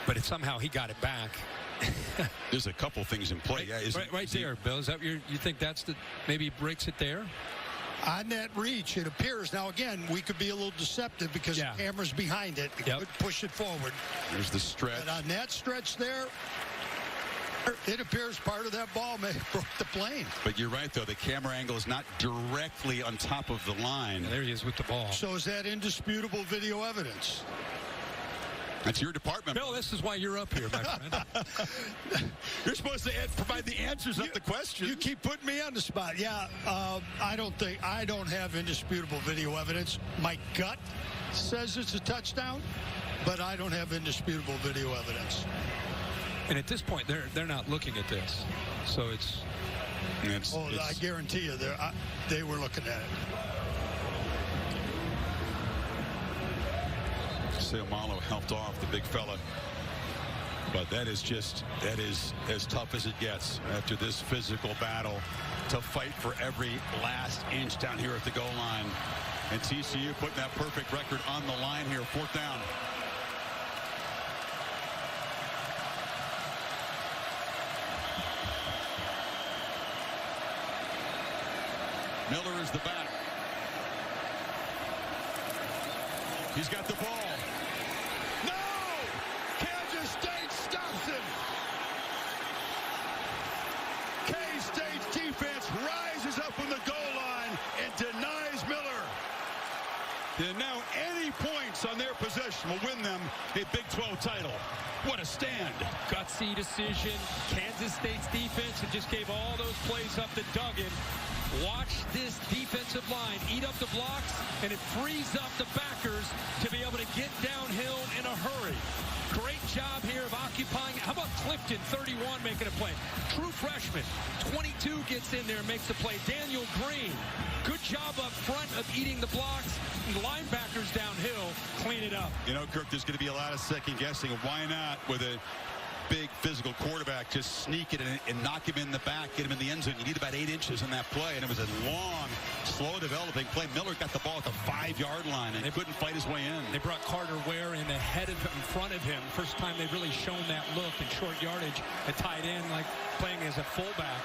But somehow he got it back.
There's a couple things in play.
Right there, Bill. Is that you think that's maybe he breaks it there?
On that reach, it appears. Now, again, we could be a little deceptive because the camera's behind it. It could push it forward.
There's the stretch.
But on that stretch there, it appears part of that ball may have broke the plane.
But you're right, though. The camera angle is not directly on top of the line.
There he is with the ball.
So is that indisputable video evidence?
That's your department.
Bill, this is why you're up here, my friend.
You're supposed to provide the answers of the question.
You keep putting me on the spot. Yeah, I don't have indisputable video evidence. My gut says it's a touchdown, but I don't have indisputable video evidence.
And at this point, they're not looking at this, so it's
I guarantee you, they were looking at it.
Seumalo helped off the big fella, but that is as tough as it gets after this physical battle to fight for every last inch down here at the goal line. And TCU putting that perfect record on the line here. 4th down. Miller is the back. He's got the ball. No! Kansas State stops him. K-State's defense rises up from the goal line and denies Miller. And now any points on their possession will win them a Big 12 title. What a stand.
Gutsy decision. Kansas State's defense that just gave all those plays up to Duggan.
Watch this defensive line eat up the blocks, and it frees up the backers to be able to get downhill in a hurry. Great job here of occupying. How about Clifton, 31, making a play? True freshman, 22, gets in there and makes the play. Daniel Green, good job up front of eating the blocks. And the linebackers downhill clean it up.
You know, Kirk, there's going to be a lot of second guessing. Why not with a big physical quarterback just sneak it and knock him in the back, get him in the end zone? You need about 8 inches in that play, and it was a long, slow developing play. Miller got the ball at the 5-yard line, and they couldn't fight his way in.
They brought Carter Ware in ahead of him, in front of him. First time they've really shown that look in short yardage, a tight end like playing as a fullback.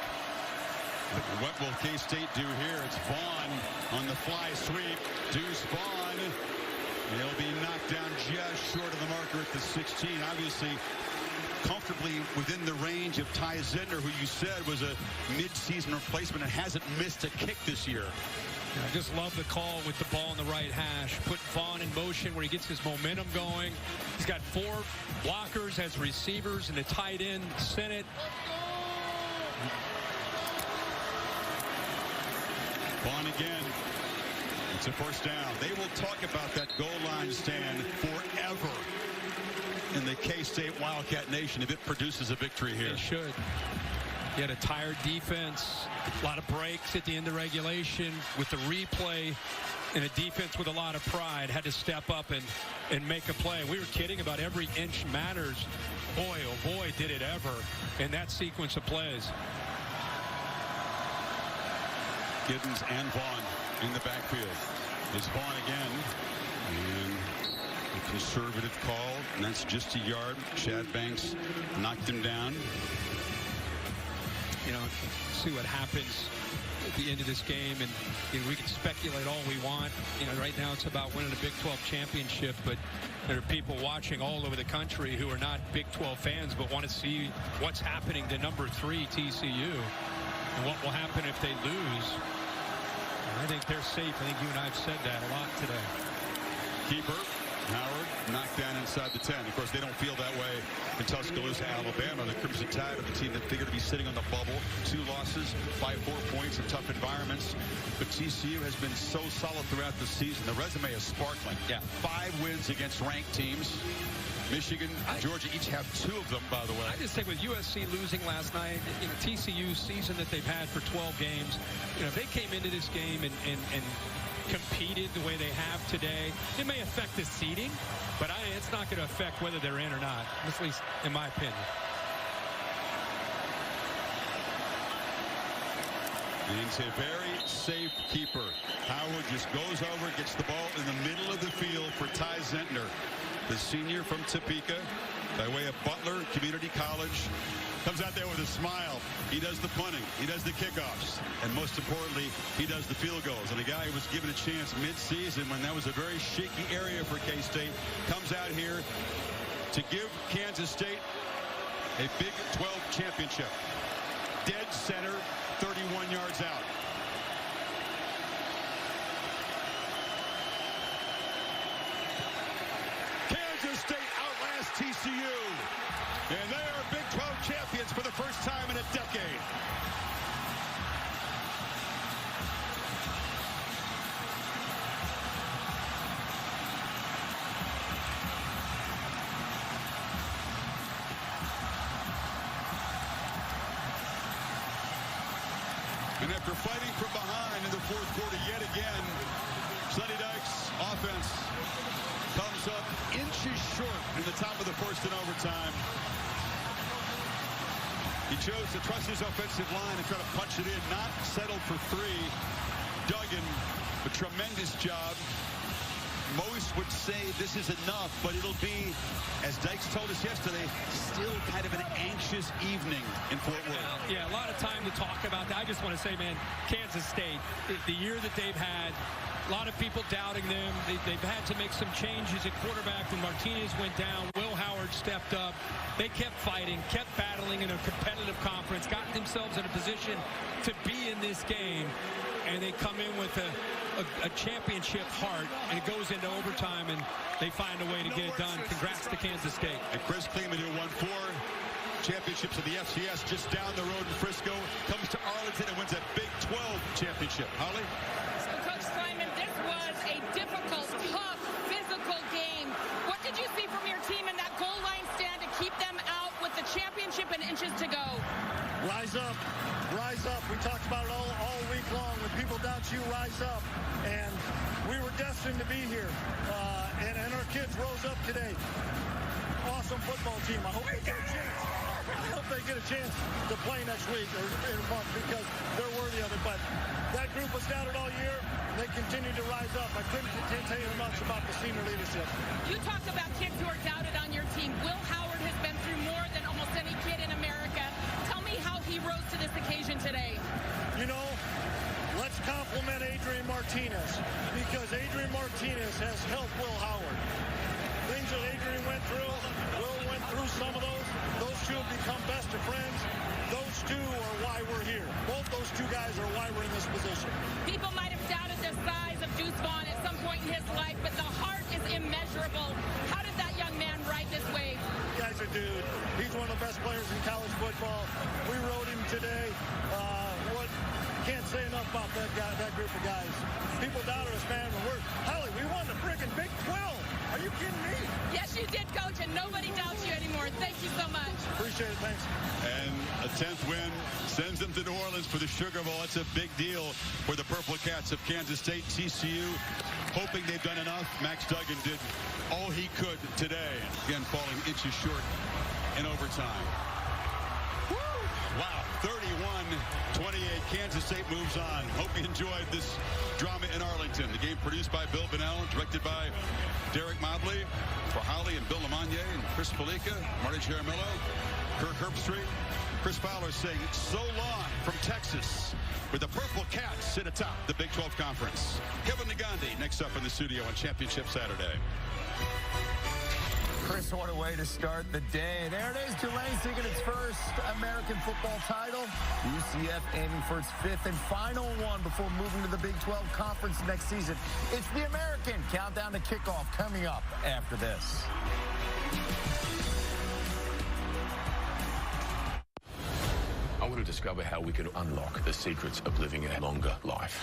What will K-State do here? It's Vaughn on the fly sweep. Deuce Vaughn. He'll be knocked down just short of the marker at the 16. Obviously, comfortably within the range of Ty Zentner, who you said was a mid-season replacement and hasn't missed a kick this year.
I just love the call with the ball in the right hash. Put Vaughn in motion where he gets his momentum going. He's got 4 blockers as receivers and a tight end, Sennett.
Vaughn again. It's a first down. They will talk about that goal line stand forever in the K-State Wildcat Nation if it produces a victory here.
It should. You had a tired defense, a lot of breaks at the end of regulation with the replay, and a defense with a lot of pride had to step up and make a play. We were kidding about every inch matters. Boy, oh boy, did it ever in that sequence of plays.
Giddens and Vaughn in the backfield. It's Vaughn again. And a conservative call, and that's just a yard. Chad Banks knocked him down.
You know, see what happens at the end of this game, and you know, we can speculate all we want. You know, right now it's about winning a Big 12 championship, but there are people watching all over the country who are not Big 12 fans but want to see what's happening to number 3 TCU and what will happen if they lose. I think they're safe. I think you and I have said that a lot today.
Keeper Howard knocked down inside the 10. Of course, they don't feel that way in Tuscaloosa, Alabama. The Crimson Tide are the team that figured to be sitting on the bubble. 2 losses, 5 4 points in tough environments. But TCU has been so solid throughout the season. The resume is sparkling.
Yeah.
5 wins against ranked teams. Michigan, Georgia each have 2 of them, by the way.
I just think with USC losing last night, you know, TCU's season that they've had for 12 games, you know, if they came into this game and competed the way they have today, it may affect the seeding, but it's not going to affect whether they're in or not, at least in my opinion.
And it's a very safe keeper. Howard just goes over, gets the ball in the middle of the field for Ty Zentner, the senior from Topeka, by way of Butler Community College. Comes out there with a smile. He does the punting. He does the kickoffs. And most importantly, he does the field goals. And a guy who was given a chance mid-season when that was a very shaky area for K-State comes out here to give Kansas State a Big 12 championship. Dead center, 31 yards out. Kansas State outlasts TCU. And they are Big 12 champions for the first time in a decade. And after fighting from behind in the 4th quarter yet again, Sonny Dykes' offense comes up inches short in the top of the 1st in overtime. He chose to trust his offensive line and try to punch it in, not settle for 3. Duggan, a tremendous job. Most would say this is enough, but it'll be, as Dykes told us yesterday, still kind of an anxious evening in Fort Worth.
Yeah, a lot of time to talk about that. I just want to say, man, Kansas State, the year that they've had, a lot of people doubting them. They've had to make some changes at quarterback when Martinez went down. Will Howard stepped up. They kept fighting, kept battling in a competitive conference, got themselves in a position to be in this game, and they come in with a championship heart, and it goes into overtime, and they find a way to get it done. Congrats to Kansas State.
And Chris Kleeman, who won 4 championships of the FCS just down the road in Frisco, comes to Arlington and wins a Big 12 championship. Championship. Holly?
So, Coach Slyman, this was a difficult, tough, physical game. What did you see from your team in that goal line stand to keep them out with the championship and inches to go?
Rise up. Rise up. We talked about it all week long. When people doubt you, rise up. And we were destined to be here. And our kids rose up today. Awesome football team. I hope they get a chance. I hope they get a chance to play next week or in a month because they're worthy of it. But that group was doubted all year. They continue to rise up. I can't tell you much about the senior leadership.
You talked about kids who are doubted on your team. Will Howard has been through more than almost any kid in America. Tell me how he rose to this occasion today.
You know, let's compliment Adrian Martinez because Adrian Martinez has helped Will Howard. Things that Adrian went through, Will went through some of those. Those two have become best of friends. Those two are why we're here. Both those two guys are why we're in this position.
People might have doubted the size of Deuce Vaughn at some point in his life, but the heart is immeasurable. How did that young man ride this wave?
The guy's a dude. He's one of the best players in college football. We rode him today. Can't say enough about that guy, that group of guys. People doubted us, man. Holly, we won the friggin' Big 12. Are you kidding me?
Yes, you did, Coach, and nobody doubts you anymore. Thank you so much.
Appreciate it. Thanks.
And a 10th win sends them to New Orleans for the Sugar Bowl. That's a big deal for the Purple Cats of Kansas State. TCU hoping they've done enough. Max Duggan did all he could today. Again, falling inches short in overtime. Wow, 31-28. Kansas State moves on. Hope you enjoyed this drama in Arlington. The game produced by Bill Bonnell, directed by Derek Mobley, for Holly and Bill Lamagna and Chris Felica, Marty Jaramillo, Kirk Herbstreit, Chris Fowler saying so long from Texas with the Purple Cats sit atop the Big 12 Conference. Kevin Negandhi next up in the studio on Championship Saturday.
Chris, what a way to start the day. There it is, Tulane seeking its first American football title. UCF aiming for its fifth and final one before moving to the Big 12 Conference next season. It's the American countdown to kickoff coming up after this.
I want to discover how we can unlock the secrets of living a longer life.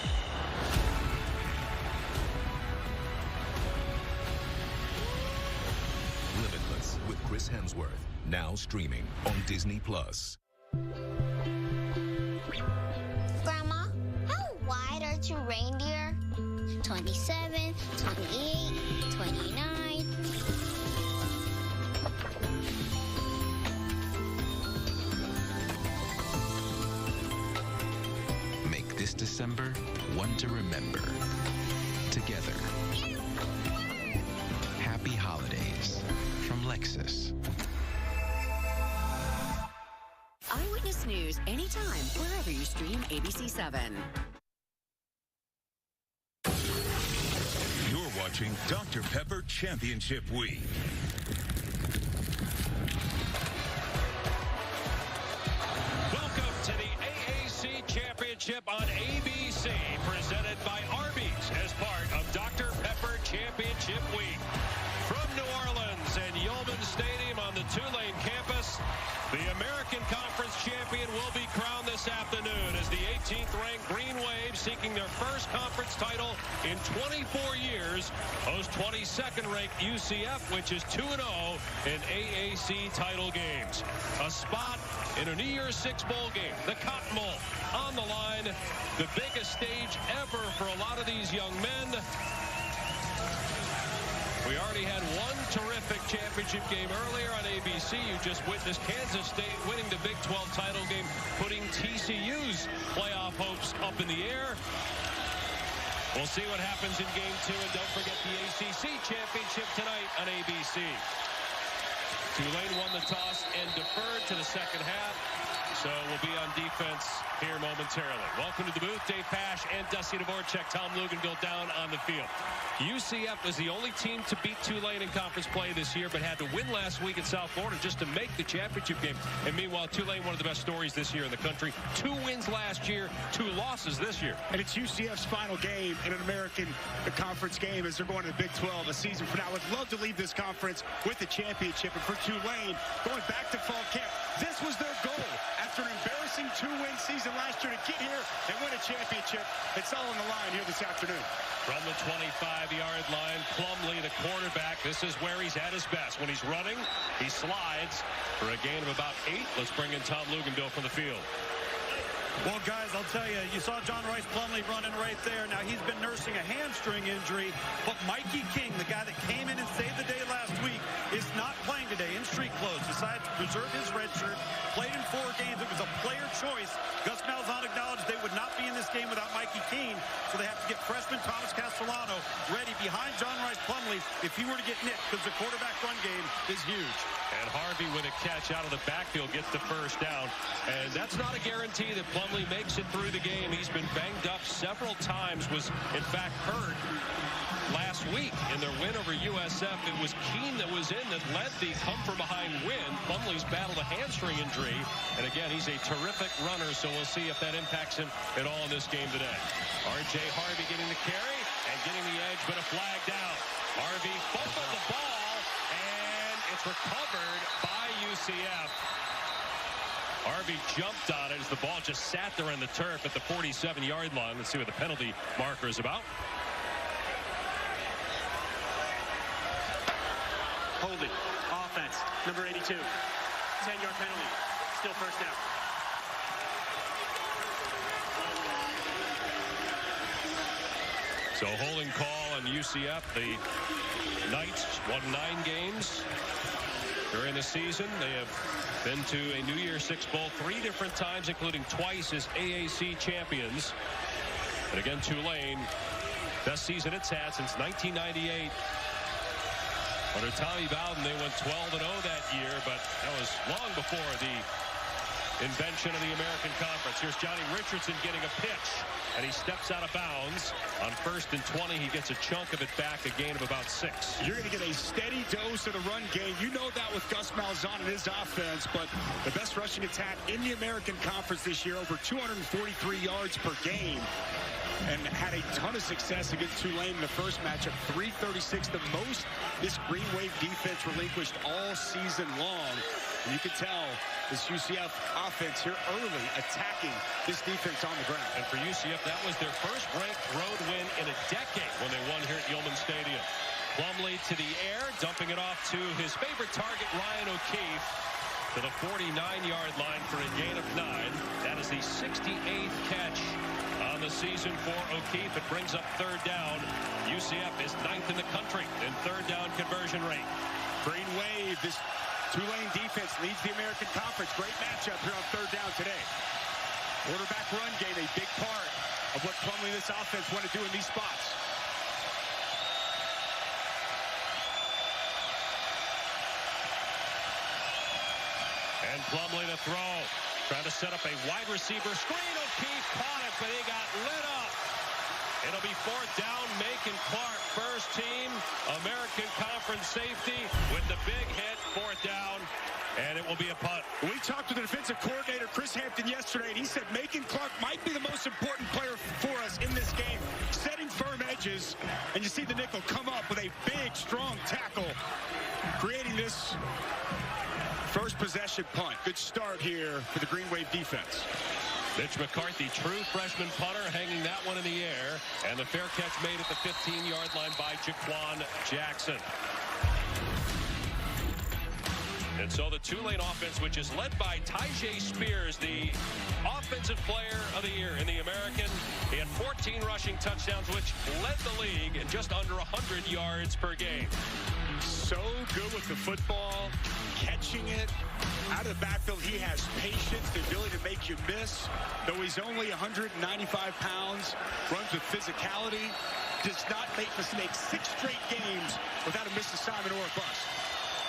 Limitless with Chris Hemsworth, now streaming on Disney+.
Grandma, how wide are two reindeer? 27, 28, 29.
Make this December one to remember. Together. Happy holidays from Lexus.
Eyewitness News anytime, wherever you stream ABC 7.
You're watching Dr. Pepper Championship Week.
Welcome to the AAC Championship on ABC, presented by Arby's as part of Dr. Pepper Championship Week. From New Orleans and Yulman Stadium on the Tulane campus, the American Conference champion will be crowned this afternoon as the 18th-ranked Green Wave, seeking their first conference title in 24 years, host 22nd-ranked UCF, which is 2-0 in AAC title games. A spot in a New Year's Six bowl game, the Cotton Bowl, on the line, the biggest stage ever for a lot of these young men. We already had one terrific championship game earlier on ABC. You just witnessed Kansas State winning the Big 12 title game, putting TCU's playoff hopes up in the air. We'll see what happens in Game 2, and don't forget the ACC championship tonight on ABC. Tulane won the toss and deferred to the second half, so we'll be on defense here momentarily. Welcome to the booth, Dave Pasch and Dusty Dvorak. Tom Luganville down on the field. UCF was the only team to beat Tulane in conference play this year, but had to win last week in South Florida just to make the championship game. And meanwhile, Tulane, one of the best stories this year in the country. 2 wins last year, 2 losses this year.
And it's UCF's final game in an American Conference game as they're going to the Big 12 a season from now. I would love to leave this conference with the championship. And for Tulane, going back to fall camp, this was their goal. After an embarrassing 2-win season season last year to get here and win a championship. It's all on the line here this afternoon.
From the 25-yard line, Plumlee, the quarterback, this is where he's at his best. When he's running, he slides for a gain of about 8. Let's bring in Tom Luganville from the field.
Well, guys, I'll tell you, you saw John Rice Plumlee running right there. Now, he's been nursing a hamstring injury, but Mikey King, the guy that came in and saved the day last week, is not playing today in street clothes. Decided to preserve his red shirt, played in 4 games. It was a player choice. Gus Malzahn acknowledged they would not be in this game without Mikey King, so they have to get freshman Thomas Castellano ready behind John Rice Plumlee if he were to get nicked, because the quarterback run game is huge.
And Harvey with a catch out of the backfield gets the first down. And that's not a guarantee that Plumlee makes it through the game. He's been banged up several times, was in fact hurt last week in their win over USF. It was Keene that was in that led the come-from-behind win. Plumlee's battled a hamstring injury. And again, he's a terrific runner, so we'll see if that impacts him at all in this game today. R.J. Harvey getting the carry and getting the edge, but a flag down. Harvey fumbled the ball, and it's recovered by UCF. Harvey jumped on it as the ball just sat there on the turf at the 47-yard line. Let's see what the penalty marker is about.
Holding. Offense. Number 82. 10-yard penalty. Still first down.
So holding call on UCF. The Knights won 9 games during the season. They have been to a New Year's Six Bowl 3 different times, including twice as AAC champions. And again, Tulane, best season it's had since 1998. Under Tommy Bowden, they went 12-0 that year, but that was long before the invention of the American Conference. Here's Johnny Richardson getting a pitch, and he steps out of bounds. On 1st and 20, he gets a chunk of it back, a gain of about 6.
You're going to get a steady dose of the run game. You know that with Gus Malzahn and his offense, but the best rushing attack in the American Conference this year, over 243 yards per game, and had a ton of success against Tulane in the first matchup. 336, the most this Green Wave defense relinquished all season long. And you can tell this UCF offense here early attacking this defense on the ground.
And for UCF, that was their first ranked road win in a decade when they won here at Yulman Stadium. Plumlee to the air, dumping it off to his favorite target, Ryan O'Keefe, to the 49-yard line for a gain of 9. That is the 68th catch on the season for O'Keefe. It brings up 3rd down. UCF is 9th in the country in 3rd down conversion rate.
Green Wave, this Tulane defense leads the American Conference. Great matchup here on 3rd down today. Quarterback run game, a big part of what Plumlee this offense want to do in these spots.
And Plumlee to throw. Trying to set up a wide receiver screen. O'Keefe caught it, but he got lit up. It'll be 4th down. Macon Clark, first team American Conference safety with the big hit. 4th down, and it will be a punt.
We talked to the defensive coordinator, Chris Hampton, yesterday, and he said Macon Clark might be the most important player for us in this game, setting firm edges, and you see the nickel come up with a big, strong tackle, creating this first possession punt. Good start here for the Green Wave defense.
Mitch McCarthy, true freshman punter, hanging that one in the air. And the fair catch made at the 15-yard line by Jaquan Jackson. And so the Tulane offense, which is led by Tyjae Spears, the offensive player of the year in the American. He had 14 rushing touchdowns, which led the league in just under 100 yards per game.
So good with the football, catching it out of the backfield. He has patience, the ability to make you miss. Though he's only 195 pounds, runs with physicality, does not make mistakes. 6 straight games without a missed assignment or a bust.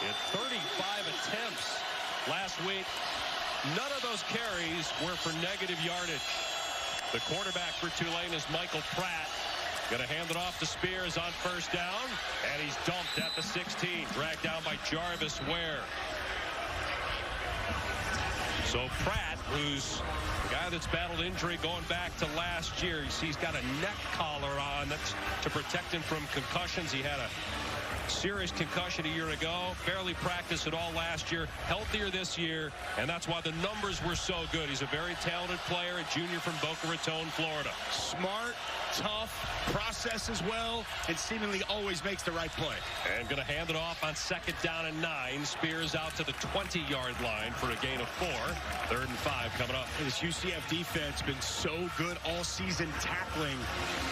He had 35 attempts last week. None of those carries were for negative yardage. The quarterback for Tulane is Michael Pratt. Going to hand it off to Spears on 1st down, and he's dumped at the 16, dragged down by Jarvis Ware. So Pratt, who's the guy that's battled injury going back to last year, you see he's got a neck collar on that's to protect him from concussions. He had a Serious concussion a year ago. Barely practiced at all last year. Healthier this year, and that's why the numbers were so good. He's a very talented player, a junior from Boca Raton, Florida.
Smart, tough, processes well, and seemingly always makes the right play.
And going to hand it off on 2nd down and 9. Spears out to the 20-yard line for a gain of 4. 3rd and 5 coming up.
And this UCF defense been so good all season tackling,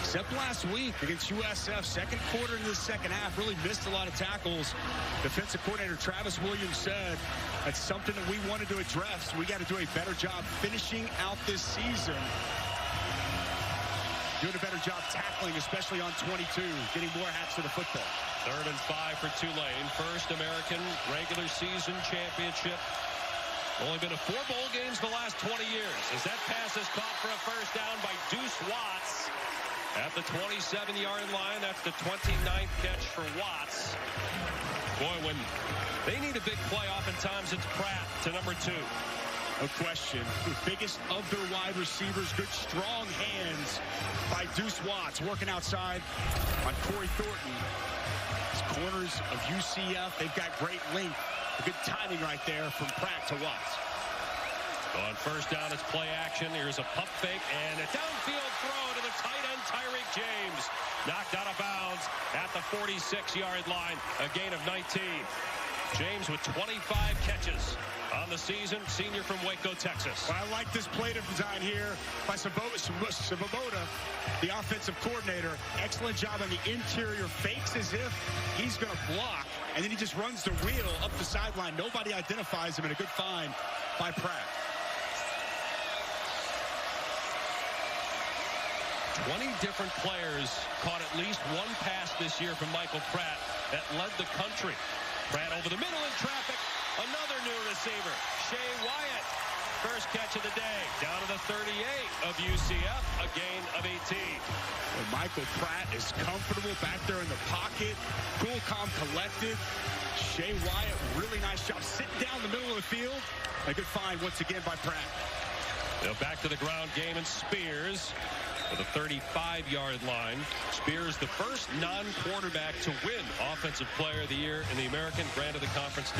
except last week against USF. Second quarter into the second half, really missed a lot of tackles. Defensive coordinator Travis Williams said that's something that we wanted to address. We got to do a better job finishing out this season. Doing a better job tackling, especially on 22, getting more hats to the football.
3rd and 5 for Tulane. First American regular season championship. Only been to 4 bowl games the last 20 years. As that pass is caught for a first down by Deuce Watts at the 27-yard line. That's the 29th catch for Watts. Boy, when they need a big play, oftentimes it's Pratt to number 2.
No question. The biggest of their wide receivers. Good, strong hands by Deuce Watts. Working outside on Corey Thornton. These corners of UCF, they've got great length. Good timing right there from Pratt to Watts.
On first down, it's play action. Here's a pump fake and a downfield throw to the tight end, Tyreek James. Knocked out of bounds at the 46-yard line. A gain of 19. James with 25 catches on the season, senior from Waco, Texas.
Well, I like this play design here by Sabota, the offensive coordinator. Excellent job on the interior. Fakes as if he's going to block, and then he just runs the wheel up the sideline. Nobody identifies him, and a good find by Pratt.
20 different players caught at least one pass this year from Michael Pratt that led the country. Pratt over the middle in traffic. Another new receiver, Shea Wyatt. First catch of the day, down to the 38 of UCF, a gain of 18.
Well, Michael Pratt is comfortable back there in the pocket. Cool, calm, collected. Shea Wyatt, really nice job sitting down in the middle of the field. A good find once again by Pratt.
Now back to the ground game, and Spears to the 35-yard line. Spears, the first non-quarterback to win Offensive Player of the Year in the American, granted the conference